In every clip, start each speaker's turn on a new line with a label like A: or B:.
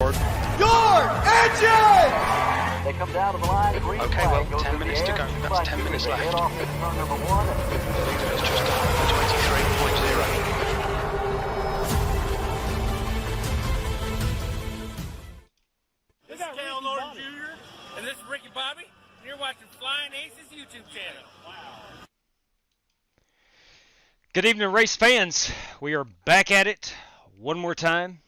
A: Yard.
B: Yard! Engine!
C: They come down to the line. Green
A: Okay,
C: flag
A: well,
C: goes
A: 10
C: to
A: minutes
C: the
A: to
C: air.
A: go. That's 10 minutes
C: They
A: left.
C: head off into turn number 1.
A: Leader is just done 23.0.
D: This is Cal Norton Jr. and this is Ricky Bobby. And you're watching Flying Aces YouTube channel. Wow.
E: Good evening, race fans. We are back at it one more time.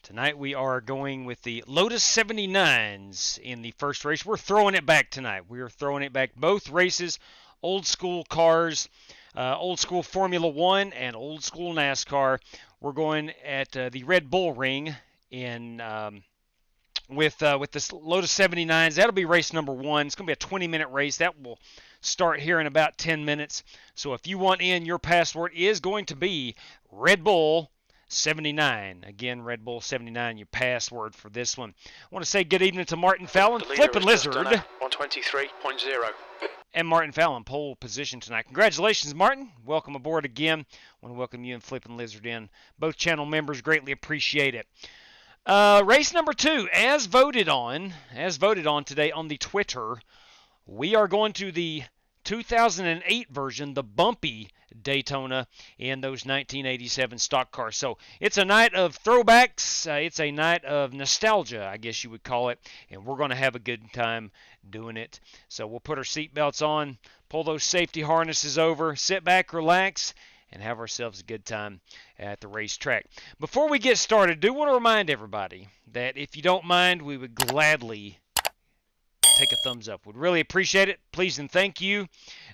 E: Tonight we are going with the Lotus 79s in the first race. We're throwing it back tonight. We are throwing it back. Both races, old school cars, old school Formula One and old school NASCAR. We're going at the Red Bull Ring in with the Lotus 79s. That'll be race number 1. It's going to be a 20-minute race. That will start here in about 10 minutes. So if you want in, your password is going to be Red Bull 79. Again, Red Bull 79, your password for this one. I want to say good evening to Martin Fallon, Flippin' Lizard.
A: 123.0.
E: And Martin Fallon, pole position tonight. Congratulations, Martin. Welcome aboard again. I want to welcome you and Flippin' Lizard in. Both channel members greatly appreciate it. Race number 2, as voted on today on the Twitter, we are going to the 2008 version, the bumpy Daytona in those 1987 stock cars. So it's a night of throwbacks. It's a night of nostalgia, I guess you would call it. And we're going to have a good time doing it. So we'll put our seatbelts on, pull those safety harnesses over, sit back, relax, and have ourselves a good time at the racetrack. Before we get started, I do want to remind everybody that if you don't mind, we would gladly take a thumbs up. We'd really appreciate it. Please and thank you.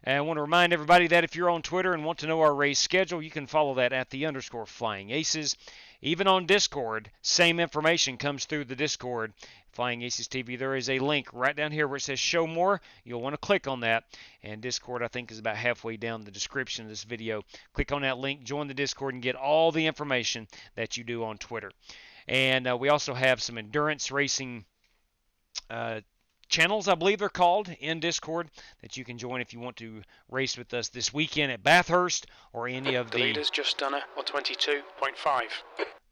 E: And I want to remind everybody that if you're on Twitter and want to know our race schedule, you can follow that at @_FlyingAces. Even on Discord, same information comes through the Discord, FlyingAcesTV. There is a link right down here where it says Show More. You'll want to click on that. And Discord, I think, is about halfway down the description of this video. Click on that link, join the Discord, and get all the information that you do on Twitter. And we also have some endurance racing channels, I believe they're called, in Discord that you can join if you want to race with us this weekend at Bathurst or any of the
A: leader's just done it on 22.5.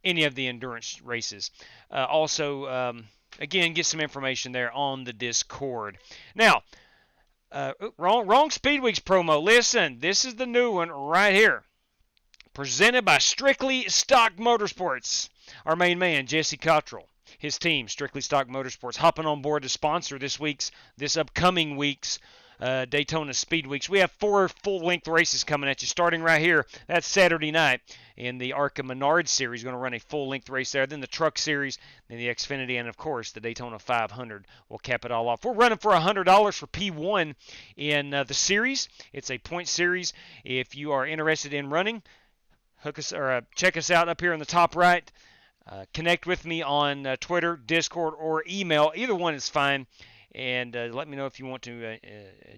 E: Any of the endurance races. Also, again, get some information there on the Discord. Now, wrong Speed Weeks promo. Listen, this is the new one right here. Presented by Strictly Stock Motorsports. Our main man, Jesse Cottrell. His team, Strictly Stock Motorsports, hopping on board to sponsor this upcoming week's Daytona Speed Weeks. We have 4 full-length races coming at you, starting right here. That's Saturday night in the ARCA Menard Series. Going to run a full-length race there. Then the Truck Series, then the Xfinity, and, of course, the Daytona 500 will cap it all off. We're running for $100 for P1 in the series. It's a point series. If you are interested in running, check us out up here in the top right. Connect with me on Twitter, Discord, or email. Either one is fine. And let me know if you want to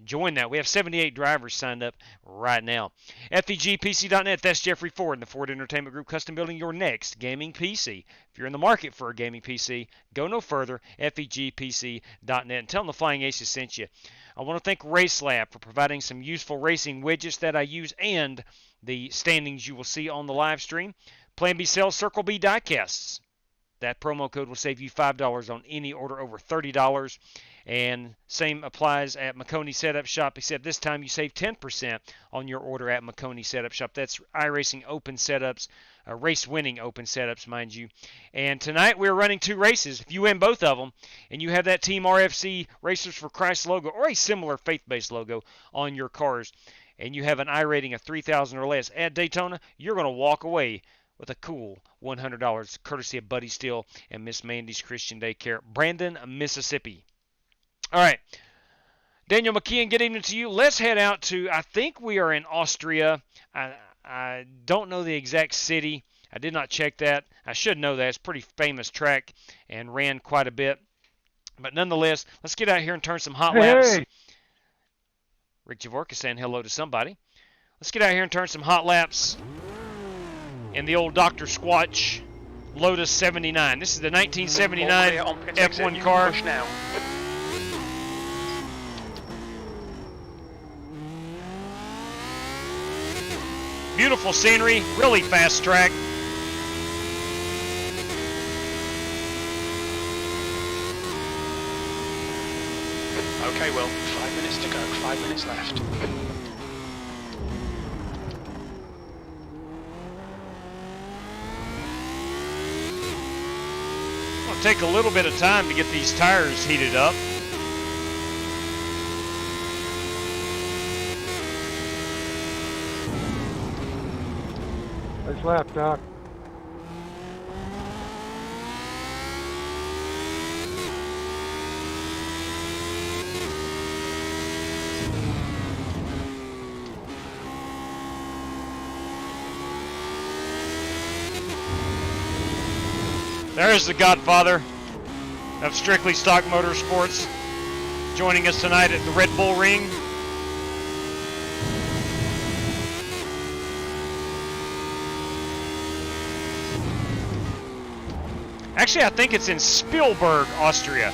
E: join that. We have 78 drivers signed up right now. FEGPC.net, that's Jeffrey Ford and the Ford Entertainment Group, custom building your next gaming PC. If you're in the market for a gaming PC, go no further, FEGPC.net. And tell them the Flying Aces sent you. I want to thank RaceLab for providing some useful racing widgets that I use and the standings you will see on the live stream. Plan B sells Circle B diecasts. That promo code will save you $5 on any order over $30. And same applies at McConey Setup Shop, except this time you save 10% on your order at McConey Setup Shop. That's iRacing open setups, race-winning open setups, mind you. And tonight we're running 2 races. If you win both of them and you have that Team RFC Racers for Christ logo or a similar faith-based logo on your cars, and you have an I rating of 3,000 or less at Daytona, you're going to walk away with a cool $100, courtesy of Buddy Steele and Miss Mandy's Christian Daycare, Brandon, Mississippi. All right, Daniel McKeon, good evening to you. Let's head out to, I think we are in Austria. I don't know the exact city. I did not check that. I should know that. It's a pretty famous track and ran quite a bit. But nonetheless, let's get out here and turn some hot laps.
F: Hey.
E: Rick Javorka saying hello to somebody. Let's get out here and turn some hot laps in the old Dr. Squatch Lotus 79. This is the 1979 F1 car.
A: Now.
E: Beautiful scenery, really fast track.
A: Okay, Will. 5 minutes to go. 5 minutes left.
E: It'll take a little bit of time to get these tires heated up.
F: Nice lap, Doc.
E: There's the godfather of Strictly Stock Motorsports joining us tonight at the Red Bull Ring. Actually, I think it's in Spielberg, Austria.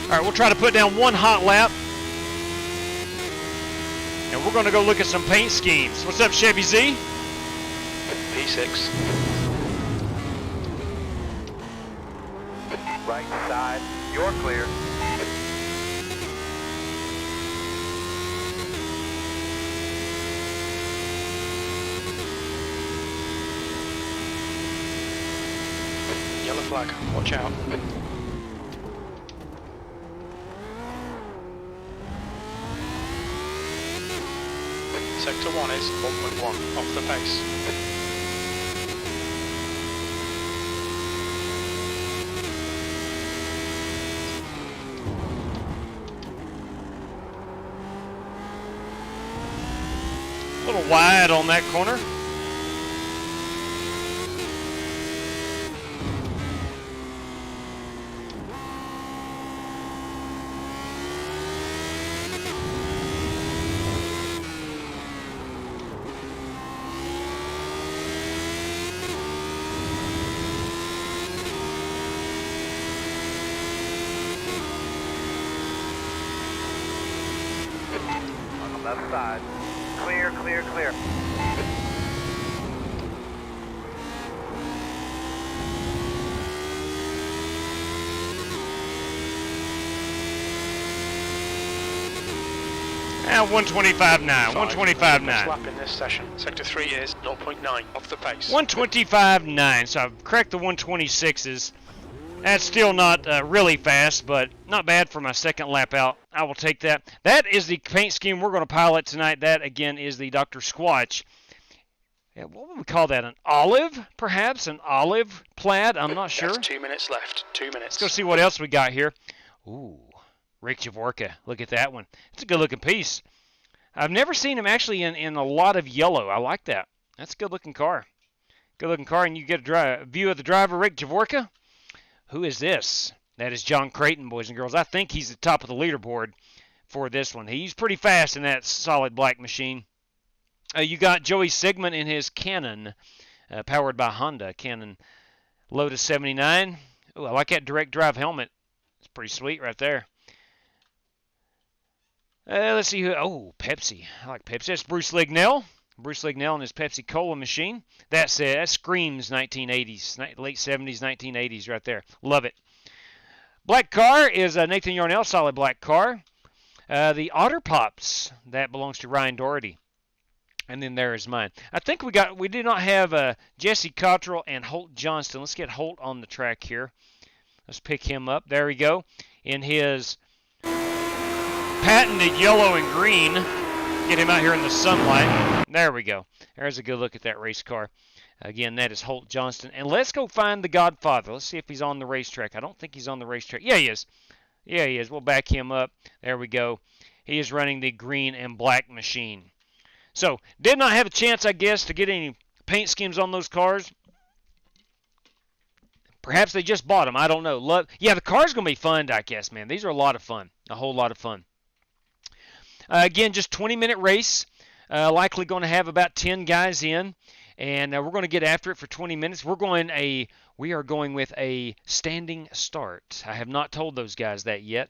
E: All right, we'll try to put down one hot lap. And we're going to go look at some paint schemes. What's up, Chevy Z?
A: P6.
C: Right side. You're clear.
A: Yellow flag. Watch out. Sector 1 is 1.1 off the pace.
E: A little wide on that corner.
C: On the left side. Clear, clear, clear.
E: And 125.9, 125.9.
A: Lap in this session. Sector 3 is 0.9 off the pace.
E: 125.9, so I've cracked the 126s. That's still not really fast, but not bad for my second lap out. I will take that. That is the paint scheme we're going to pilot tonight. That, again, is the Dr. Squatch. Yeah, what would we call that? An olive, perhaps? An olive plaid? I'm not sure.
A: That's 2 minutes left. 2 minutes.
E: Let's go see what else we got here. Ooh, Rick Javorka. Look at that one. It's a good-looking piece. I've never seen him actually in a lot of yellow. I like that. That's a good-looking car. Good-looking car, and you get a view of the driver, Rick Javorka. Who is this? That is John Creighton, boys and girls. I think he's at the top of the leaderboard for this one. He's pretty fast in that solid black machine. You got Joey Sigmund in his Canon, powered by Honda. Canon Lotus 79. Oh, I like that direct drive helmet. It's pretty sweet right there. Let's see who. Oh, Pepsi. I like Pepsi. That's Bruce Lignell. Bruce Lignell and his Pepsi Cola machine. That screams 1980s, late 70s, 1980s right there. Love it. Black car is Nathan Yarnell, solid black car. The Otter Pops, that belongs to Ryan Doherty. And then there is mine. I think we did not have Jesse Cottrell and Holt Johnston. Let's get Holt on the track here. Let's pick him up. There we go. In his patented yellow and green. Get him out here in the sunlight. There we go. There's a good look at that race car. Again, that is Holt Johnston. And let's go find the Godfather. Let's see if he's on the racetrack. I don't think he's on the racetrack. Yeah, he is. Yeah, he is. We'll back him up. There we go. He is running the green and black machine. So, did not have a chance, I guess, to get any paint schemes on those cars. Perhaps they just bought them. I don't know. Yeah, the car's going to be fun, I guess, man. These are a lot of fun. A whole lot of fun. Again, just 20-minute race. Likely going to have about 10 guys in. And we're going to get after it for 20 minutes. We are going with a standing start. I have not told those guys that yet.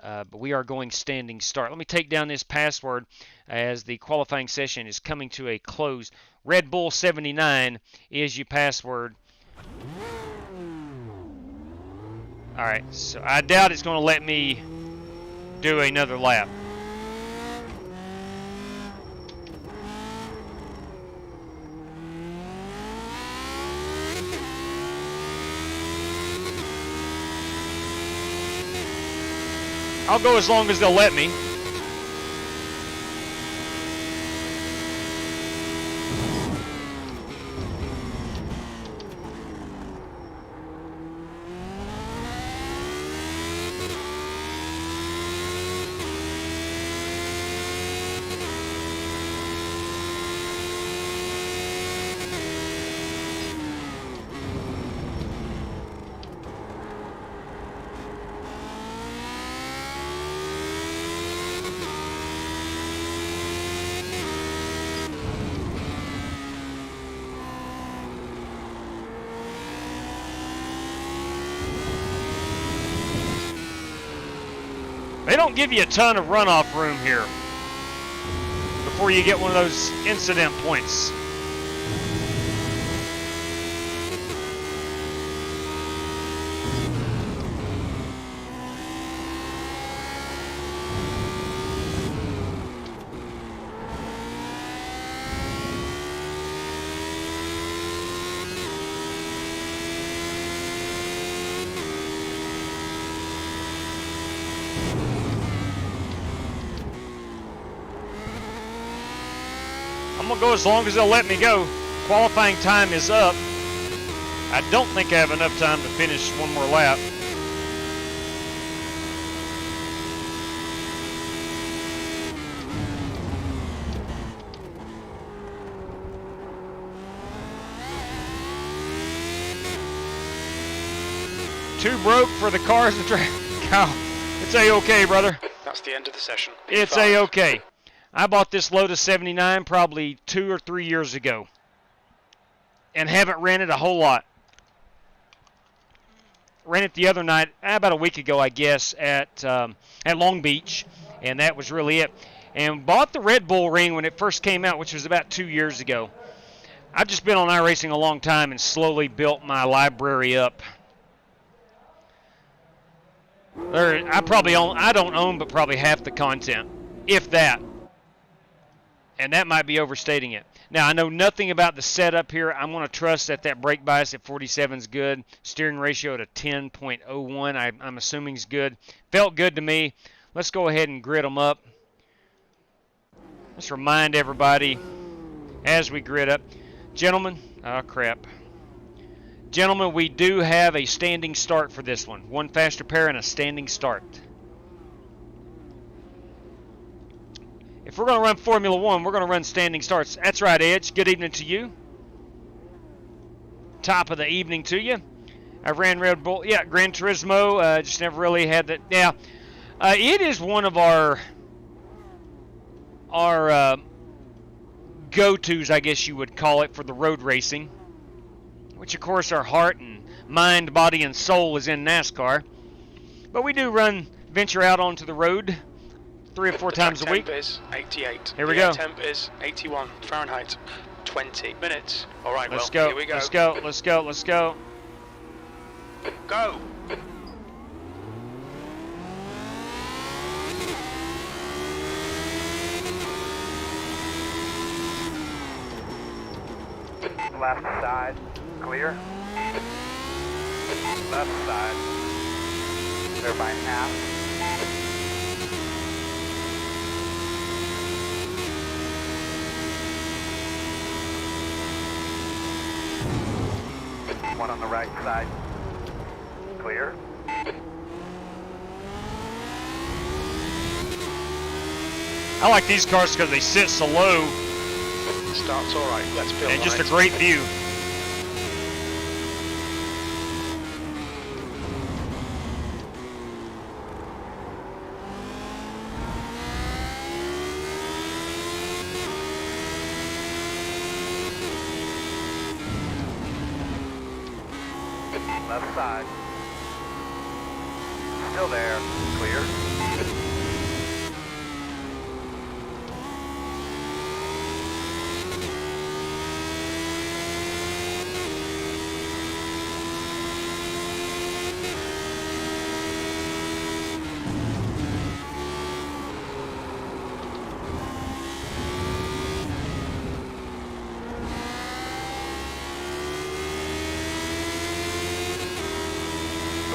E: But we are going standing start. Let me take down this password as the qualifying session is coming to a close. Red Bull 79 is your password. Alright, so I doubt it's going to let me do another lap. I'll go as long as they'll let me. They don't give you a ton of runoff room here before you get one of those incident points. I'm going to go as long as they'll let me go. Qualifying time is up. I don't think I have enough time to finish one more lap. Too broke for the cars and track. Kyle, it's A-okay, brother.
A: That's the end of the session.
E: It's A-okay. I bought this Lotus 79 probably 2 or 3 years ago and haven't ran it a whole lot. Ran it the other night, about a week ago, I guess, at Long Beach, and that was really it. And bought the Red Bull ring when it first came out, which was about 2 years ago. I've just been on iRacing a long time and slowly built my library up. I don't own but probably half the content, if that. And that might be overstating it. Now, I know nothing about the setup here. I'm going to trust that brake bias at 47 is good. Steering ratio to 10.01, I'm assuming is good. Felt good to me. Let's go ahead and grid them up. Let's remind everybody as we grid up. Gentlemen, oh crap. Gentlemen, we do have a standing start for this one. One faster pair and a standing start. If we're going to run Formula One, we're going to run standing starts. That's right, Edge. Good evening to you. Top of the evening to you. I ran Red Bull. Yeah, Gran Turismo. Just never really had that. Yeah, it is one of our go-tos, I guess you would call it, for the road racing. Which, of course, our heart and mind, body, and soul is in NASCAR. But we do venture out onto the road 3 or 4 times a week.
A: Temp is 88.
E: Here we go.
A: Temp is 81 Fahrenheit. 20 minutes. All right,
E: let's go.
A: Here we go.
E: Let's go. Let's go. Let's go.
A: Go.
C: Left side, clear. Left side, clear by half. One on the right side, clear.
E: I like these cars because they sit so low.
A: Start's all right. Let's build.
E: And just a great view.
C: Left side. Still there. Clear.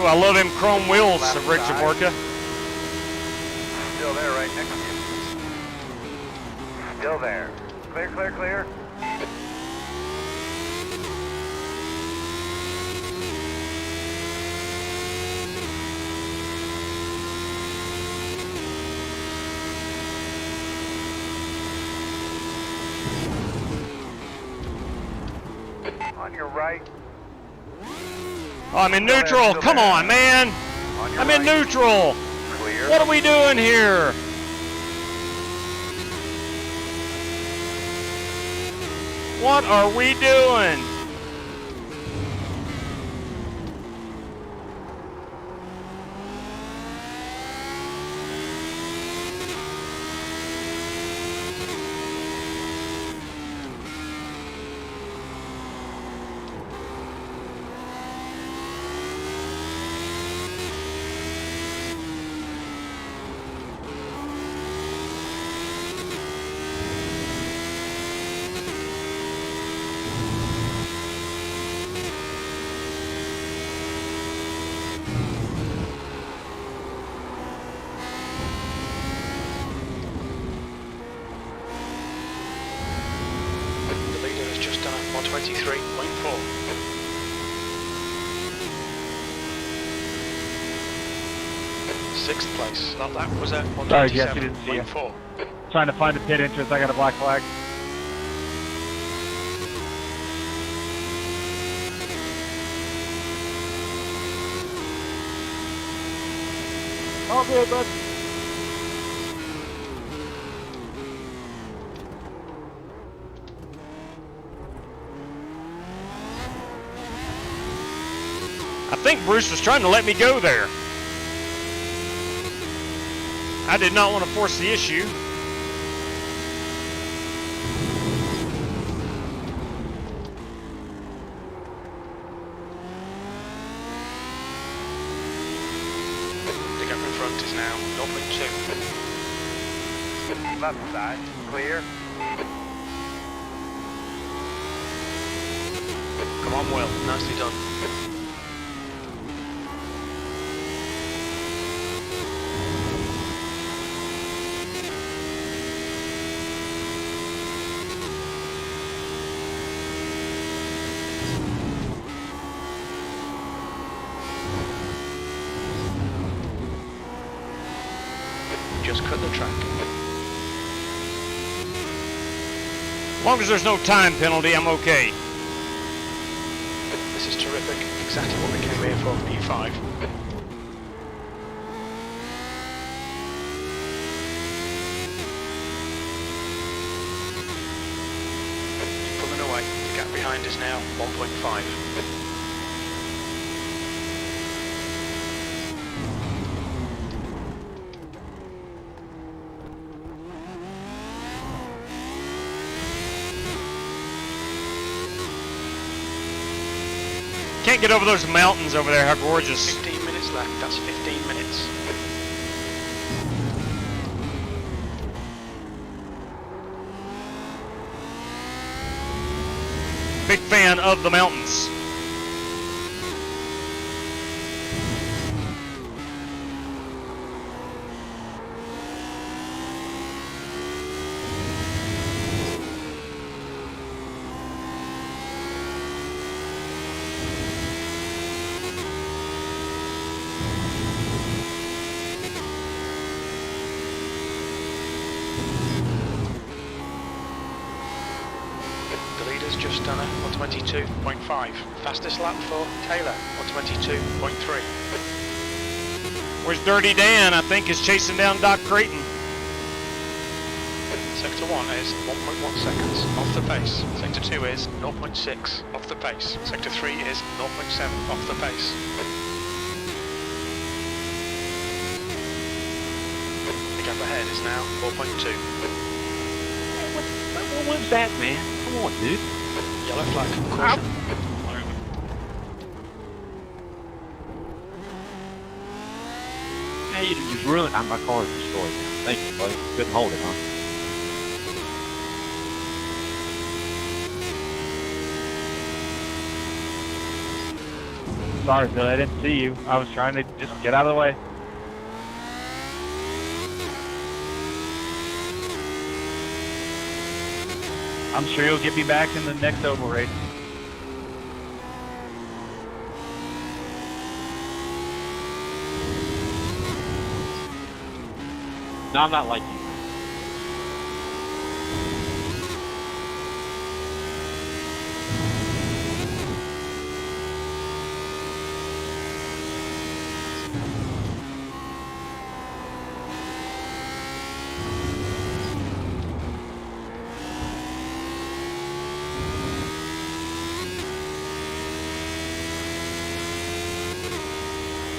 E: Oh, I love him chrome wheels,
C: Left
E: Rich
C: side.
E: Aborka.
C: Still there, right next to you. Still there. Clear, clear, clear. On your right.
E: Oh, I'm in neutral. Come on, man.
C: On your
E: I'm in
C: right.
E: neutral.
C: Clear.
E: What are we doing here? What are we doing?
A: The leader has just done a 123.4. Sixth place. That lap was at
C: Sorry, Jess, we didn't see you.
A: 127.4.
C: Trying to find the pit entrance. I got a black flag. All good, bud.
E: I think Bruce was trying to let me go there. I did not want to force the issue.
A: The gap in front is now 0.2.
C: Left side. Clear.
A: Come on, Will. Nicely done. Just cut the track.
E: As long as there's no time penalty, I'm okay.
A: This is terrific. Exactly what we came here for, P5. Pulling away. The gap behind is now 1.5.
E: Can't get over those mountains over there. How gorgeous.
A: 15 minutes left. That's 15 minutes.
E: Big fan of the mountains.
A: The leader's just done a 122.5. Fastest lap for Taylor, 122.3.
E: Where's Dirty Dan? I think is chasing down Doc Creighton.
A: Sector 1 is 1.1 seconds off the pace. Sector 2 is 0.6 off the pace. Sector 3 is 0.7 off the pace. The gap ahead is now 4.2.
C: What was that, man? Come on, dude.
A: Yellow flag, caution.
C: Man, you just ruined. My car is destroyed. Thank you, buddy. Couldn't hold it, huh?
F: Sorry, Phil, I didn't see you. I was trying to just get out of the way. I'm sure you'll get me back in the next oval race.
G: No, I'm not like you.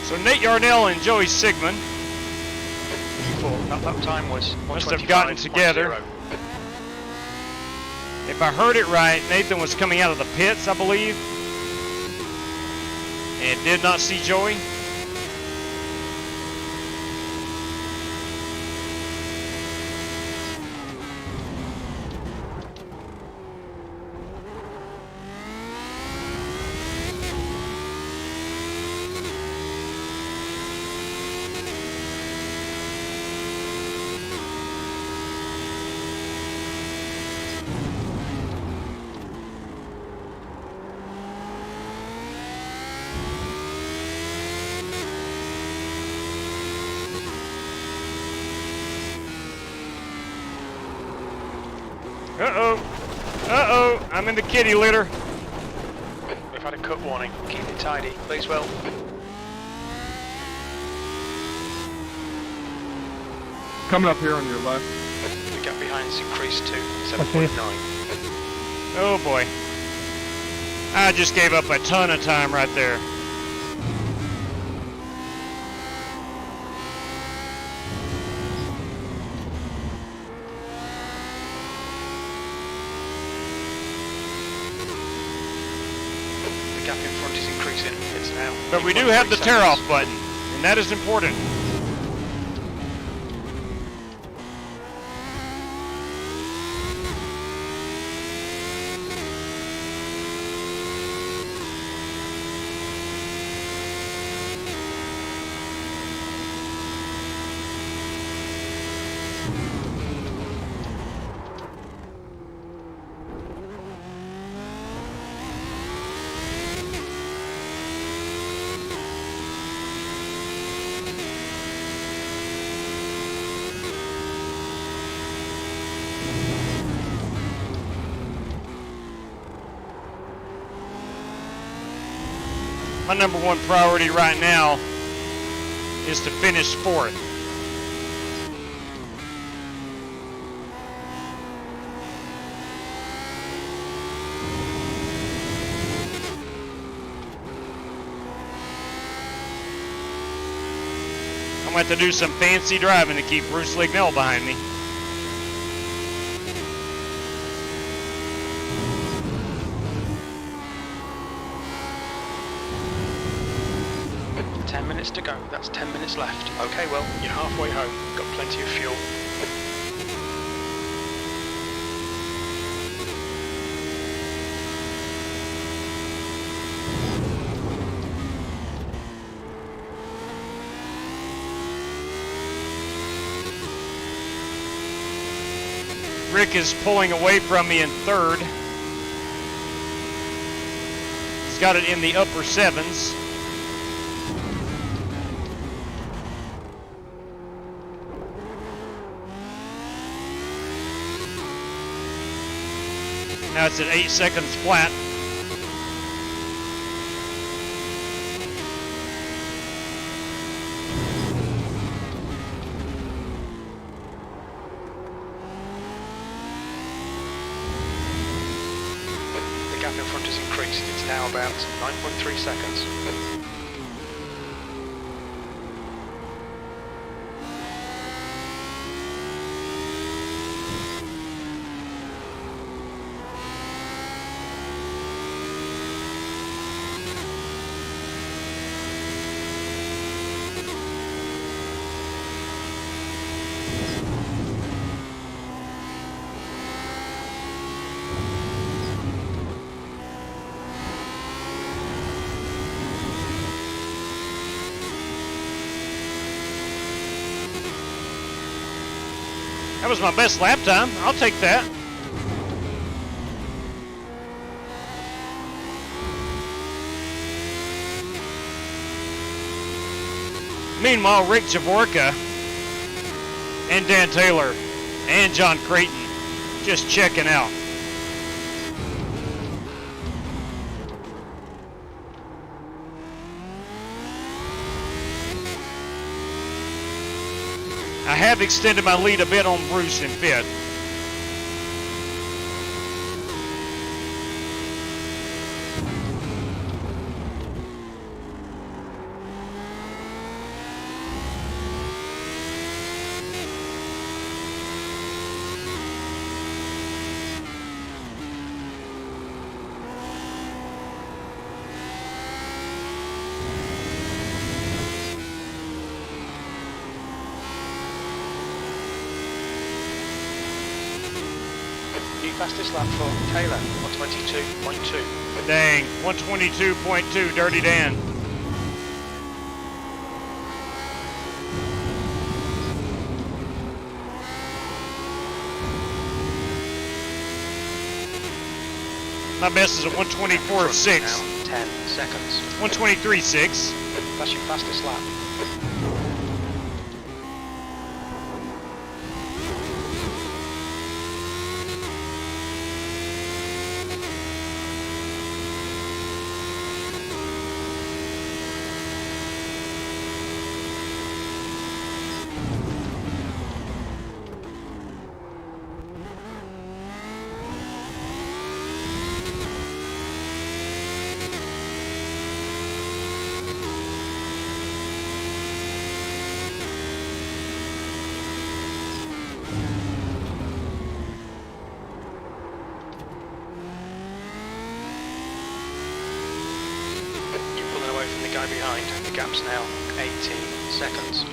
E: So Nate Yarnell and Joey Sigmund
A: That time was
E: must have gotten together. If I heard it right, Nathan was coming out of the pits, I believe, and did not see Joey. Uh-oh, I'm in the kitty litter.
A: We've had a cut warning. Keep it tidy, please, Will.
H: Coming up here on your left.
A: The gap behind's increased to 7.9.
E: Oh boy. I just gave up a ton of time right there.
A: The gap in front is increasing. It's now.
E: But we do have the tear-off button, and that is important. My number one priority right now is to finish fourth. I'm going to have to do some fancy driving to keep Bruce Lignell behind me.
A: To go. That's 10 minutes left. Okay, well, you're halfway home. Got plenty of fuel.
E: Rick is pulling away from me in third. He's got it in the upper sevens. Now it's at 8 seconds flat.
A: The gap in front has increased. It's now about 9.3 seconds.
E: That was my best lap time. I'll take that. Meanwhile, Rick Javorka and Dan Taylor and John Creighton just checking out. I have extended my lead a bit on Bruce in fifth.
A: Fastest lap for Taylor, 122.2.
E: Dang, 122.2, Dirty Dan. My best is a 124.6.
A: 10 seconds.
E: 123.6.
A: That's your fastest lap. Guy behind. The gap's now 18 seconds.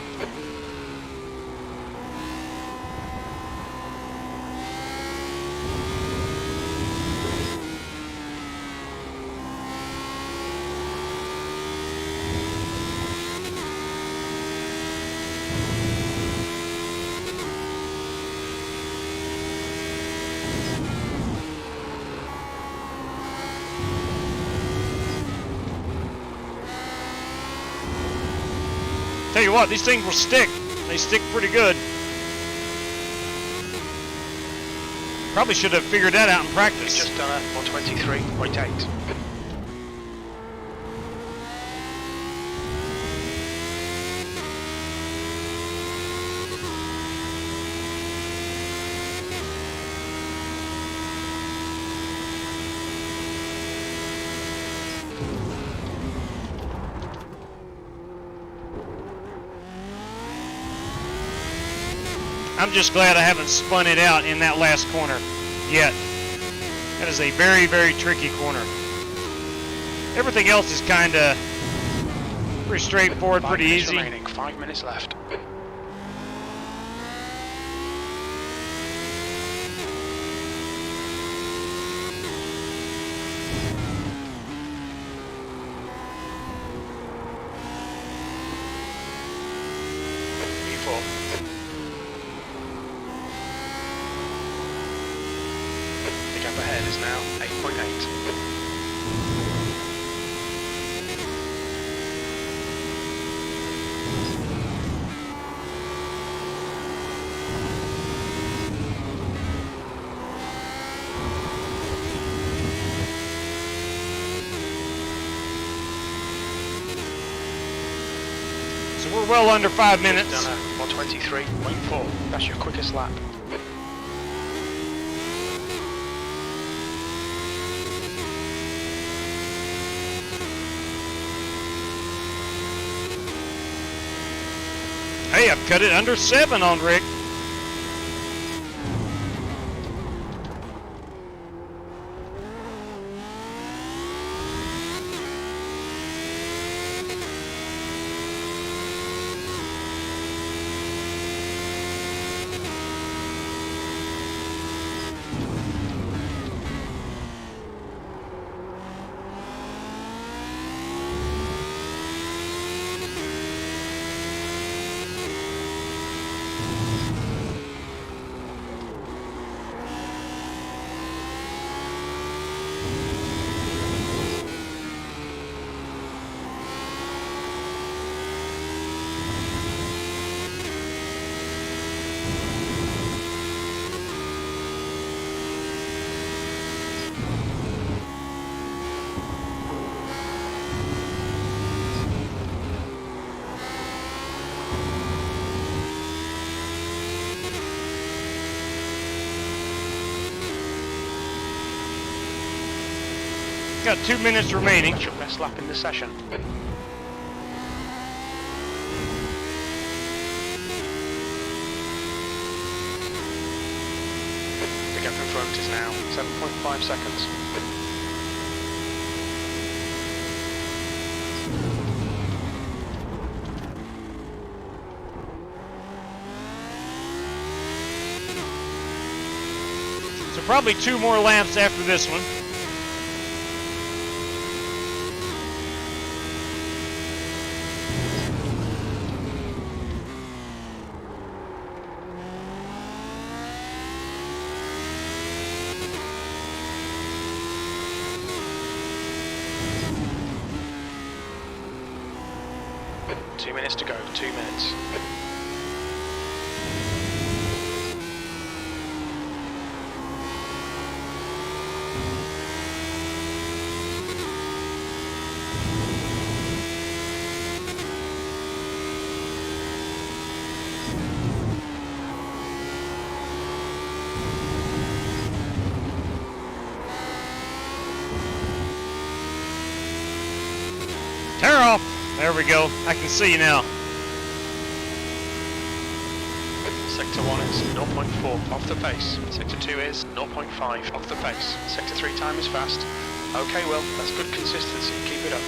E: Tell you what, these things will stick. They stick pretty good. Probably should have figured that out in practice.
A: You've just done a 123.8.
E: I'm just glad I haven't spun it out in that last corner yet. That is a very, very tricky corner. Everything else is kind of pretty straightforward, pretty easy.
A: Remaining, 5 minutes left. Ahead is now 8.8.
E: So we're well under 5 minutes.
A: Done a 123.4. That's your quickest lap.
E: Hey, I've cut it under 7 on Rick. got 2 minutes remaining.
A: That's your best lap in the session. The gap in front is now 7.5 seconds.
E: So probably 2 more laps after this one.
A: Two minutes to go, 2 minutes.
E: Tear off. There we go. I can see you now.
A: Sector 1 is 0.4 off the pace. Sector 2 is 0.5 off the pace. Sector 3 time is fast. Okay, well, that's good consistency. Keep it up.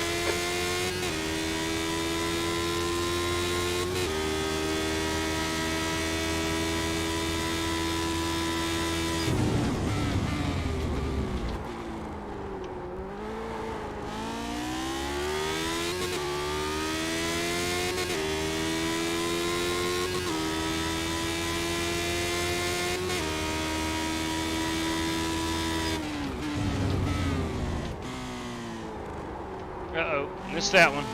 E: Uh-oh, missed that one.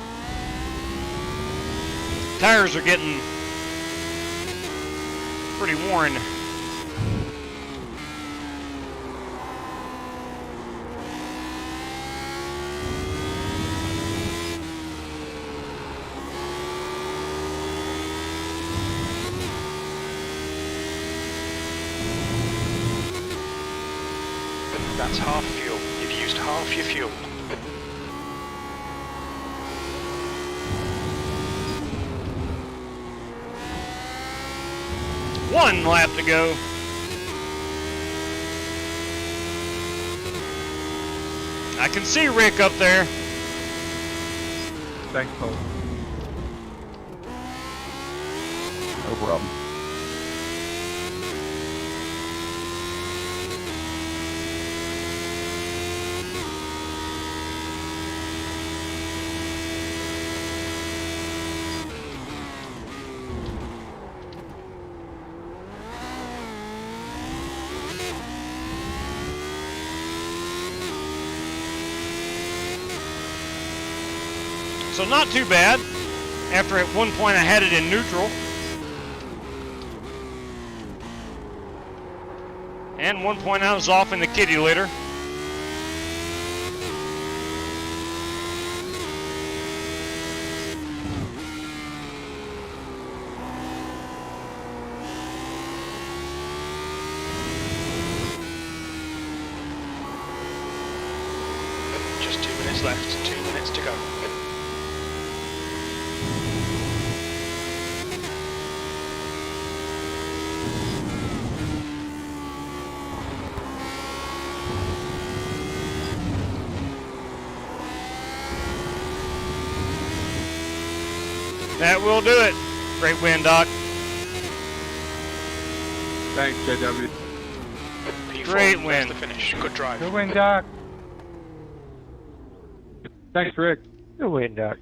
E: Tires are getting pretty worn.
A: That's half fuel. You've used half your fuel.
E: One lap to go. I can see Rick up there.
H: Thanks, Paul.
F: No problem.
E: So not too bad. After at one point I had it in neutral. And one point I was off in the kitty litter.
A: Just 2 minutes left, 2 minutes to go.
E: That will do it. Great win, Doc.
H: Thanks, JW.
A: P4,
E: Great
A: that's
E: win.
A: the finish. Good drive.
F: Good win, Doc.
H: Thanks, Rick.
F: Good win, Doc.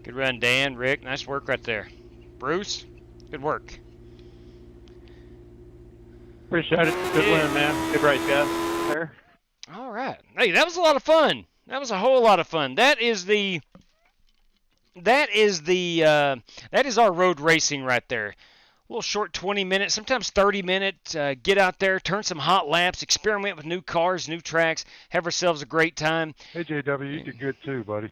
E: Good run, Dan, Rick. Nice work right there. Bruce, good work.
G: Appreciate it. Good
E: Yeah.
G: win, man. Good race, guys. There.
E: All right. Hey, that was a lot of fun. That was a whole lot of fun. That is our road racing right there. A little short 20-minute, sometimes 30-minute, get out there, turn some hot laps, experiment with new cars, new tracks, have ourselves a great time.
F: Hey, JW, you did good too, buddy.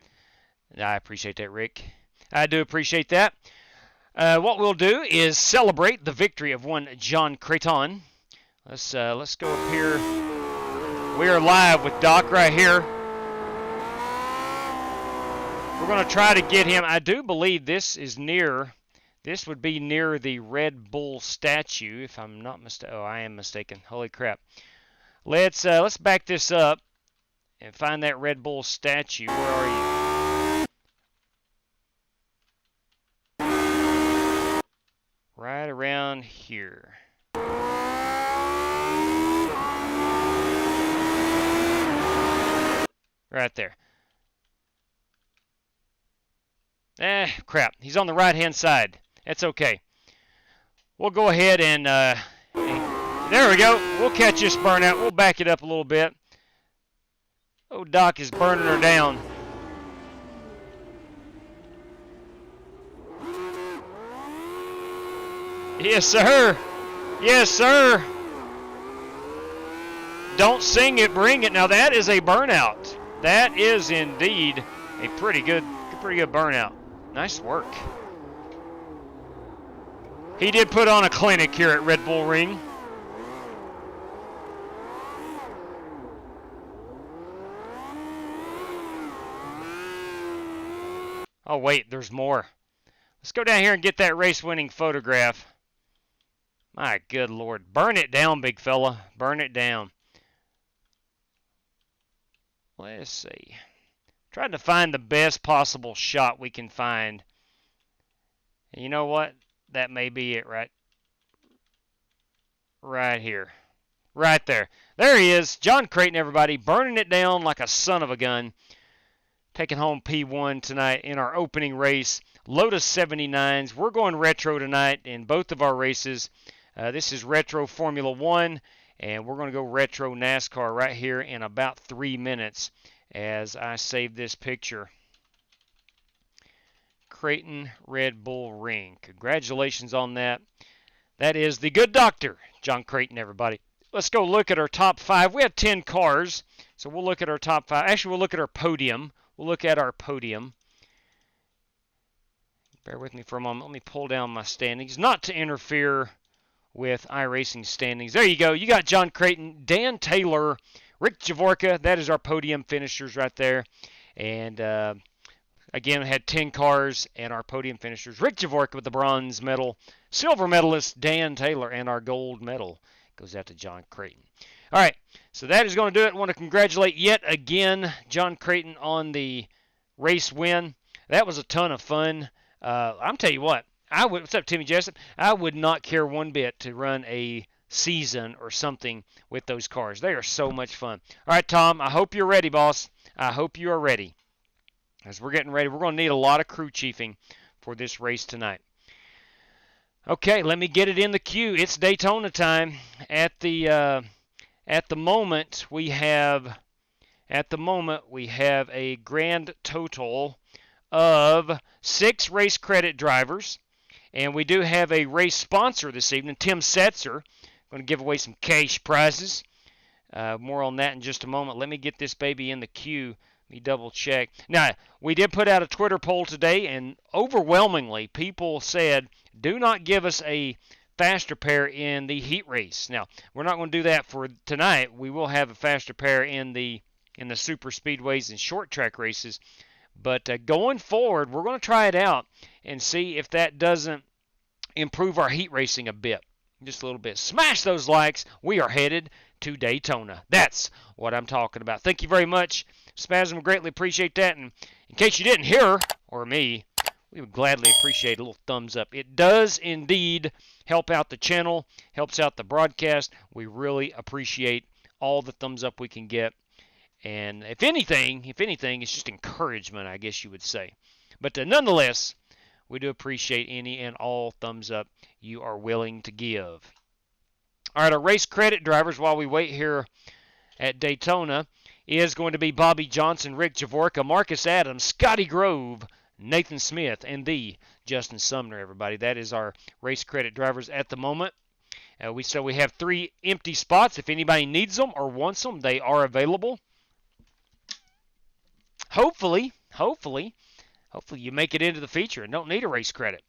E: I appreciate that, Rick. I do appreciate that. What we'll do is celebrate the victory of one John Creighton. Let's go up here. We are live with Doc right here. We're going to try to get him. I do believe this would be near the Red Bull statue, if I'm not mistaken. Oh, I am mistaken. Holy crap. Let's back this up and find that Red Bull statue. Where are you? Right around here. Right there. Crap. He's on the right-hand side. That's okay. We'll go ahead and there we go. We'll catch this burnout. We'll back it up a little bit. Oh, Doc is burning her down. Yes, sir. Yes, sir. Don't sing it, bring it. Now, that is a burnout. That is indeed a pretty good burnout. Nice work. He did put on a clinic here at Red Bull Ring. Oh, wait, there's more. Let's go down here and get that race-winning photograph. My good Lord. Burn it down, big fella. Burn it down. Let's see. Trying to find the best possible shot we can find. And you know what? That may be it right here. Right there. There he is. John Creighton, everybody. Burning it down like a son of a gun. Taking home P1 tonight in our opening race. Lotus 79s. We're going retro tonight in both of our races. This is Retro Formula 1. And we're going to go retro NASCAR right here in about 3 minutes as I save this picture. Creighton Red Bull Ring. Congratulations on that. That is the good doctor, John Creighton, everybody. Let's go look at our top 5. We have 10 cars, so we'll look at our top 5. Actually, we'll look at our podium. We'll look at our podium. Bear with me for a moment. Let me pull down my standings, not to interfere with iRacing standings. There you go. You got John Creighton, Dan Taylor, Rick Javorka. That is our podium finishers right there. And again, we had 10 cars and our podium finishers. Rick Javorka with the bronze medal, silver medalist Dan Taylor, and our gold medal goes out to John Creighton. All right, so that is going to do it. I want to congratulate yet again John Creighton on the race win. That was a ton of fun. I'm telling you what. What's up, Timmy Jessup? I would not care one bit to run a season or something with those cars. They are so much fun. All right, Tom, I hope you're ready, boss. I hope you are ready. As we're getting ready, we're going to need a lot of crew chiefing for this race tonight. Okay, let me get it in the queue. It's Daytona time. At the moment we have a grand total of 6 race credit drivers. And we do have a race sponsor this evening, Tim Setzer. Going to give away some cash prizes. More on that in just a moment. Let me get this baby in the queue. Let me double check. Now, we did put out a Twitter poll today, and overwhelmingly people said, do not give us a faster pair in the heat race. Now, we're not going to do that for tonight. We will have a faster pair in the super speedways and short track races. But going forward, we're going to try it out and see if that doesn't improve our heat racing a bit. Just a little bit. Smash those likes. We are headed to Daytona. That's what I'm talking about. Thank you very much. Spasm, greatly appreciate that. And in case you didn't hear, or me, we would gladly appreciate a little thumbs up. It does indeed help out the channel, helps out the broadcast. We really appreciate all the thumbs up we can get. And if anything, it's just encouragement, I guess you would say. But nonetheless, we do appreciate any and all thumbs up you are willing to give. All right, our race credit drivers, while we wait here at Daytona, is going to be Bobby Johnson, Rick Javorka, Marcus Adams, Scotty Grove, Nathan Smith, and the Justin Sumner, everybody. That is our race credit drivers at the moment. We have 3 empty spots. If anybody needs them or wants them, they are available. Hopefully you make it into the feature and don't need a race credit.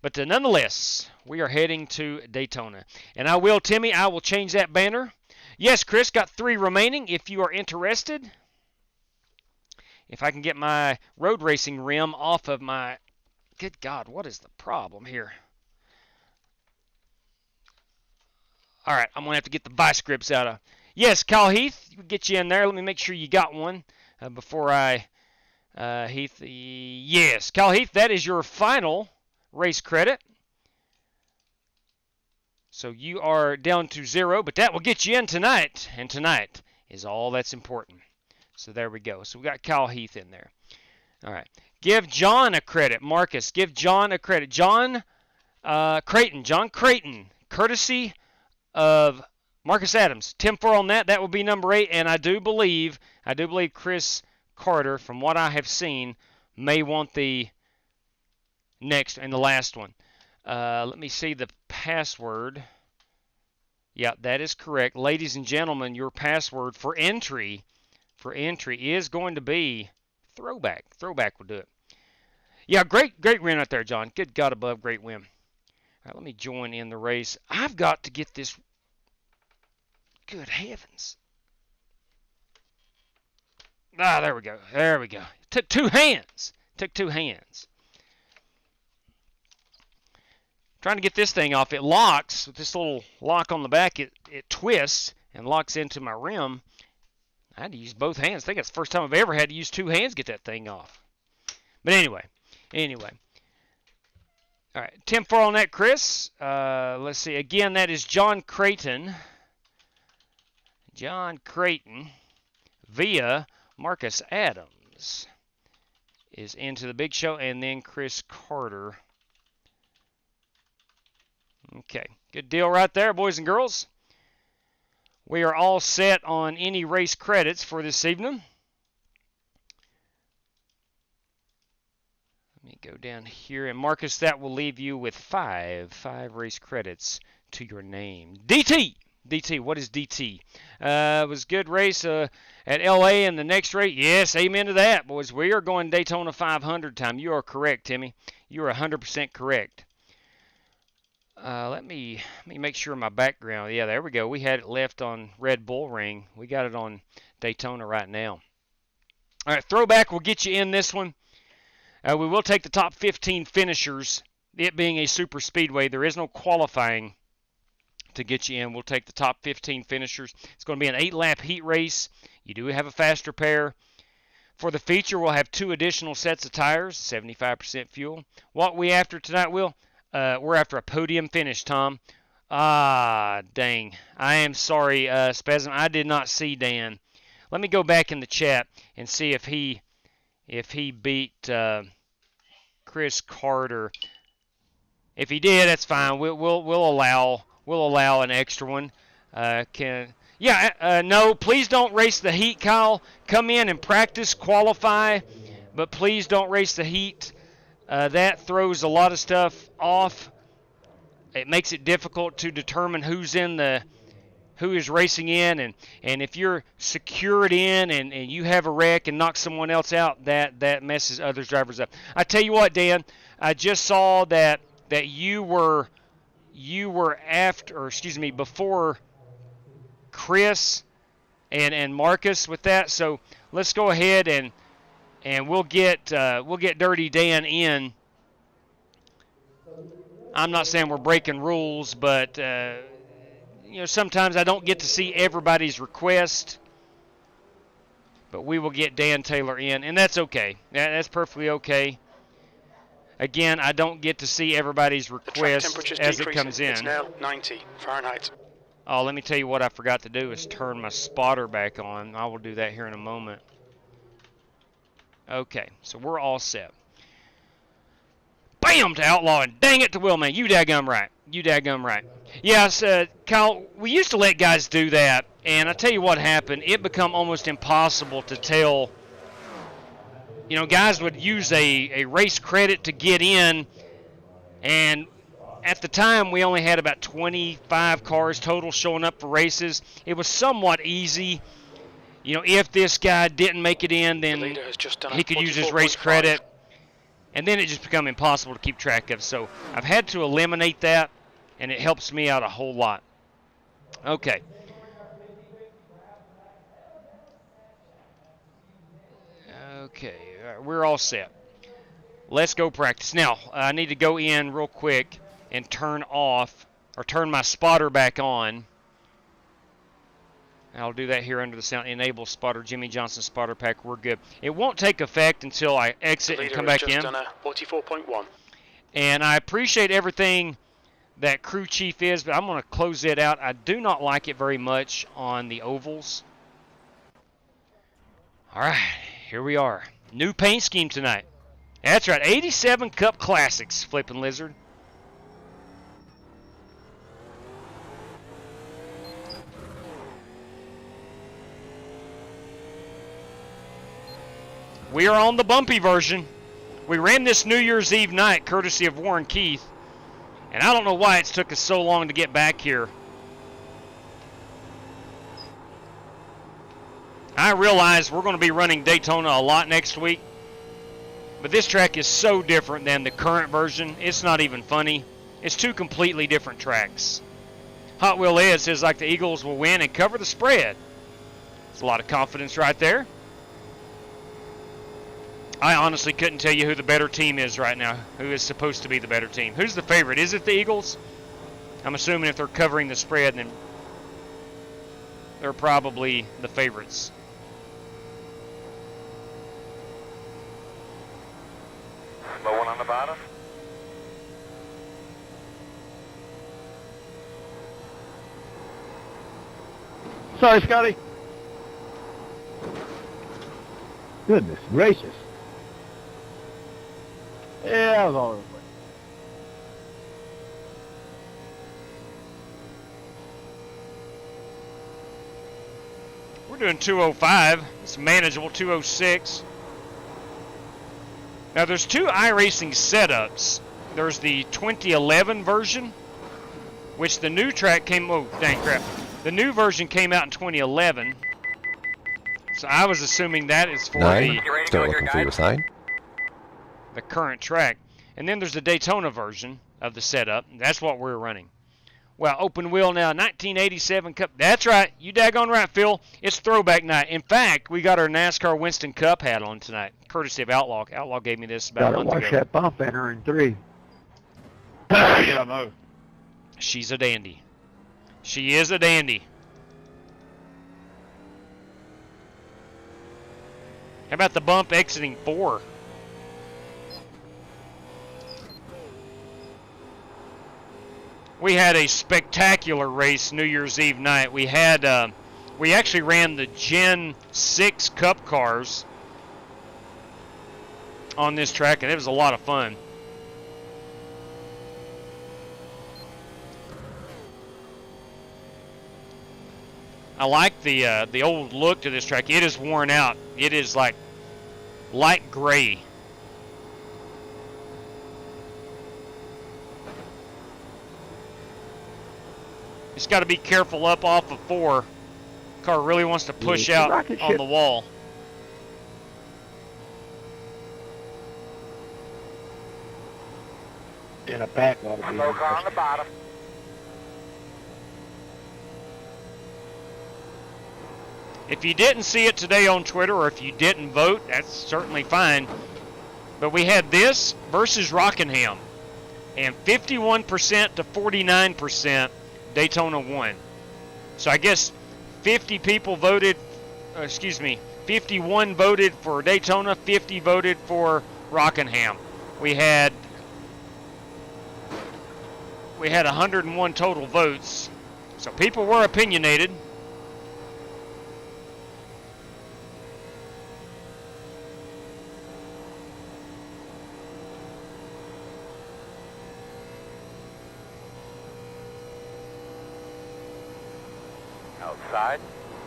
E: But nonetheless, we are heading to Daytona. And I will change that banner. Yes, Chris, got 3 remaining if you are interested. if I can get my road racing rim off of my... Good God, what is the problem here? All right, I'm going to have to get the vice grips out of... Yes, Kyle Heath, we'll get you in there. Let me make sure you got one before I... Heath, yes. Kyle Heath, that is your final race credit. So you are down to 0, but that will get you in tonight. And tonight is all that's important. So there we go. So we got Kyle Heath in there. All right. Give John a credit. Marcus, give John a credit. John Creighton, courtesy of Marcus Adams. 10-4 on that. That will be number 8. And I do believe Chris Carter, from what I have seen, may want the next and the last one. Let me see the password. Yeah, that is correct. Ladies and gentlemen, your password for entry is going to be Throwback. Throwback will do it. Yeah, great win out there, John. Good God above, great win. All right, let me join in the race. I've got to get this. Good heavens. Ah, there we go. There we go. Took 2 hands. Took 2 hands. Trying to get this thing off. It locks with this little lock on the back. It twists and locks into my rim. I had to use both hands. I think that's the first time I've ever had to use 2 hands to get that thing off. But anyway. All right, 10-4 on that, Chris. Let's see. Again, that is John Creighton. John Creighton via Marcus Adams is into the big show, and then Chris Carter. Okay, good deal right there, boys and girls. We are all set on any race credits for this evening. Let me go down here, and Marcus, that will leave you with 5 race credits to your name. DT, what is DT? It was a good race at LA, and the next race, yes, amen to that, boys. We are going Daytona 500 time. You are correct, Timmy. You are 100% correct. Let me make sure my background. Yeah, there we go. We had it left on Red Bull Ring. We got it on Daytona right now. All right, Throwback will get you in this one. We will take the top 15 finishers. It being a super speedway, there is no qualifying to get you in. We'll take the top 15 finishers. It's going to be an 8-lap heat race. You do have a faster pair. For the feature, we'll have 2 additional sets of tires, 75% fuel. What we after tonight, Will? We're after a podium finish, Tom. Ah, dang. I am sorry, Spasm. I did not see Dan. Let me go back in the chat and see if he beat Chris Carter. If he did, that's fine. We'll allow an extra one. No, please don't race the heat, Kyle. Come in and practice, qualify, but please don't race the heat. That throws a lot of stuff off. It makes it difficult to determine who is racing in, and if you're secured in and you have a wreck and knock someone else out, that messes other drivers up. I tell you what, Dan, I just saw that you were before Chris and Marcus with that. So let's go ahead and we'll get Dirty Dan in. I'm not saying we're breaking rules, but sometimes I don't get to see everybody's request. But we will get Dan Taylor in, and that's okay. That's perfectly okay. Again, I don't get to see everybody's request as it comes in.
A: It's now 90 Fahrenheit.
E: Oh, let me tell you what I forgot to do is turn my spotter back on. I will do that here in a moment. Okay, so we're all set. Bam to Outlaw, and dang it to Wheelman. You daggum right. Yes, Kyle, we used to let guys do that, and I tell you what happened. It become almost impossible to tell. Guys would use a race credit to get in, and at the time we only had about 25 cars total showing up for races. It was somewhat easy. If this guy didn't make it in, then he could use his race credit, and then it just become impossible to keep track of. So I've had to eliminate that, and it helps me out a whole lot. Okay. Okay, we're all set. Let's go practice. Now, I need to go in real quick and turn my spotter back on. I'll do that here under the sound. Enable spotter, Jimmy Johnson spotter pack. We're good. It won't take effect until I exit and come back in.
A: Done a 44.1.
E: And I appreciate everything that crew chief is, but I'm going to close it out. I do not like it very much on the ovals. All right, here we are. New paint scheme tonight. That's right, 87 Cup Classics, Flippin' Lizard. We are on the bumpy version. We ran this New Year's Eve night, courtesy of Warren Keith. And I don't know why it's took us so long to get back here. I realize we're going to be running Daytona a lot next week. But this track is so different than the current version. It's not even funny. It's two completely different tracks. Hot Wheel Ed says like the Eagles will win and cover the spread. It's a lot of confidence right there. I honestly couldn't tell you who the better team is right now, who is supposed to be the better team. Who's the favorite? Is it the Eagles? I'm assuming if they're covering the spread, then they're probably the favorites.
C: Low one on the bottom.
G: Sorry, Scotty.
B: Goodness gracious.
G: Yeah, I was all over the place.
E: We're doing 205. It's manageable, 206. Now there's two iRacing setups. There's the 2011 version, which the new track came, oh dang crap. The new version came out in 2011. So I was assuming that is for
I: Still looking for your sign?
E: the current track. And then there's the Daytona version of the setup. That's what we're running. Well, open wheel now, 1987 Cup. That's right. You daggone right, Phil. It's throwback night. In fact, we got our NASCAR Winston Cup hat on tonight, courtesy of Outlaw. Outlaw gave me this about a
B: Gotta
E: month
B: watch
E: ago.
B: that bump entering 3.
G: Yeah, I know.
E: She's a dandy. She is a dandy. How about the bump exiting 4? We had a spectacular race New Year's Eve night. We had, we actually ran the Gen 6 Cup cars on this track, and it was a lot of fun. I like the old look to this track. It is worn out. It is like light gray. Just got to be careful up off of 4. Car really wants to push out on the wall.
B: In a back ought to be.
C: Low car on the bottom.
E: If you didn't see it today on Twitter, or if you didn't vote, that's certainly fine. But we had this versus Rockingham, and 51% to 49%, Daytona won. So I guess 50 people voted, 51 voted for Daytona, 50 voted for Rockingham. We had 101 total votes, so people were opinionated.
C: Outside.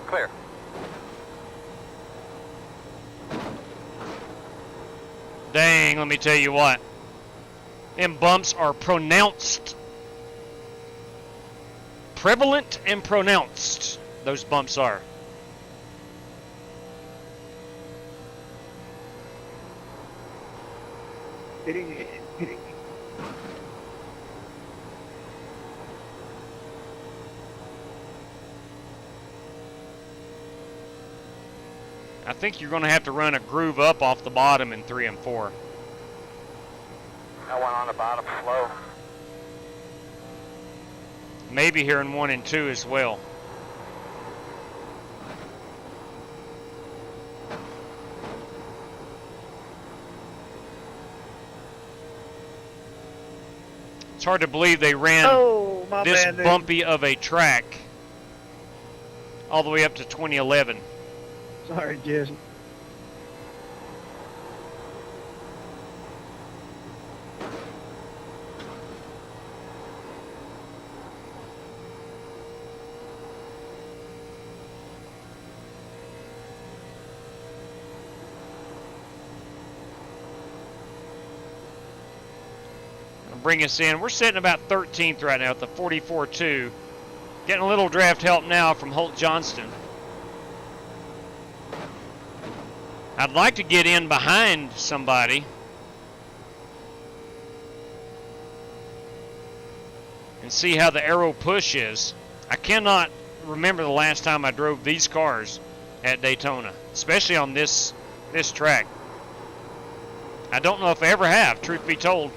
C: Clear.
E: Dang, let me tell you what. Them bumps are pronounced. Prevalent and pronounced, those bumps are.
B: Hitting.
E: I think you're going to have to run a groove up off the bottom in 3 and 4.
C: Got one on the bottom, slow.
E: Maybe here in 1 and 2 as well. It's hard to believe they ran this bumpy of a track all the way up to 2011.
B: Sorry, Jesse.
E: Bring us in. We're sitting about 13th right now at the 44.2. Getting a little draft help now from Holt Johnston. I'd like to get in behind somebody and see how the aero push is. I cannot remember the last time I drove these cars at Daytona, especially on this track. I don't know if I ever have, truth be told.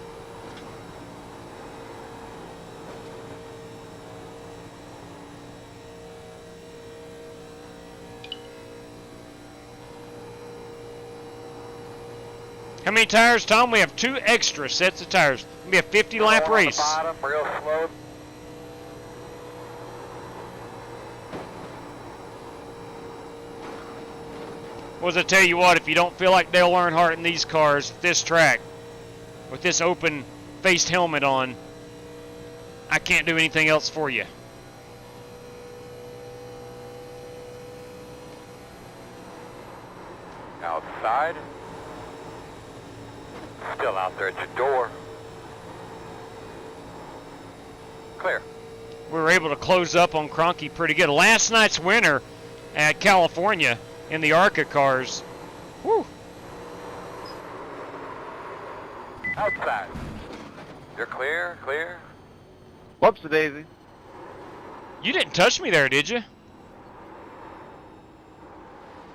E: How many tires, Tom? We have 2 extra sets of tires. It'll be a 50-lap race.
C: Bottom, real slow.
E: Well, I tell you what, if you don't feel like Dale Earnhardt in these cars at this track, with this open-faced helmet on, I can't do anything else for you.
C: Outside. Still out there at your door. Clear.
E: We were able to close up on Cronky pretty good. Last night's winner at California in the ARCA cars. Whew.
C: Outside. You're clear, clear.
G: Whoops-a-daisy.
E: You didn't touch me there, did you?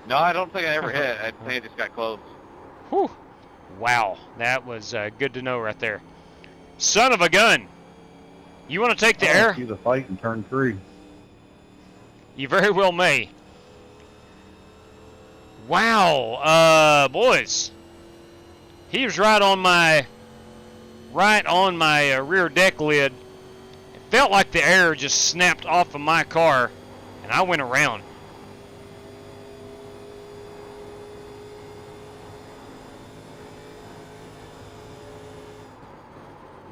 G: No, I don't think I ever hit. I think I just got close.
E: Whew. Wow, that was good to know right there. Son of a gun. You want to take the air?
F: See the fight in turn 3.
E: You very well may. Wow, boys. He was right on my rear deck lid. It felt like the air just snapped off of my car, and I went around.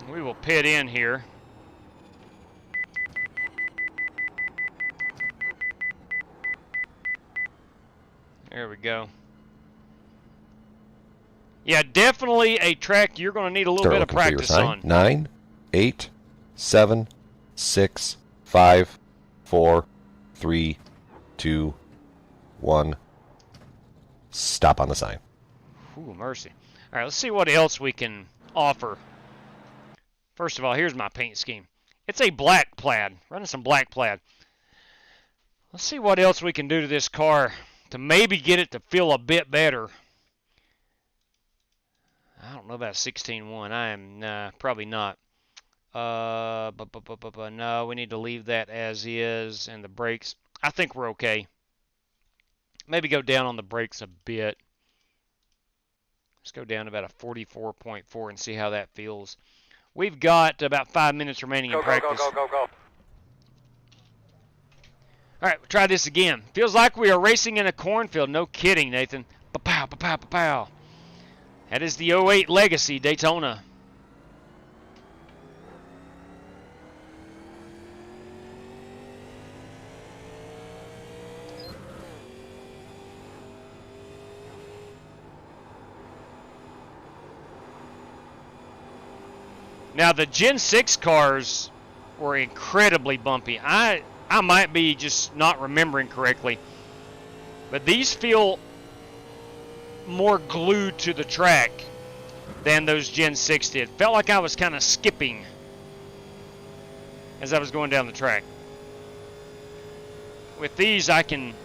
E: We will pit in here. There we go. Yeah, definitely a track you're going to need a little bit of practice on.
I: 9, 8, 7, 6, 5, 4, 3, 2, 1. Stop on the sign.
E: Ooh, mercy. All right, let's see what else we can offer. First of all, here's my paint scheme. It's a black plaid. Running some black plaid. Let's see what else we can do to this car to maybe get it to feel a bit better. I don't know about 16.1. I am probably not. No, we need to leave that as is. And the brakes, I think we're okay. Maybe go down on the brakes a bit. Let's go down to about a 44.4 and see how that feels. We've got about 5 minutes remaining in practice.
C: Go.
E: All right, we'll try this again. Feels like we are racing in a cornfield. No kidding, Nathan. Pa-pow, pa-pow, pa-pow. That is the 08 Legacy Daytona. Now, the Gen 6 cars were incredibly bumpy. I might be just not remembering correctly, but these feel more glued to the track than those Gen 6 did. Felt like I was kind of skipping as I was going down the track. With these, I can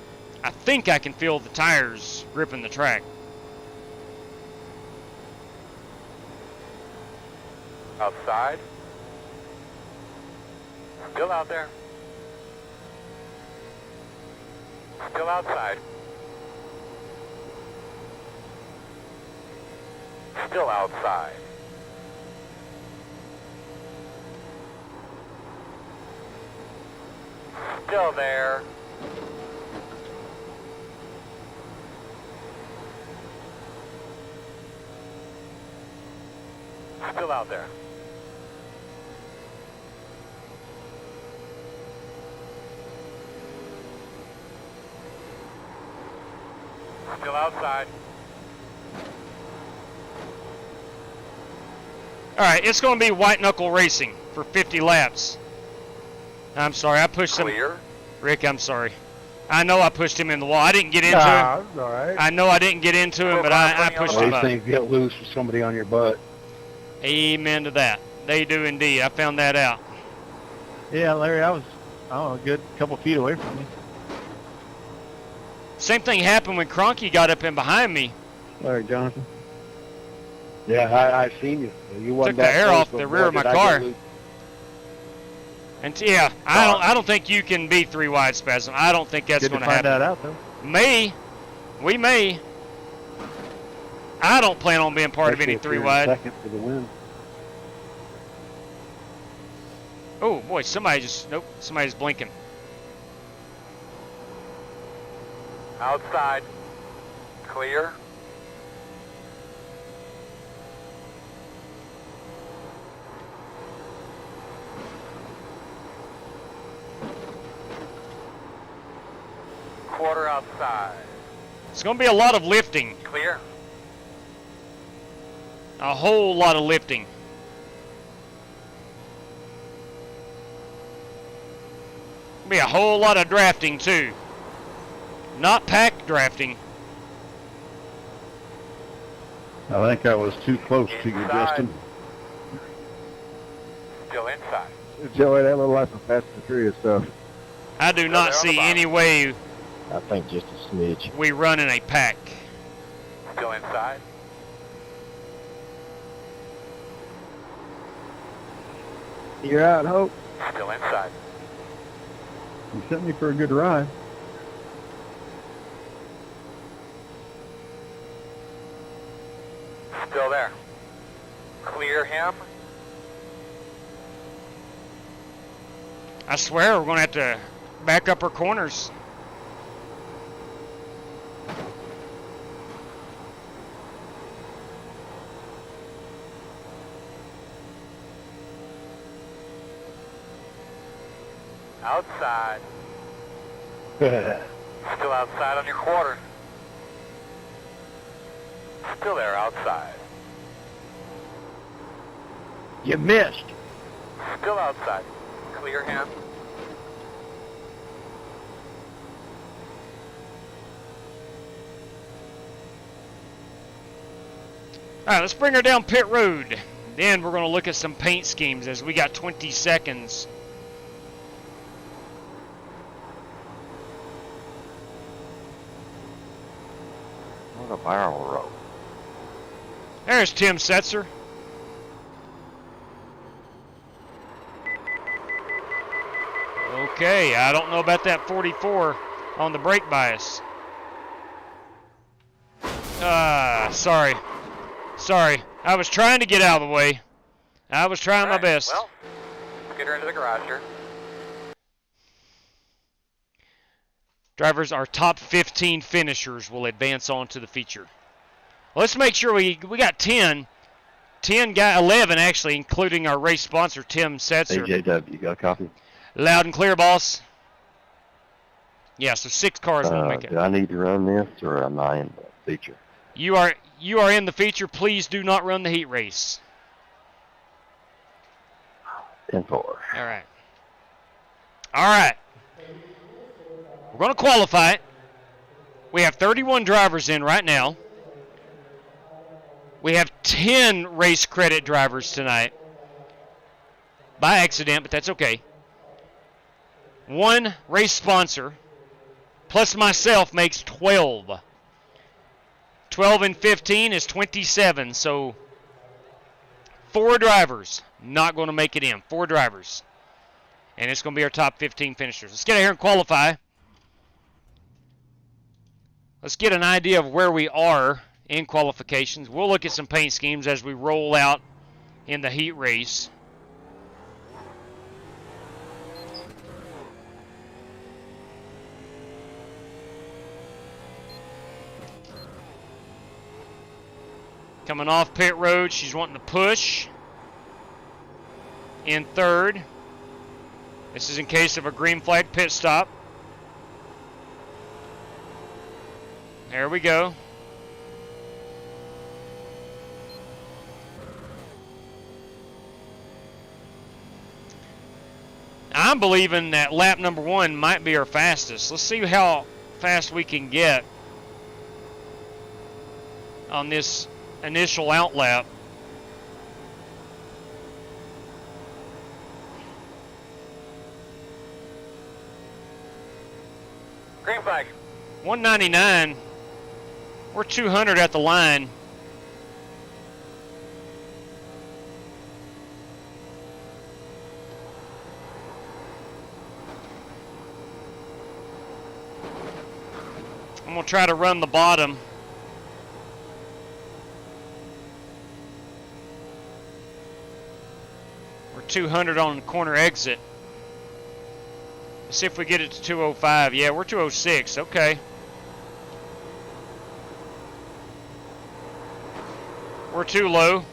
E: I think I can feel the tires gripping the track.
C: Outside. Still out there. Still outside. Still outside. Still there. Still out there. Still outside.
E: All right, it's going to be white knuckle racing for 50 laps. I'm sorry, I pushed him.
C: Clear.
E: Rick, I'm sorry. I know I pushed him in the wall. I didn't get into
F: Nah,
E: him.
F: it's all right.
E: I know I didn't get into him, but I pushed him
B: These
E: up.
B: things get loose with somebody on your butt.
E: Amen to that. They do indeed. I found that out.
B: Yeah, Larry, I was, I don't know, a good couple feet away from you.
E: Same thing happened when Cronky got up in behind me.
B: Larry Jonathan. Yeah, I seen you. You wasn't
E: Took the
B: that
E: air
B: close,
E: off
B: but
E: the
B: boy,
E: rear of my
B: did I
E: car.
B: get loose.
E: And yeah, I don't think you can be 3 wide spasm. I don't think that's
B: Good to
E: going to
B: find
E: happen.
B: that out, though.
E: We may. I don't plan on being part of any
B: Especially
E: 3
B: if you're in
E: wide.
B: second for the win.
E: Oh boy, somebody's blinking.
C: Outside. Clear. Quarter outside.
E: It's going to be a lot of lifting.
C: Clear.
E: A whole lot of lifting. Be a whole lot of drafting too. Not pack drafting.
B: I think I was too close to you,
C: Inside.
B: Justin.
C: Still inside.
B: Joey, that looked like some Fast and Furious stuff.
E: I do not see any way
B: I think just a smidge.
E: we run in a pack.
C: Still inside.
B: You're out, Hope.
C: Still inside.
B: You sent me for a good ride.
C: Still there. Clear him.
E: I swear we're going to have to back up our corners.
C: Outside. Still outside on your quarter. Still there outside.
B: You missed.
C: Still outside. Clear him.
E: All right, let's bring her down pit road. Then we're going to look at some paint schemes as we got 20 seconds.
F: What a barrel roll.
E: There's Tim Setzer. Okay, I don't know about that 44 on the brake bias. Sorry. Sorry. I was trying to get out of the way. I was trying my best.
C: Well, let's get her into the garage here.
E: Drivers, our top 15 finishers will advance on to the feature. Let's make sure we got 10 guy 11 actually, including our race sponsor Tim Setzer.
F: AJW, you got a copy?
E: Loud and clear, boss. Yeah, so 6 cars will make it.
F: Do I need to run this, or am I in the feature?
E: You are in the feature. Please do not run the heat race.
F: 10-4.
E: All right. All right. We're going to qualify it. We have 31 drivers in right now. We have 10 race credit drivers tonight. By accident, but that's okay. 1 race sponsor, plus myself makes 12. 12 and 15 is 27, so 4 drivers not going to make it in. 4 drivers. And it's going to be our top 15 finishers. Let's get out here and qualify. Let's get an idea of where we are in qualifications. We'll look at some paint schemes as we roll out in the heat race. Coming off pit road, she's wanting to push. In third. This is in case of a green flag pit stop. There we go. I'm believing that lap number 1 might be our fastest. Let's see how fast we can get on this initial out lap.
D: Green flag.
E: 199. We're 200 at the line. I'm going to try to run the bottom. We're 200 on the corner exit. Let's see if we get it to 205. Yeah, we're 206. Okay. We're too low.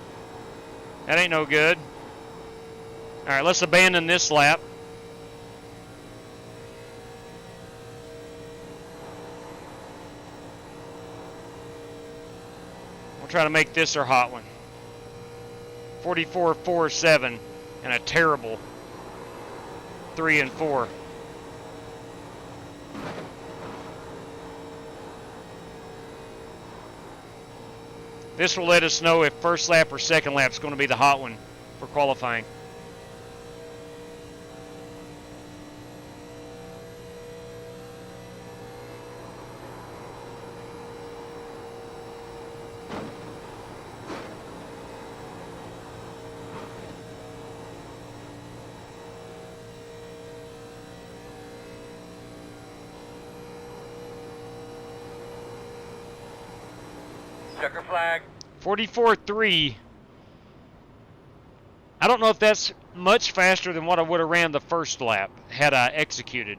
E: That ain't no good. All right, let's abandon this lap. We'll try to make this our hot one. 44.47 and a terrible 3 and 4. This will let us know if first lap or second lap is going to be the hot one for qualifying.
D: Checker flag.
E: 44.3. I don't know if that's much faster than what I would have ran the first lap had I executed.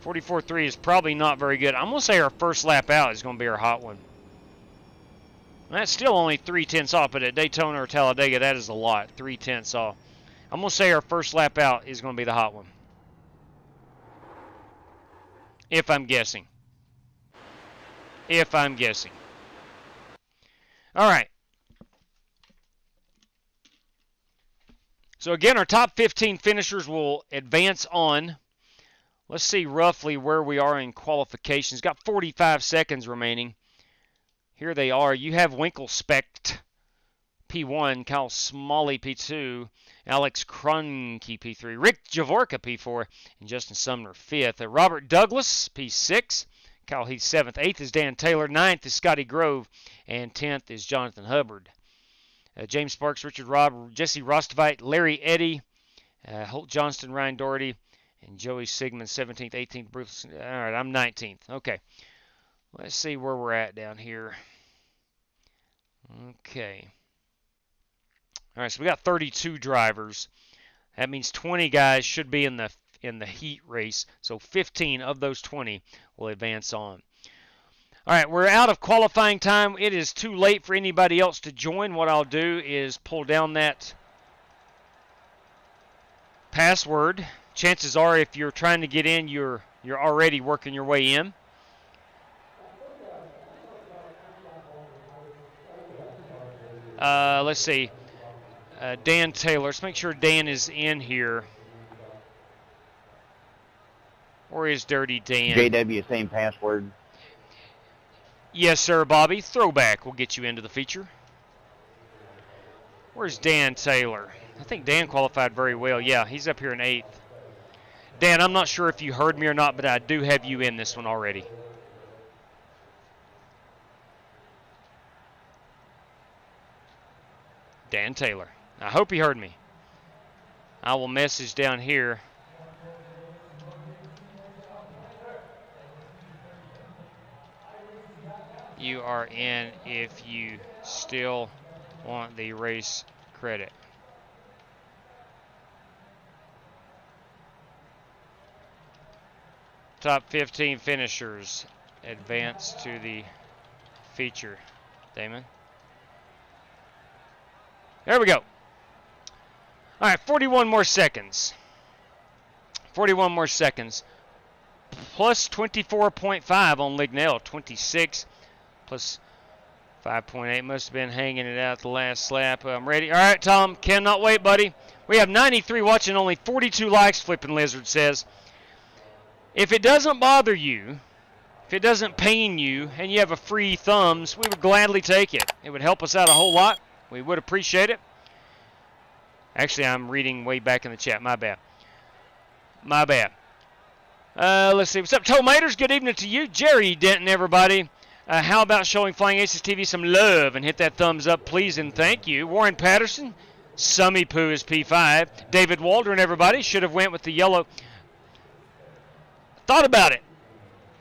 E: 44.3 is probably not very good. I'm going to say our first lap out is going to be our hot one. And that's still only 3/10 off, but at Daytona or Talladega, that is a lot. 3/10 off. I'm going to say our first lap out is going to be the hot one. If I'm guessing. If I'm guessing. All right. So again, our top 15 finishers will advance on. Let's see roughly where we are in qualifications. Got 45 seconds remaining. Here they are. You have Winkelspect, P1, Kyle Smalley, P2, Alex Krunke, P3, Rick Javorka, P4, and Justin Sumner, 5th. Robert Douglas, P6. Kyle Heath, 7th. 8th is Dan Taylor. 9th is Scotty Grove. And 10th is Jonathan Hubbard. James Sparks, Richard Robb, Jesse Rostovite, Larry Eddy, Holt Johnston, Ryan Doherty, and Joey Sigmund, 17th, 18th, Bruce. All right, I'm 19th. Okay. Let's see where we're at down here. Okay. All right, so we got 32 drivers. That means 20 guys should be in the heat race. So 15 of those 20 will advance on. All right, we're out of qualifying time. It is too late for anybody else to join. What I'll do is pull down that password. Chances are, if you're trying to get in, you're already working your way in. Let's see. Dan Taylor. Let's make sure Dan is in here. Or is Dirty Dan?
F: JW, same password.
E: Yes, sir, Bobby. Throwback will get you into the feature. Where's Dan Taylor? I think Dan qualified very well. Yeah, he's up here in 8th. Dan, I'm not sure if you heard me or not, but I do have you in this one already. Dan Taylor. I hope he heard me. I will message down here. You are in if you still want the race credit. Top 15 finishers advance to the feature. Damon. There we go. All right, 41 more seconds. 41 more seconds. Plus 24.5 on Lignell. 26 plus 5.8. Must have been hanging it out the last lap. I'm ready. All right, Tom. Cannot wait, buddy. We have 93 watching, only 42 likes, Flippin' Lizard says. If it doesn't bother you, if it doesn't pain you, and you have a free thumbs, we would gladly take it. It would help us out a whole lot. We would appreciate it. Actually, I'm reading way back in the chat. My bad. My bad. Let's see. What's up, Tomaters? Good evening to you. Jerry Denton, everybody. How about showing Flying Aces TV some love and hit that thumbs up, please, and thank you. Warren Patterson. Summy Poo is P5. David Waldron, everybody. Should have went with the yellow. Thought about it,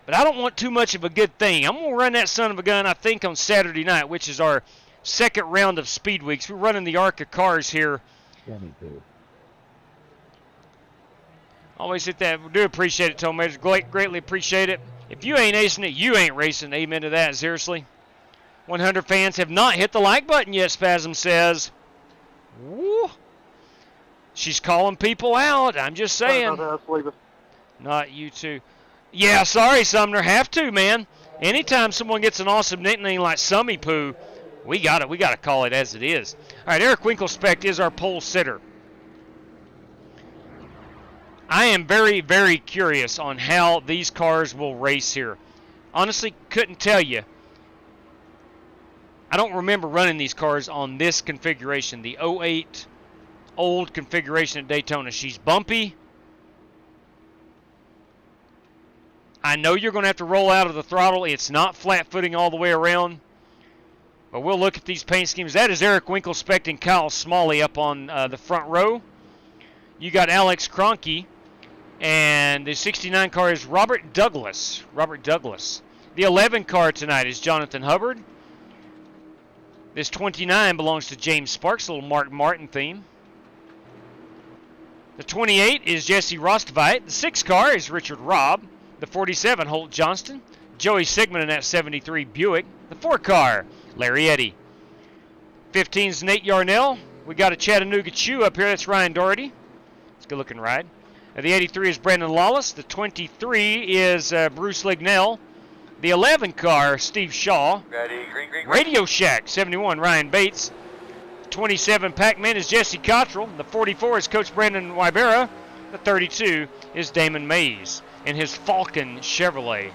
E: but I don't want too much of a good thing. I'm going to run that son of a gun, I think, on Saturday night, which is our second round of Speed Weeks. We're running the ARCA cars here. Always hit that. We do appreciate it, Tomatoes. Greatly appreciate it. If you ain't acing it, you ain't racing. Amen to that, seriously. 100 fans have not hit the like button yet, Spasm says. Woo. She's calling people out. I'm just saying. Not you two. Yeah, sorry, Sumner. Have to, man. Anytime someone gets an awesome nickname like Summy Poo, we got it. We got to call it as it is. All right, Eric Winkelspect is our pole sitter. I am very, very curious on how these cars will race here. Honestly, couldn't tell you. I don't remember running these cars on this configuration, the 08 old configuration at Daytona. She's bumpy. I know you're going to have to roll out of the throttle. It's not flat footing all the way around. But we'll look at these paint schemes. That is Eric Winkelspect and Kyle Smalley up on the front row. You got Alex Kroenke. And the 69 car is Robert Douglas. Robert Douglas. The 11 car tonight is Jonathan Hubbard. This 29 belongs to James Sparks, a little Mark Martin theme. The 28 is Jesse Rostveit. The 6 car is Richard Robb. The 47, Holt Johnston. Joey Sigmund in that 73 Buick. The 4 car, Larry Eddy. 15 is Nate Yarnell. We got a Chattanooga Chew up here. That's Ryan Doherty. It's a good looking ride. The 83 is Brandon Lawless. The 23 is Bruce Lignell. The 11 car, Steve Shaw.
C: Ready, green.
E: Radio Shack, 71, Ryan Bates. 27 Pac-Man is Jesse Cottrell. The 44 is Coach Brandon Wybera. The 32 is Damon Mays in his Falcon Chevrolet.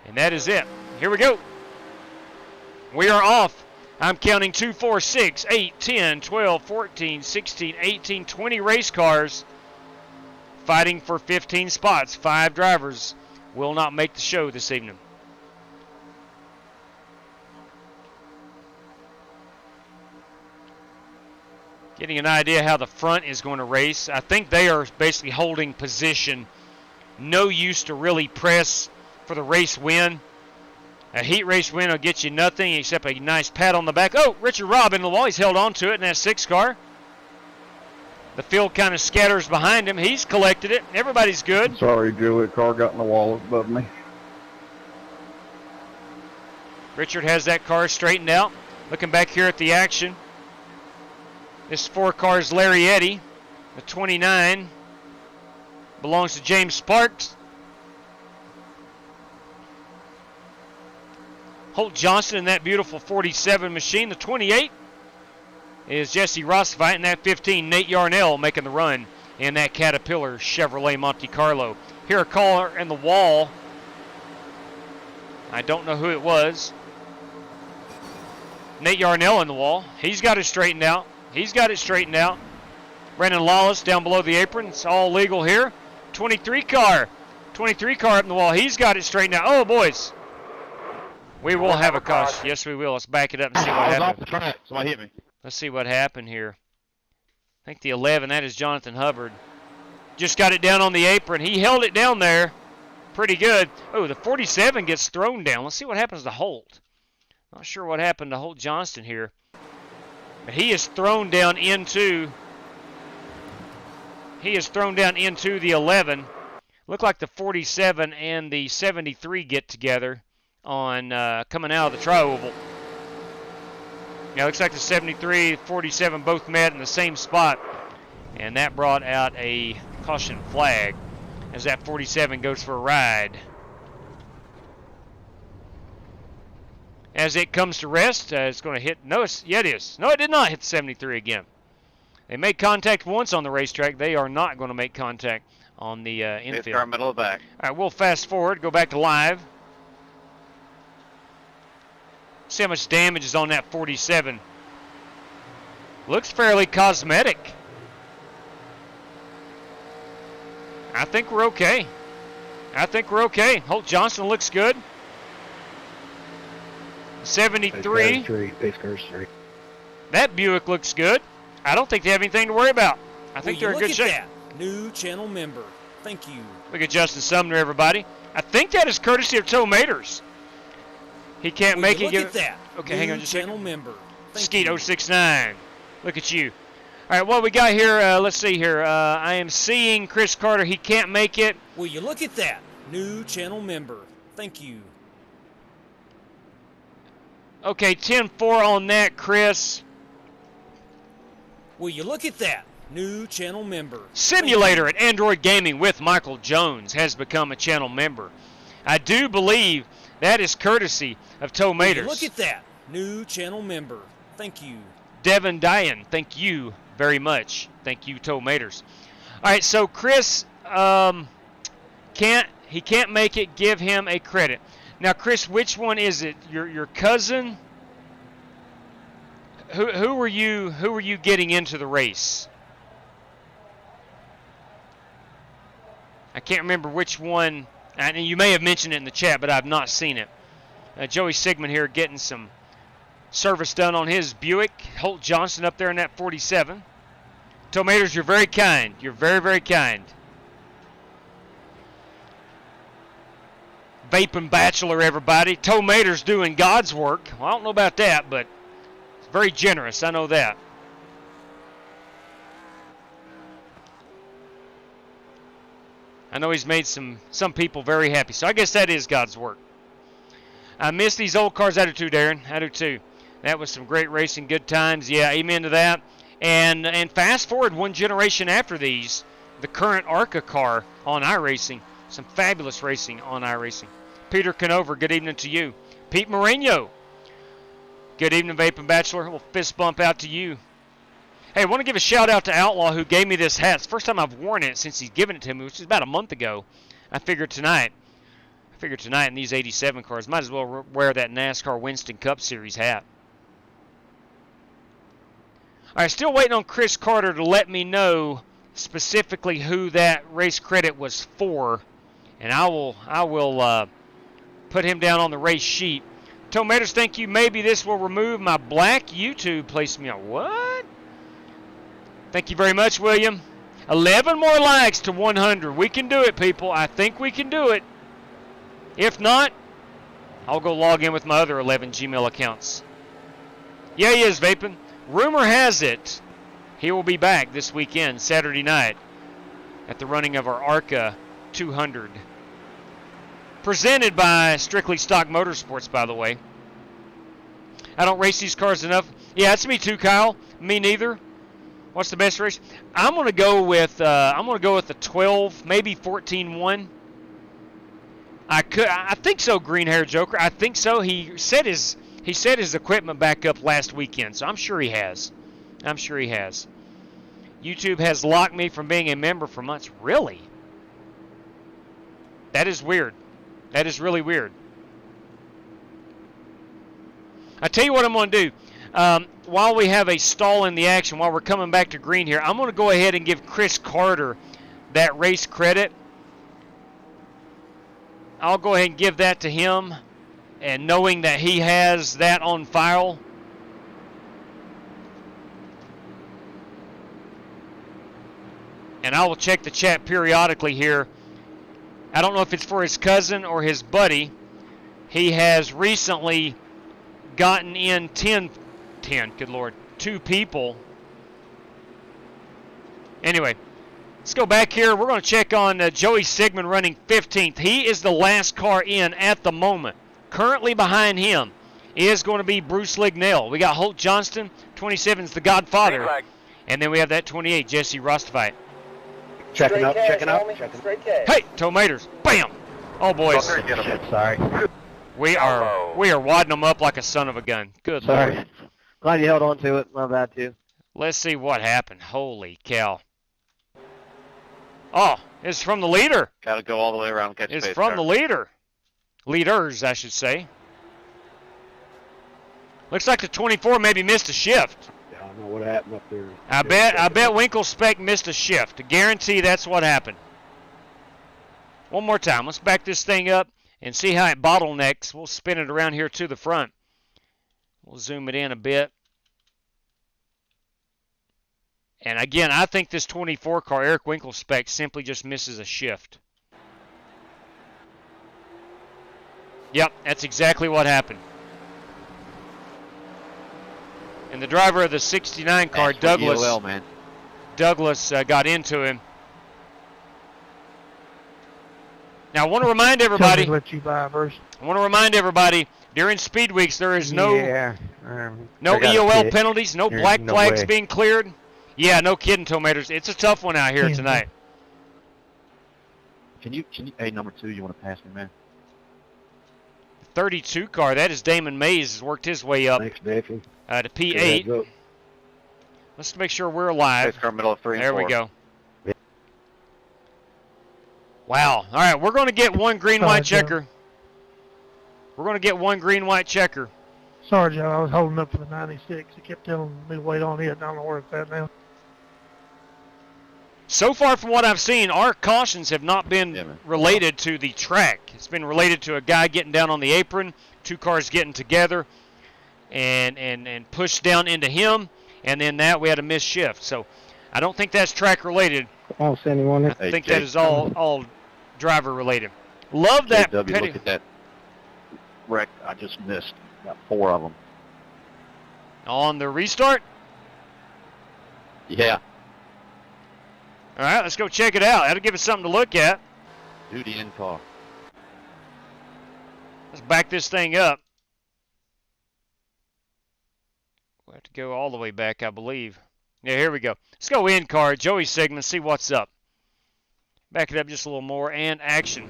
E: And that is it. Here we go. We are off. I'm counting 2, 4, 6, 8, 10, 12, 14, 16, 18, 20 race cars fighting for 15 spots. 5 drivers will not make the show this evening. Getting an idea how the front is going to race. I think they are basically holding position. No use to really press for the race win. A heat race win will get you nothing except a nice pat on the back. Oh, Richard Robb in the wall. He's held on to it in that 6 car. The field kind of scatters behind him. He's collected it. Everybody's good.
B: Sorry, Julie. The car got in the wall above me.
E: Richard has that car straightened out. Looking back here at the action. This 4 car is Larry Eddy. The 29 belongs to James Sparks. Holt Johnston in that beautiful 47 machine. The 28 is Jesse Rostveit, and that 15, Nate Yarnell, making the run in that Caterpillar Chevrolet Monte Carlo. Here a caller in the wall. I don't know who it was. Nate Yarnell in the wall. He's got it straightened out. Brandon Lawless down below the apron. It's all legal here. 23 car. 23 car up in the wall. He's got it straightened out. Oh, boys. We will have a caution. Yes, we will. Let's back it up and see what
G: I was off
E: happened.
G: the track. Somebody hit me.
E: Let's see what happened here. I think the 11, that is Jonathan Hubbard. Just got it down on the apron. He held it down there pretty good. Oh, the 47 gets thrown down. Let's see what happens to Holt. Not sure what happened to Holt Johnston here. But he is thrown down into the 11. Look like the 47 and the 73 get together on coming out of the tri-oval. Yeah, looks like the 73, 47 both met in the same spot. And that brought out a caution flag as that 47 goes for a ride. As it comes to rest, it's going to hit. No, yeah, it is. No, it did not hit the 73 again. They made contact once on the racetrack. They are not going to make contact on the infield.
G: Car middle of the back.
E: All right, we'll fast forward, go back to live. See how much damage is on that 47. Looks fairly cosmetic. I think we're okay. Holt Johnson looks good. 73.
B: Pace car street.
E: That Buick looks good. I don't think they have anything to worry about. I think they're in good shape.
J: That? New channel member. Thank you.
E: Look at Justin Sumner, everybody. I think that is courtesy of Toe Maters. He can't make it.
J: Look at that.
E: Okay,
J: New
E: hang on just a
J: channel
E: second.
J: member.
E: Skeet 069. Look at you. All right, what we got here, let's see here. I am seeing Chris Carter. He can't make it.
J: Will you look at that? New channel member. Thank you.
E: Okay, 10-4 on that, Chris.
J: Will you look at that? New channel member.
E: Simulator at Android Gaming with Michael Jones has become a channel member. I do believe that is courtesy of Toe Maters.
J: Look at that. New channel member. Thank you.
E: Devin Dyan, thank you very much. Thank you, Toe Maters. All right, so Chris can't make it. Give him a credit. Now, Chris, which one is it? Your cousin? Who were you getting into the race? I can't remember which one. And you may have mentioned it in the chat, but I've not seen it. Joey Sigmund here getting some service done on his Buick. Holt Johnson up there in that 47. Toe Maters, you're very kind. You're very, very kind. Vaping Bachelor, everybody. Toe Maters doing God's work. Well, I don't know about that, but it's very generous. I know that. I know he's made some people very happy. So I guess that is God's work. I miss these old cars. I do too, Darren. I do too. That was some great racing, good times. Yeah, amen to that. And fast forward one generation after these, the current ARCA car on iRacing. Some fabulous racing on iRacing. Peter Canover, good evening to you. Pete Moreno, good evening, Vaping Bachelor. We'll fist bump out to you. Hey, I want to give a shout out to Outlaw who gave me this hat. It's the first time I've worn it since he's given it to me, which is about a month ago. I figured tonight in these 87 cars, might as well wear that NASCAR Winston Cup Series hat. All right, still waiting on Chris Carter to let me know specifically who that race credit was for, and I will put him down on the race sheet. Toe Maters, thank you. Maybe this will remove my black YouTube placement. What? Thank you very much, William. 11 more likes to 100. We can do it, people. I think we can do it. If not, I'll go log in with my other 11 Gmail accounts. Yeah, he is vaping. Rumor has it he will be back this weekend, Saturday night, at the running of our ARCA 200. Presented by Strictly Stock Motorsports, by the way. I don't race these cars enough. Yeah, it's me too, Kyle. Me neither. What's the best race? I'm gonna go with the 12, maybe 14-1. I think so, Green Hair Joker. I think so. He set his equipment back up last weekend, so I'm sure he has. YouTube has locked me from being a member for months. Really? That is weird. That is really weird. I tell you what I'm going to do. While we have a stall in the action, while we're coming back to green here, I'm going to go ahead and give Chris Carter that race credit. I'll go ahead and give that to him. And knowing that he has that on file, and I will check the chat periodically here. I don't know if it's for his cousin or his buddy. He has recently gotten in 10, good Lord, 2 people. Anyway, let's go back here. We're going to check on Joey Sigmund running 15th. He is the last car in at the moment. Currently behind him is going to be Bruce Lignell. We got Holt Johnston, 27's the Godfather. And then we have that 28, Jesse Rostovite.
B: Checking up.
E: Hey, tomatoes. Bam! Oh, boys.
B: Sorry.
E: We are wadding them up like a son of a gun. Good
B: Sorry.
E: Lord.
B: Glad you held on to it. My bad, too.
E: Let's see what happened. Holy cow. Oh, it's from the leader.
G: Got to go all the way around and catch
E: It's
G: space
E: from
G: car.
E: the leader. Leaders, I should say. Looks like the 24 maybe missed a shift.
B: Yeah, I don't know what happened up there.
E: I bet Winkle Speck missed a shift. I guarantee that's what happened. One more time. Let's back this thing up and see how it bottlenecks. We'll spin it around here to the front. We'll zoom it in a bit. And again, I think this 24 car, Eric Winkelspeck, simply just misses a shift. Yep, that's exactly what happened. And the driver of the 69 car, Douglas,
G: EOL, man.
E: Douglas got into him. Now, I want to remind everybody.
B: Let you by first.
E: I want to remind everybody during Speed Weeks there is no
B: no
E: EOL penalties, no
B: There's
E: black
B: no
E: flags
B: way.
E: being cleared. Yeah, no kidding, Tomatoes. It's a tough one out here tonight.
F: Can you, hey, number 2, you want to pass me, man?
E: 32 car, that is Damon Mays, has worked his way up
B: Thanks, Daffy.
E: to P8. Let's make sure we're live.
G: Space car middle of 3 and 4.
E: There we go. Wow. All right, we're going to get one green-white checker. We're going to get one green-white checker.
K: Sorry, Joe. I was holding up for the 96. He kept telling me to wait on it. I don't know where it's at now.
E: So far from what I've seen, our cautions have not been related to the track. It's been related to a guy getting down on the apron, 2 cars getting together, and pushed down into him, and then that we had a missed shift. So I don't think that's track related.
B: I don't see anyone there.
E: I think that is all driver related. Love that.
F: JW, look at that wreck I just missed. Got 4 of them.
E: On the restart?
F: Yeah.
E: All right, let's go check it out. That'll give us something to look at.
F: Duty in car.
E: Let's back this thing up. We'll have to go all the way back, I believe. Yeah, here we go. Let's go in car. Joey Sigmund, see what's up. Back it up just a little more, and action.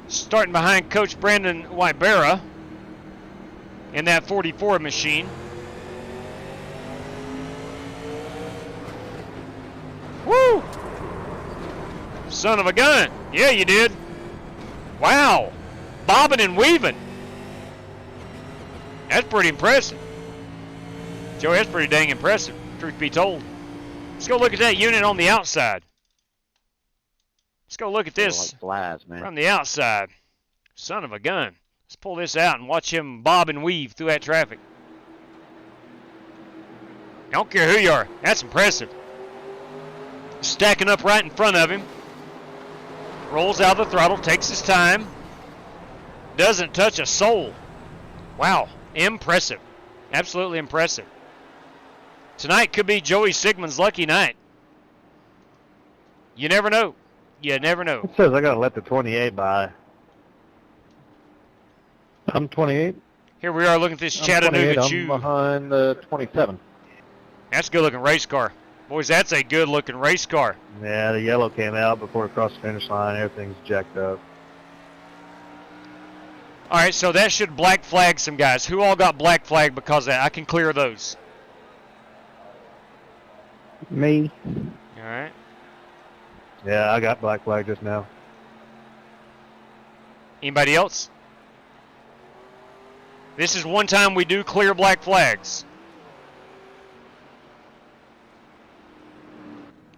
E: Starting behind Coach Brandon Wybera in that 44 machine. Woo! Son of a gun. Yeah, you did. Wow. Bobbing and weaving. That's pretty impressive. Joey, that's pretty dang impressive, truth be told. Let's go look at that unit on the outside. Let's go look at this
F: Like flies, man.
E: from the outside. Son of a gun. Let's pull this out and watch him bob and weave through that traffic. I don't care who you are. That's impressive. Stacking up right in front of him. Rolls out of the throttle, takes his time. Doesn't touch a soul. Wow, impressive. Absolutely impressive. Tonight could be Joey Sigmund's lucky night. You never know. You never know.
B: It says I gotta let the 28 by. I'm 28.
E: Here we are looking at this Chattanooga
F: I'm
E: Chew.
F: behind the 27.
E: That's a good looking race car. Boys, that's a good looking race car.
B: Yeah, the yellow came out before it crossed the finish line. Everything's jacked up.
E: All right, so that should black flag some guys. Who all got black flag because of that? I can clear those.
B: Me.
E: All right.
B: Yeah, I got black flag just now.
E: Anybody else? This is one time we do clear black flags.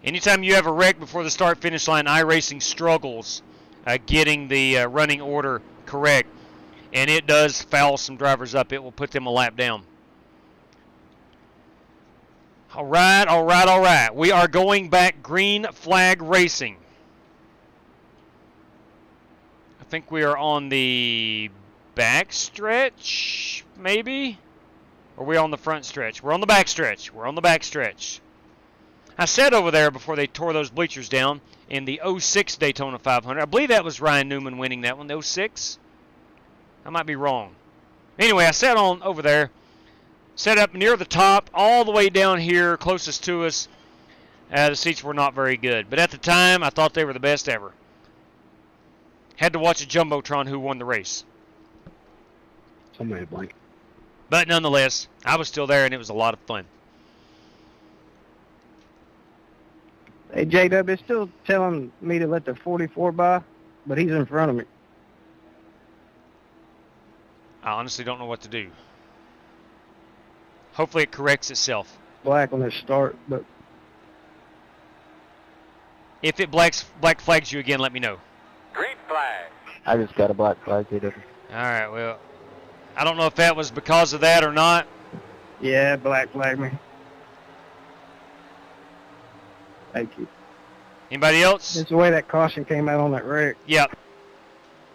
E: Anytime you have a wreck before the start-finish line, iRacing struggles getting the running order correct. And it does foul some drivers up. It will put them a lap down. All right, all right, all right. We are going back green flag racing. I think we are on the back stretch, maybe? Or are we on the front stretch? We're on the back stretch. We're on the back stretch. I said over there before they tore those bleachers down in the 06 Daytona 500. I believe that was Ryan Newman winning that one, the 06. I might be wrong. Anyway, I sat on over there, set up near the top, all the way down here, closest to us. The seats were not very good. But at the time, I thought they were the best ever. Had to watch a Jumbotron who won the race.
B: Somebody blank.
E: But nonetheless, I was still there, and it was a lot of fun.
C: Hey, JW, it's still telling me to let the 44 by, but he's in front of me.
E: I honestly don't know what to do. Hopefully it corrects itself.
C: Black on his start, but
E: If it black flags you again, let me know.
D: Green flag.
B: I just got a black flag, JW.
E: All right, well, I don't know if that was because of that or not.
C: yeah, black flag me. Thank you.
E: Anybody else?
C: It's the way that caution came out on that wreck.
E: Yep.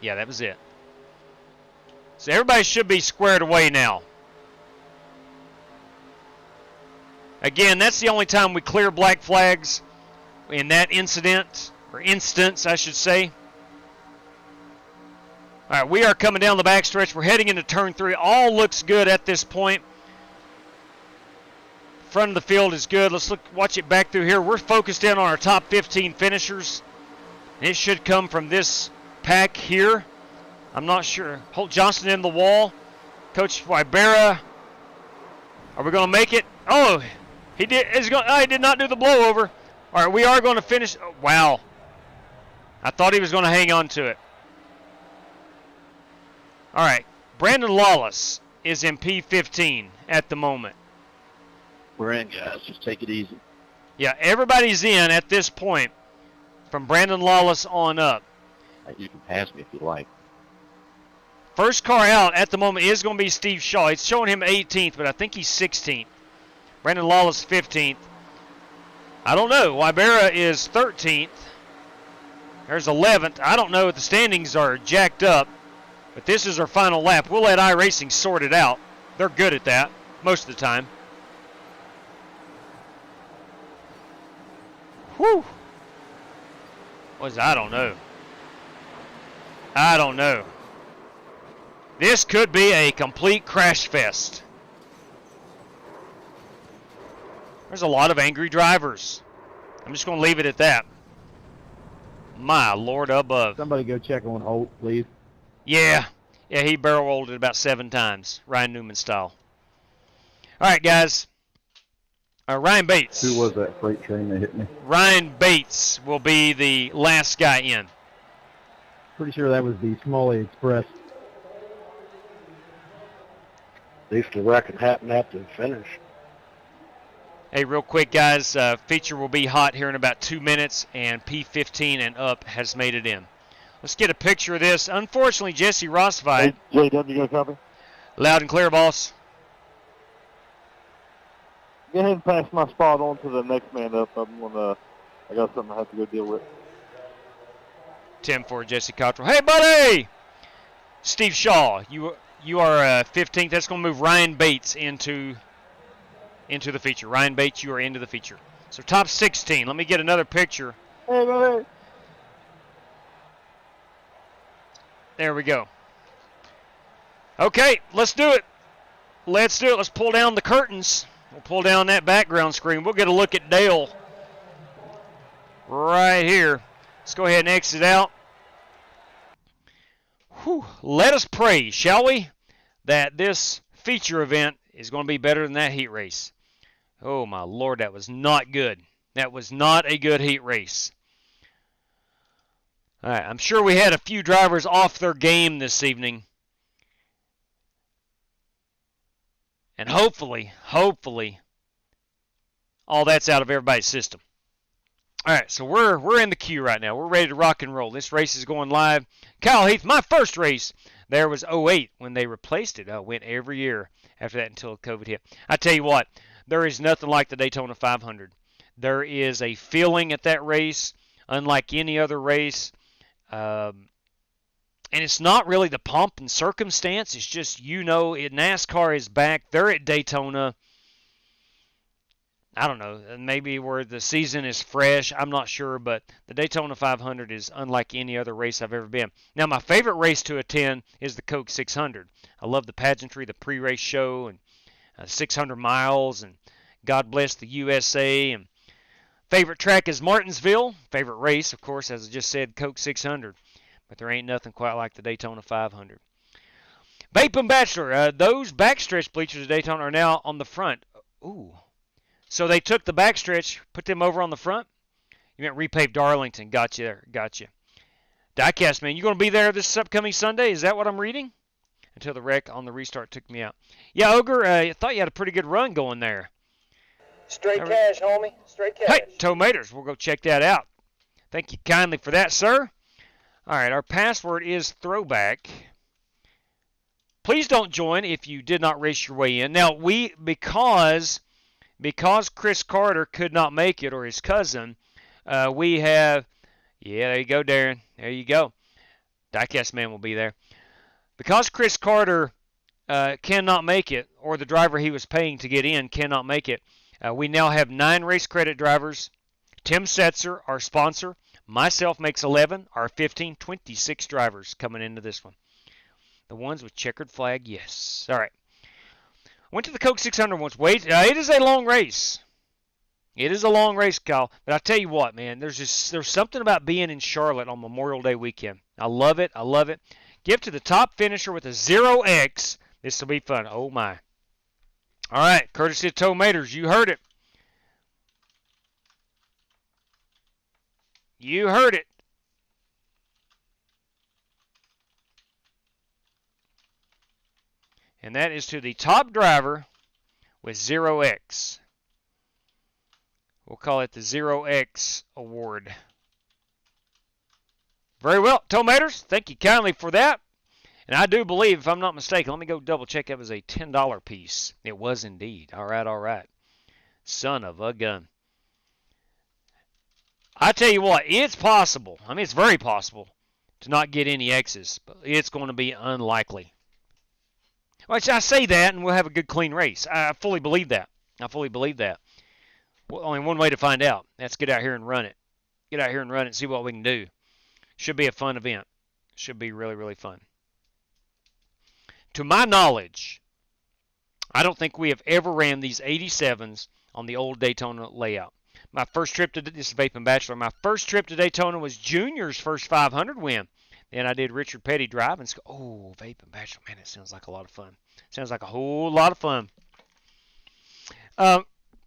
E: Yeah, that was it. So everybody should be squared away now. Again, that's the only time we clear black flags in that incident, or instance, I should say. All right, we are coming down the backstretch. We're heading into turn 3. All looks good at this point. Front of the field is good. Let's watch it back through here. We're focused in on our top 15 finishers. It should come from this pack here. I'm not sure. Holt Johnson in the wall. Coach Wybera. Are we going to make it? Oh, he did. He did not do the blowover. All right, we are going to finish. Oh, wow. I thought he was going to hang on to it. All right. Brandon Lawless is in P15 at the moment.
F: We're in, guys. Just take it easy.
E: Yeah, everybody's in at this point from Brandon Lawless on up.
F: You can pass me if you like.
E: First car out at the moment is going to be Steve Shaw. It's showing him 18th, but I think he's 16th. Brandon Lawless 15th. I don't know. Wybera is 13th. There's 11th. I don't know if the standings are jacked up, but this is our final lap. We'll let iRacing sort it out. They're good at that most of the time. Whew. I don't know. I don't know. This could be a complete crash fest. There's a lot of angry drivers. I'm just going to leave it at that. My Lord above.
B: Somebody go check on Holt, please.
E: Yeah. Yeah, he barrel rolled it about 7 times, Ryan Newman style. All right, guys. Ryan Bates.
B: Who was that freight train that hit me?
E: Ryan Bates will be the last guy in.
B: Pretty sure that was the Smalley Express. At least the wreck had happened after the finish.
E: Hey, real quick, guys. Feature will be hot here in about 2 minutes, and P15 and up has made it in. Let's get a picture of this. Unfortunately, Jesse Rossvide.
B: Hey, JW, you gonna copy?
E: Loud and clear, boss.
B: Go ahead and pass my spot on to the next man up. I got something I have to go deal with.
E: 10-4, Jesse Cottrell. Hey, buddy! Steve Shaw, you are 15th. That's going to move Ryan Bates into the feature. Ryan Bates, you are into the feature. So top 16. Let me get another picture.
B: Hey, buddy.
E: There we go. Okay, let's do it. Let's do it. Let's pull down the curtains. We'll pull down that background screen. We'll get a look at Dale right here. Let's go ahead and exit out. Whew. Let us pray, shall we, that this feature event is going to be better than that heat race. Oh, my Lord, that was not good. That was not a good heat race. All right, I'm sure we had a few drivers off their game this evening. And hopefully, all that's out of everybody's system. All right, so we're in the queue right now. We're ready to rock and roll. This race is going live. Kyle Heath, my first race there was '08 when they replaced it. I went every year after that until COVID hit. I tell you what, there is nothing like the Daytona 500. There is a feeling at that race unlike any other race. And it's not really the pomp and circumstance. It's just, NASCAR is back. They're at Daytona. I don't know, maybe where the season is fresh. I'm not sure, but the Daytona 500 is unlike any other race I've ever been. Now, my favorite race to attend is the Coke 600. I love the pageantry, the pre-race show, and 600 miles, and God bless the USA. And favorite track is Martinsville. Favorite race, of course, as I just said, Coke 600. But there ain't nothing quite like the Daytona 500. Vaping Bachelor, those backstretch bleachers at Daytona are now on the front. Ooh. So they took the backstretch, put them over on the front? You meant repaved Darlington. Gotcha there. Gotcha. Diecast, man, you going to be there this upcoming Sunday? Is that what I'm reading? Until the wreck on the restart took me out. Yeah, Ogre, I thought you had a pretty good run going there.
L: Straight cash, homie. Straight cash.
E: Hey, Tomatoes, we'll go check that out. Thank you kindly for that, sir. All right, our password is Throwback. Please don't join if you did not race your way in. Now, because Chris Carter could not make it, or his cousin, we have, there you go, Darren. There you go. Diecast Man will be there. Because Chris Carter cannot make it, or the driver he was paying to get in cannot make it, we now have 9 race credit drivers. Tim Setzer, our sponsor. Myself makes 11. Our 15, 26 drivers coming into this one. The ones with checkered flag, yes. All right. Went to the Coke 600 once. Wait, it is a long race. It is a long race, Kyle. But I tell you what, man, there's something about being in Charlotte on Memorial Day weekend. I love it. I love it. Give to the top finisher with a 0X. This will be fun. Oh, my. All right, courtesy of Tomatoes. You heard it. You heard it. And that is to the top driver with 0X. We'll call it the 0X award. Very well, Tomatoes, thank you kindly for that. And I do believe, if I'm not mistaken, let me go double check, that was a $10 piece. It was indeed. All right, all right. Son of a gun. I tell you what, it's possible. I mean, it's very possible to not get any X's, but it's going to be unlikely. Which I say that, and we'll have a good, clean race. I fully believe that. I fully believe that. Well, only one way to find out. That's get out here and run it. Get out here and run it and see what we can do. Should be a fun event. Should be really, really fun. To my knowledge, I don't think we have ever ran these 87s on the old Daytona layout. My first trip to this is Vaping Bachelor. My first trip to Daytona was Junior's first 500 win. Then I did Richard Petty drive and oh, Vaping Bachelor, man, it sounds like a lot of fun. Sounds like a whole lot of fun.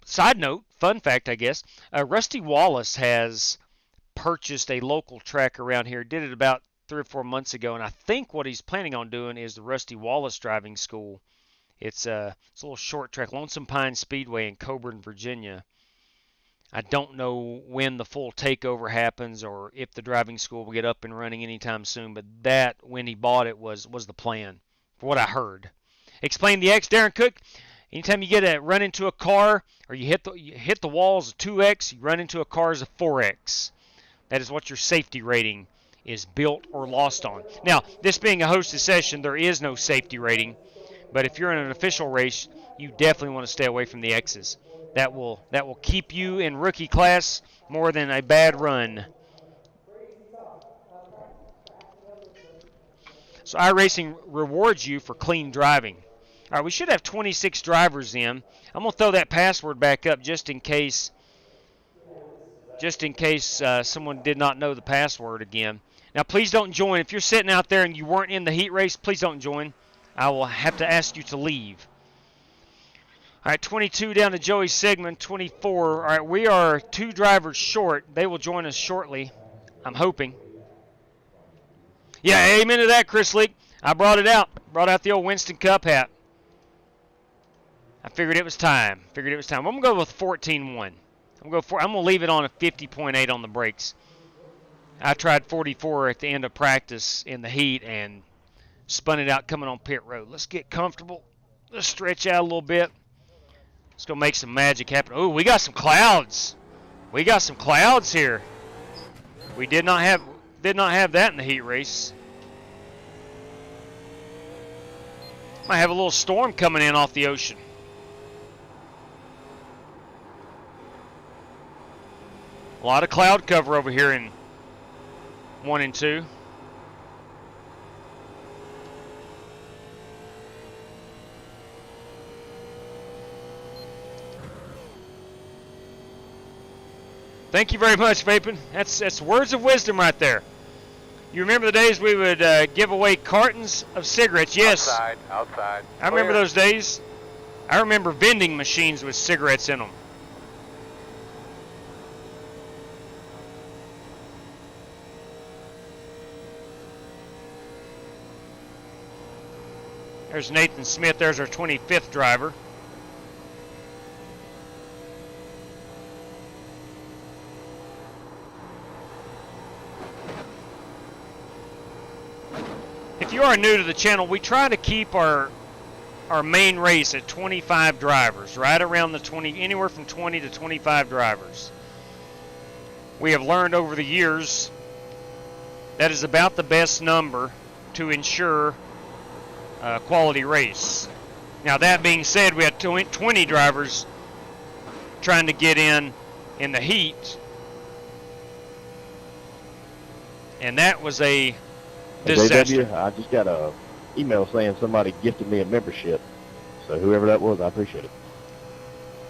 E: Side note, fun fact, I guess, Rusty Wallace has purchased a local track around here. Did it about 3 or 4 months ago, and I think what he's planning on doing is the Rusty Wallace driving school. It's a little short track, Lonesome Pine Speedway in Coburn, Virginia. I don't know when the full takeover happens or if the driving school will get up and running anytime soon, but that, when he bought it, was the plan, for what I heard. Explain the X, Darren Cook. Anytime you run into a car or you hit the walls of 2X, you run into a car as a 4X. That is what your safety rating is built or lost on. Now, this being a hosted session, there is no safety rating, but if you're in an official race, you definitely want to stay away from the X's. That will keep you in rookie class more than a bad run. So iRacing rewards you for clean driving. All right, we should have 26 drivers in. I'm going to throw that password back up just in case someone did not know the password again. Now, please don't join. If you're sitting out there and you weren't in the heat race, please don't join. I will have to ask you to leave. All right, 22 down to Joey Sigmund, 24. All right, we are 2 drivers short. They will join us shortly, I'm hoping. Yeah, amen to that, Chris Leak. I brought it out. Brought out the old Winston Cup hat. I figured it was time. I'm going to go with 14-1. I'm I'm gonna leave it on a 50.8 on the brakes. I tried 44 at the end of practice in the heat and spun it out coming on pit road. Let's get comfortable. Let's stretch out a little bit. Let's go make some magic happen. Oh, we got some clouds. We got some clouds here. We did not have that in the heat race. Might have a little storm coming in off the ocean. A lot of cloud cover over here in 1 and 2. Thank you very much, Vapin. That's words of wisdom right there. You remember the days we would give away cartons of cigarettes? Yes.
G: Outside.
E: I remember those days. I remember vending machines with cigarettes in them. There's Nathan Smith. There's our 25th driver. If you are new to the channel, we try to keep our main race at 25 drivers, right around the 20, anywhere from 20 to 25 drivers. We have learned over the years that is about the best number to ensure a quality race. Now that being said, we had 20 drivers trying to get in the heat, and that was a disaster.
F: JW, I just got a email saying somebody gifted me a membership. So whoever that was, I appreciate it.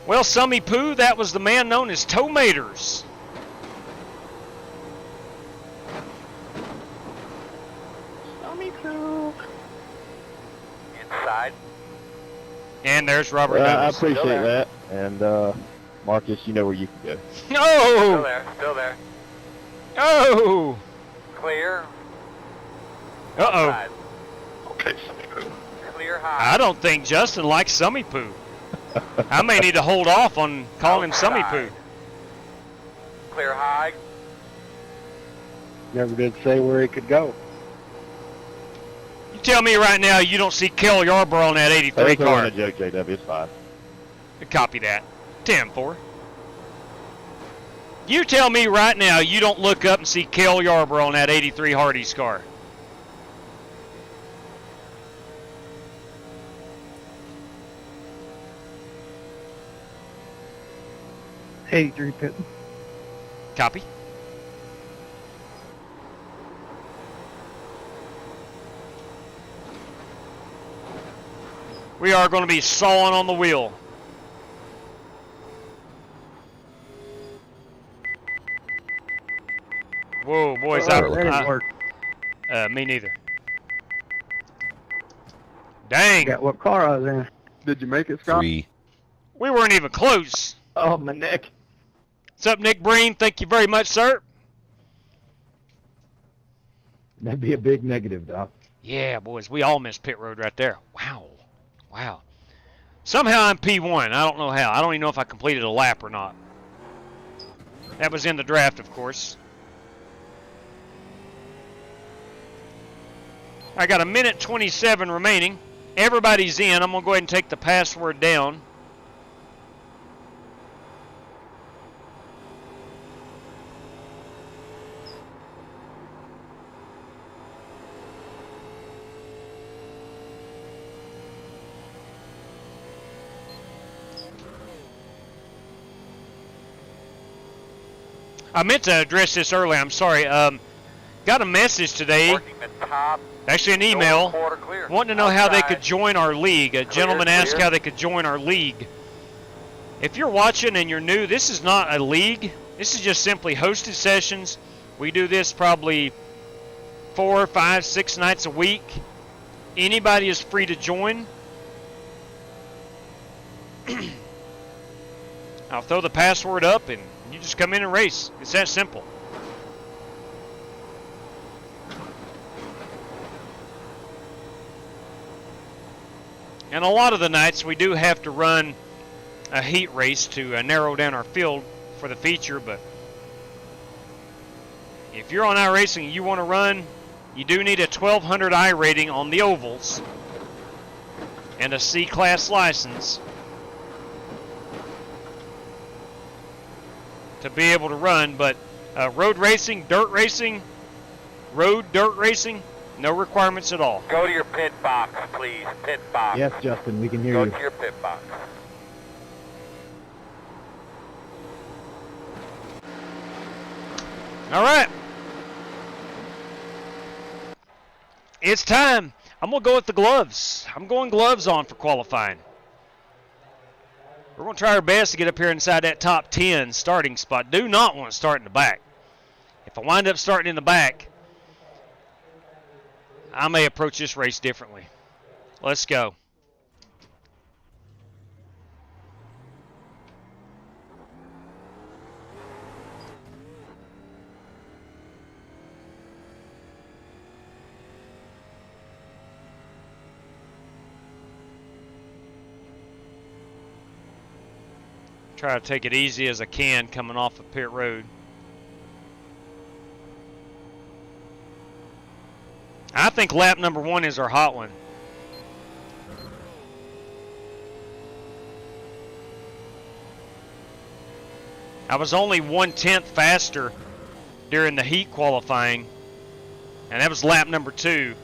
E: Well, Summy Poo, that was the man known as Tomaters.
F: Summy Poo.
G: Inside.
E: And there's Robert
F: I
E: Douglas.
F: appreciate that. And Marcus, you know where you can go.
E: Oh!
G: Still there.
E: Oh!
G: Clear.
E: Uh-oh.
G: Outside.
F: Okay, Summy Poo.
G: Clear high.
E: I don't think Justin likes Summy Poo. I may need to hold off on calling him Summy Poo.
G: Clear high.
C: Never did say where he could go.
E: You tell me right now you don't see Kel Yarborough on that 83
F: That's
E: car.
F: a joke, JW. It's fine.
E: Copy that. 10-4. You tell me right now you don't look up and see Kel Yarborough on that 83 Hardee's car.
C: 83 Pitton.
E: Copy. We are going to be sawing on the wheel. Whoa, boys,
C: that didn't work.
E: Me neither. Dang.
C: Got what car I was in.
H: Did you make it, Scott?
I: 3.
E: We weren't even close.
C: Oh, my neck.
E: What's up, Nick Breen? Thank you very much, sir.
F: That'd be a big negative, Doc.
E: Yeah, boys, we all missed pit road right there. Wow. Wow. Somehow I'm P1. I don't know how. I don't even know if I completed a lap or not. That was in the draft, of course. I got 1:27 remaining. Everybody's in. I'm going to go ahead and take the password down. I meant to address this earlier. I'm sorry. Got a message today, actually an email, wanting to know how they could join our league. A gentleman asked how they could join our league. If you're watching and you're new, this is not a league. This is just simply hosted sessions. We do this probably 4, 5, 6 nights a week. Anybody is free to join. I'll throw the password up and you just come in and race. It's that simple. And a lot of the nights we do have to run a heat race to narrow down our field. for the feature, but if you're on iRacing and you want to run, you do need a 1200 I rating on the ovals and a C-class license to be able to run. But road racing, dirt racing, road dirt racing, no requirements at all.
L: Go to your pit box, please. Pit box.
F: Yes, Justin, we can hear
L: Go
F: you.
L: to your pit box.
E: All right. It's time. I'm going to go with the gloves. I'm going gloves on for qualifying. We're going to try our best to get up here inside that top 10 starting spot. Do not want to start in the back. If I wind up starting in the back, I may approach this race differently. Let's go. Try to take it easy as I can coming off of pit road. I think lap number 1 is our hot one. I was only 1/10 faster during the heat qualifying, and that was lap number 2,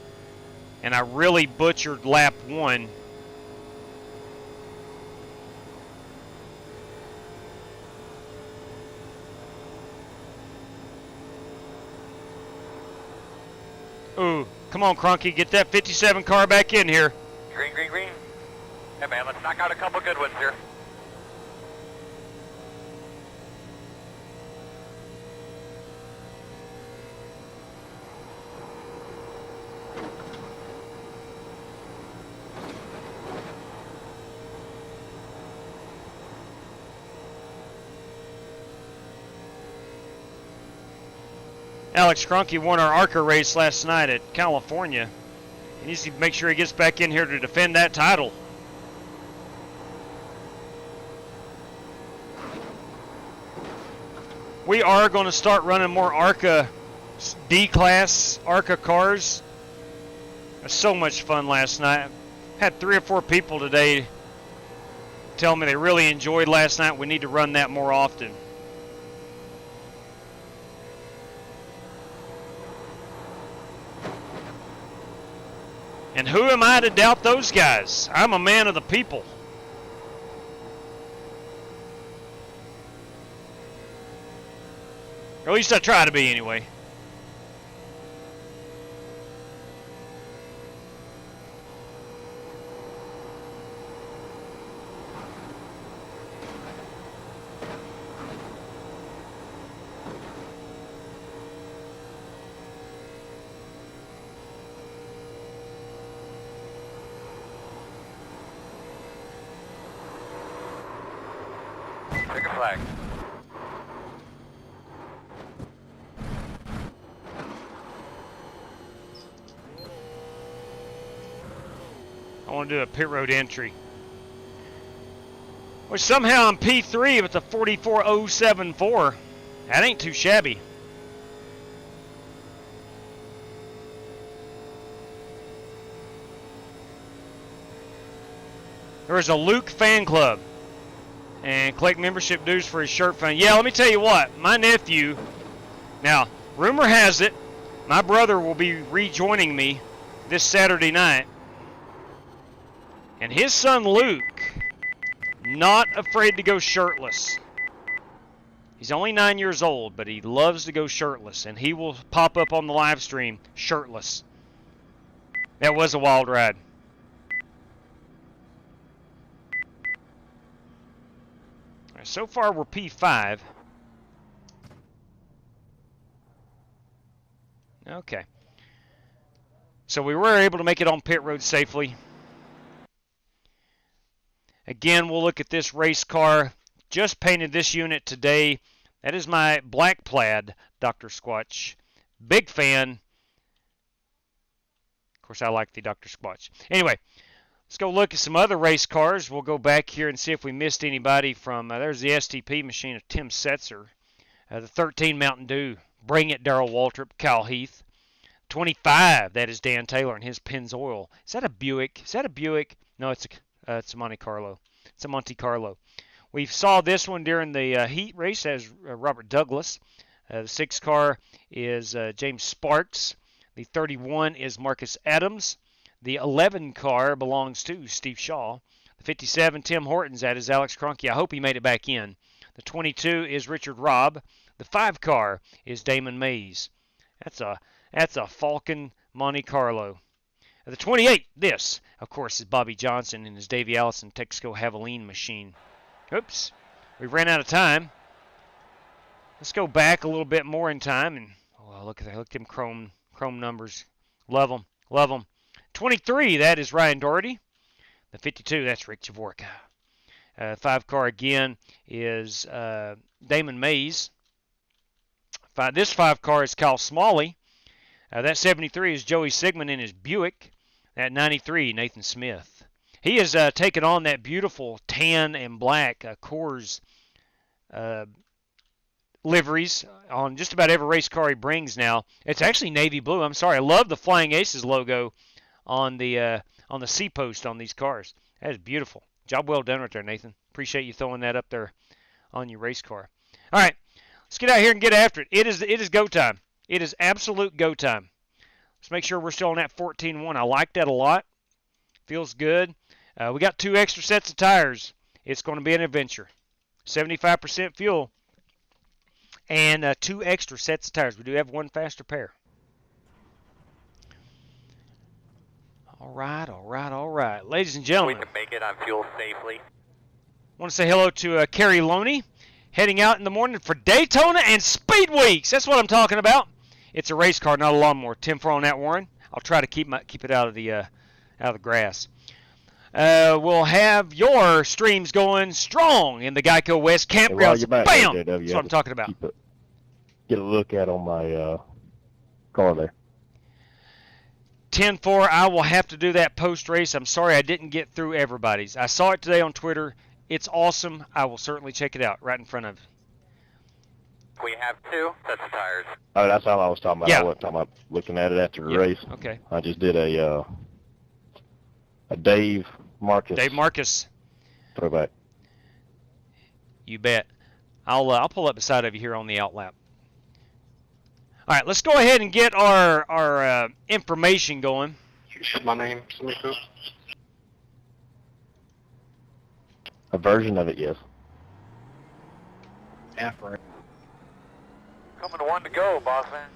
E: and I really butchered lap 1. Ooh, come on, Cronky, get that 57 car back in here.
L: Green, green, green. Hey, man, let's knock out a couple good ones here.
E: Alex Cronky won our ARCA race last night at California. He needs to make sure he gets back in here to defend that title. We are going to start running more ARCA D-Class ARCA cars. It was so much fun last night. Had 3 or 4 people today tell me they really enjoyed last night. We need to run that more often. And who am I to doubt those guys? I'm a man of the people. Or at least I try to be anyway.
L: Take a flag.
E: I want to do a pit road entry. Which somehow I'm P3 with the 44074. That ain't too shabby. There's a Luke fan club. And collect membership dues for his shirt fan. Yeah, let me tell you what. My nephew, now, rumor has it, my brother will be rejoining me this Saturday night. And his son Luke, not afraid to go shirtless. He's only 9 years old, but he loves to go shirtless. And he will pop up on the live stream shirtless. That was a wild ride. So far, we're P5. Okay. So we were able to make it on pit road safely. Again, we'll look at this race car. Just painted this unit today. That is my black plaid Dr. Squatch. Big fan. Of course, I like the Dr. Squatch. Anyway, Let's go look at some other race cars. We'll go back here and see if we missed anybody from, there's the STP machine of Tim Setzer. The 13 Mountain Dew, Bring It, Darrell Waltrip, Kyle Heath. 25, that is Dan Taylor and his Pennzoil. Is that a Buick? Is that a Buick? No, it's a Monte Carlo. It's a Monte Carlo. We saw this one during the heat race as Robert Douglas. The 6 car is James Sparks. The 31 is Marcus Adams. The 11 car belongs to Steve Shaw. The 57, Tim Hortons, that is Alex Cronky. I hope he made it back in. The 22 is Richard Robb. The 5 car is Damon Mays. That's a Falcon Monte Carlo. The 28, this, of course, is Bobby Johnson and his Davey Allison Texaco Javelin machine. Oops, we ran out of time. Let's go back a little bit more in time and look at that. Look at them chrome numbers. Love them. Love them. 23, that is Ryan Doherty. The 52, that's Rick Javorka. 5 car again is Damon Mays. This 5 car is Kyle Smalley. That 73 is Joey Sigmund in his Buick. That 93, Nathan Smith. He has taken on that beautiful tan and black Coors liveries on just about every race car he brings now. It's actually navy blue. I'm sorry. I love the Flying Aces logo on the C-post on these cars. That is beautiful. Job well done right there, Nathan. Appreciate you throwing that up there on your race car. All right, let's get out here and get after it. It is go time. It is absolute go time. Let's make sure we're still on that 14-1. I like that a lot. Feels good. We got 2 extra sets of tires. It's going to be an adventure. 75% fuel and 2 extra sets of tires. We do have 1 faster pair. All right. Ladies and gentlemen.
L: We can make it on fuel safely.
E: I want to say hello to Kerry Loney, heading out in the morning for Daytona and Speed Weeks. That's what I'm talking about. It's a race car, not a lawnmower. 10-4 on that, Warren. I'll try to keep it out of the grass. We'll have your streams going strong in the Geico West campgrounds. Bam! That's what I'm talking about.
F: Get a look at on my car there.
E: 10-4, I will have to do that post-race. I'm sorry I didn't get through everybody's. I saw it today on Twitter. It's awesome. I will certainly check it out right in front of you.
L: We have 2 sets of tires.
F: Oh, that's all I was talking about.
E: Yeah.
F: I wasn't talking about looking at it after the race.
E: Okay.
F: I just did a Dave Marcus.
E: Dave Marcus.
F: Throwback.
E: You bet. I'll pull up beside of you here on the outlap. All right, let's go ahead and get our information going.
M: My name's Nico.
F: A version of it, yes.
M: After.
L: Coming to 1 to go, boss man.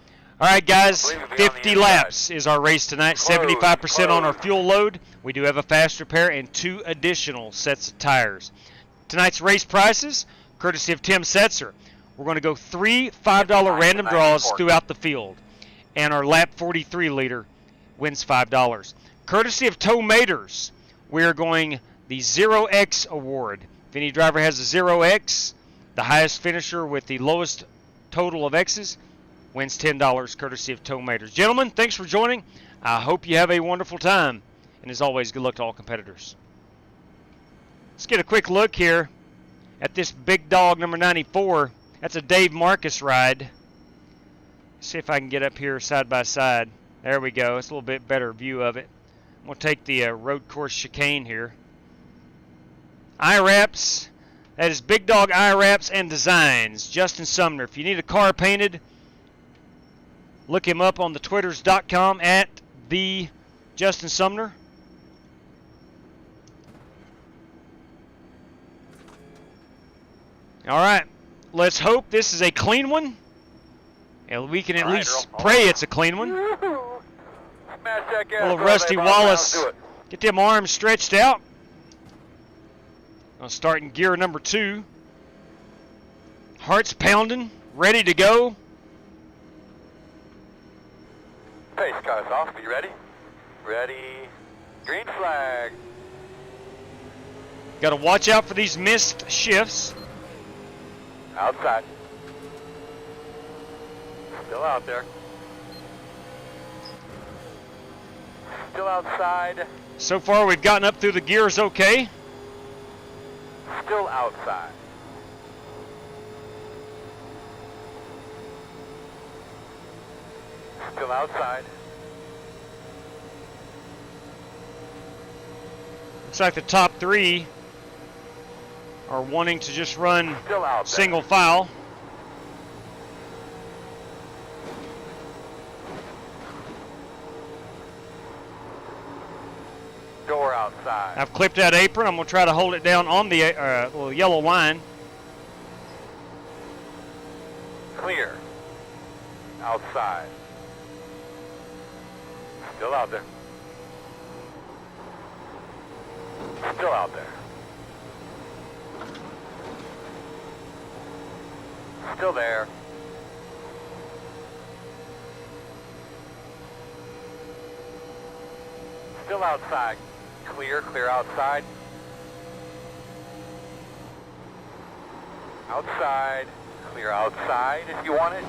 E: All right, guys, 50 laps is our race tonight. 75% on our fuel load. We do have a faster pair and 2 additional sets of tires. Tonight's race prices, courtesy of Tim Setzer. We're going to go 3 $5 random draws throughout the field. And our lap 43 leader wins $5. Courtesy of Tow Maters, we're going the 0X award. If any driver has a 0X, the highest finisher with the lowest total of X's wins $10 courtesy of Tow Maters. Gentlemen, thanks for joining. I hope you have a wonderful time. And as always, good luck to all competitors. Let's get a quick look here at this big dog number 94. That's a Dave Marcus ride. See if I can get up here side by side. There we go. It's a little bit better view of it. I'm going to take the road course chicane here. iWraps. That is Big Dog iWraps and Designs. Justin Sumner. If you need a car painted, look him up on the twitters.com at the Justin Sumner. All right. Let's hope this is a clean one. And we can at least pray it's a clean one. Little Rusty Wallace. Get them arms stretched out. I'll start in gear number 2. Hearts pounding, ready to go.
L: Pace car's off. Be ready? Ready. Green flag.
E: Got to watch out for these missed shifts.
L: Outside. Still out there. Still outside.
E: So far, we've gotten up through the gears okay.
L: Still outside. Still outside.
E: Looks like the top three are wanting to just run
L: Still out there.
E: single file.
L: Door outside.
E: I've clipped that apron. I'm going to try to hold it down on the little yellow line.
L: Clear. Outside. Still out there. Still out there. Still there. Still outside. Clear, clear outside. Outside. Clear outside if you want it.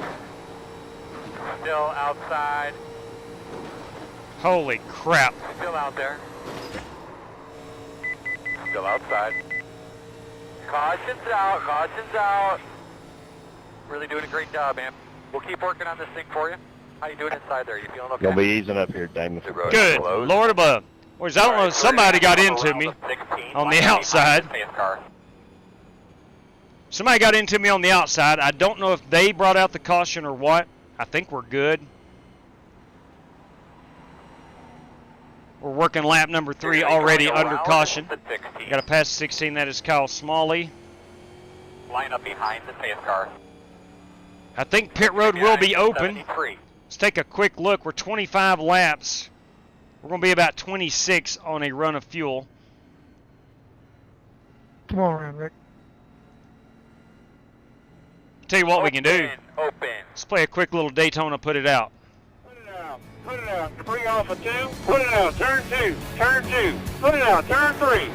L: Still outside.
E: Holy crap.
L: Still out there. Still outside. Caution's out, caution's out. Really doing a great job, man. We'll keep working on this thing for you. How you doing inside there? You feeling okay?
F: Gonna be easing up here, Damon.
E: Good Lord above. Boys, I don't know if somebody got into me on the outside. Somebody got into me on the outside. I don't know if they brought out the caution or what. I think we're good. We're working lap number 3 already under caution. Got to pass 16. That is Kyle Smalley.
L: Line up behind the pace car.
E: I think pit road will be open. Let's take a quick look. We're 25 laps. We're going to be about 26 on a run of fuel.
K: Come on around, Rick.
E: Tell you what we can do.
L: Open.
E: Let's play a quick little Daytona, put it out.
D: Put it out. Bring off a 2. Put it out. Turn 2. Turn 2. Put it out. Turn 3.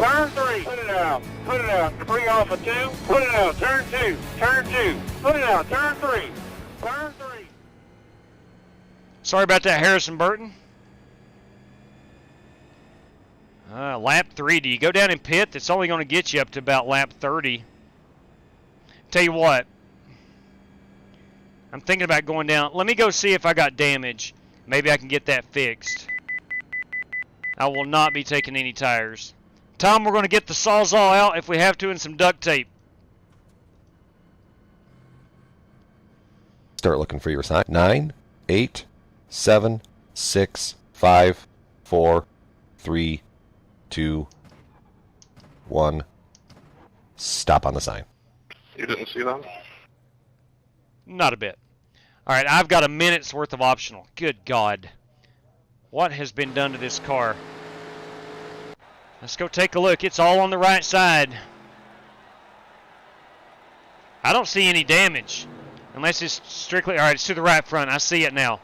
D: Turn 3. Put it out. Put it out. Bring off a 2. Put it out. Turn 2. Turn 2. Put it out. Turn 3. Turn 3.
E: Sorry about that, Harrison Burton. Lap 3. Do you go down and pit? It's only going to get you up to about lap 30. Tell you what. I'm thinking about going down. Let me go see if I got damage. Maybe I can get that fixed. I will not be taking any tires. Tom, we're going to get the Sawzall out if we have to and some duct tape.
I: Start looking for your sign. 9, 8, 7, 6, 5, 4, 3, 2, 1. Stop on the sign.
M: You didn't see that?
E: Not a bit. All right, I've got a minute's worth of optional. Good God. What has been done to this car? Let's go take a look. It's all on the right side. I don't see any damage. Unless it's strictly... All right, it's to the right front. I see it now. All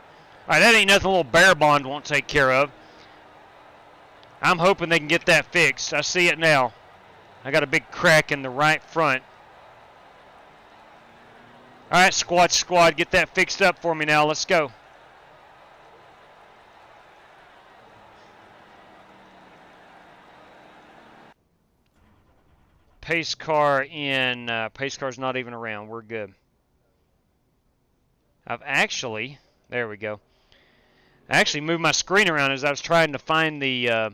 E: right, that ain't nothing a little bear bond won't take care of. I'm hoping they can get that fixed. I see it now. I got a big crack in the right front. All right, squad, get that fixed up for me now. Let's go. Pace car in. Pace car's not even around. We're good. I've actually, there we go. I actually moved my screen around as I was trying to find the,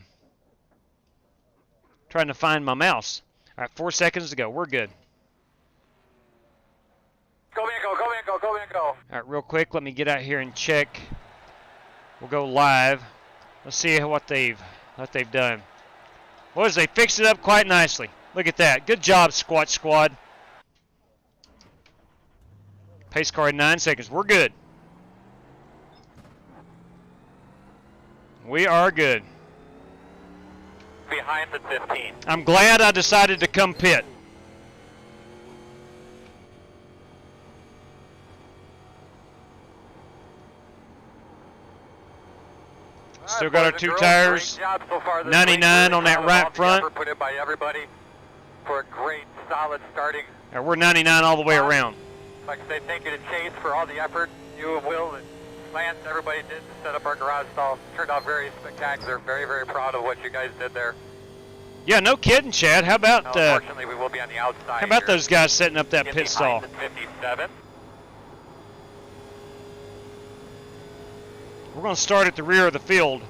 E: my mouse. All right, 4 seconds to go. We're good.
L: Go in, go in, go in, go.
E: All right, real quick, let me get out here and check. We'll go live. Let's see what they've done. Boys, they fixed it up quite nicely. Look at that. Good job, squad. Pace car in 9 seconds. We're good. We are good.
L: Behind the 15.
E: I'm glad I decided to come pit. Still got our 2 tires. 99 on that right front.
L: Put in by everybody for a great, solid starting.
E: We're 99 all the way around.
L: Like I say, thank you to Chase for all the effort. You and Will and Lance, everybody did set up our garage stall. Turned out very spectacular. Very, very proud of what you guys did there.
E: Yeah, no kidding, Chad. How about
L: unfortunately, we will be on the outside.
E: how about
L: here.
E: those guys setting up that
L: Get
E: pit stall?
L: behind the 57.
E: We're going to start at the rear of the field.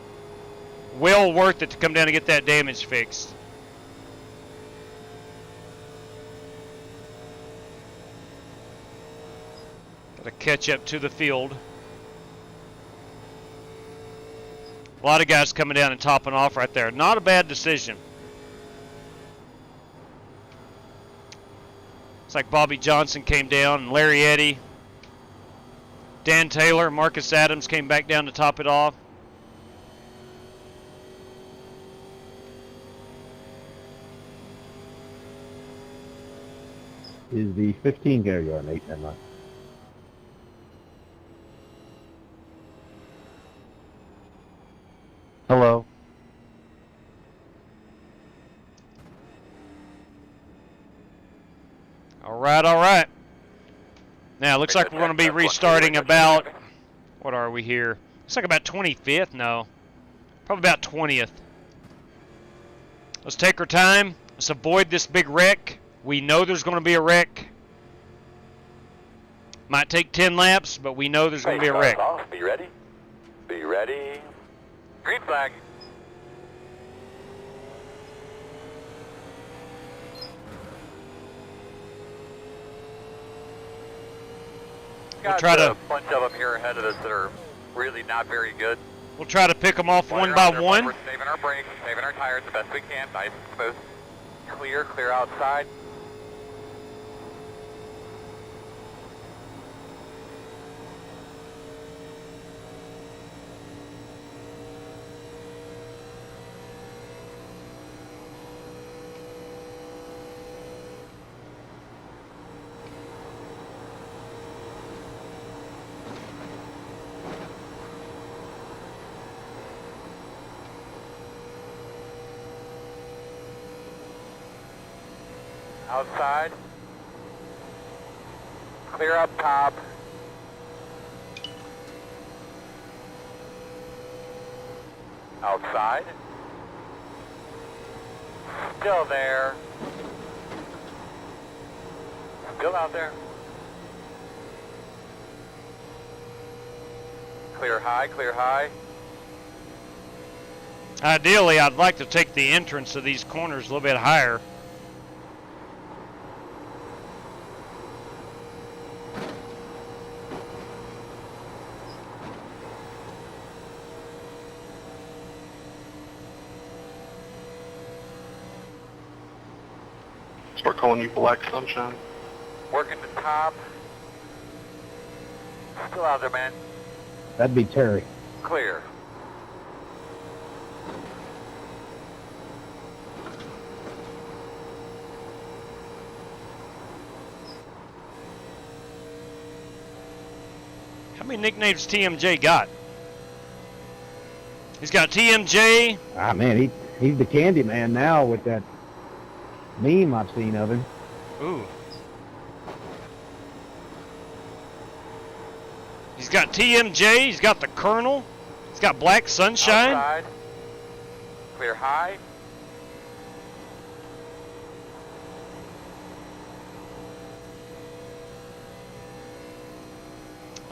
E: Well worth it to come down and get that damage fixed. Got to catch up to the field. A lot of guys coming down and topping off right there. Not a bad decision. It's like Bobby Johnson came down and Larry Eddy. Dan Taylor, Marcus Adams came back down to top it off.
F: Is the 15 go yard, Nate? Never mind. Hello.
E: All right. Now, it looks like we're going to be restarting about, what are we here? Looks like about 25th, no. Probably about 20th. Let's take our time. Let's avoid this big wreck. We know there's going to be a wreck. Might take 10 laps, but we know there's going to be a wreck.
L: Be ready. Be ready. Green flag.
E: We'll try to
L: a bunch of them here ahead of us that are really not very good.
E: We'll try to pick them off one by one.
L: We're saving our brakes, saving our tires the best we can. Nice and smooth. Clear outside. Outside. Clear up top. Outside. Still there. Still out there. Clear high, clear high.
E: Ideally, I'd like to take the entrance of these corners a little bit higher.
M: Start calling you Black Sunshine.
L: Working the top. Still out there, man.
F: That'd be Terry.
L: Clear.
E: How many nicknames TMJ got? He's got TMJ.
F: Ah, man, he's the candy man now with that meme I've seen of him.
E: Ooh. He's got TMJ, he's got the Colonel, he's got Black Sunshine.
L: Outside. Clear high.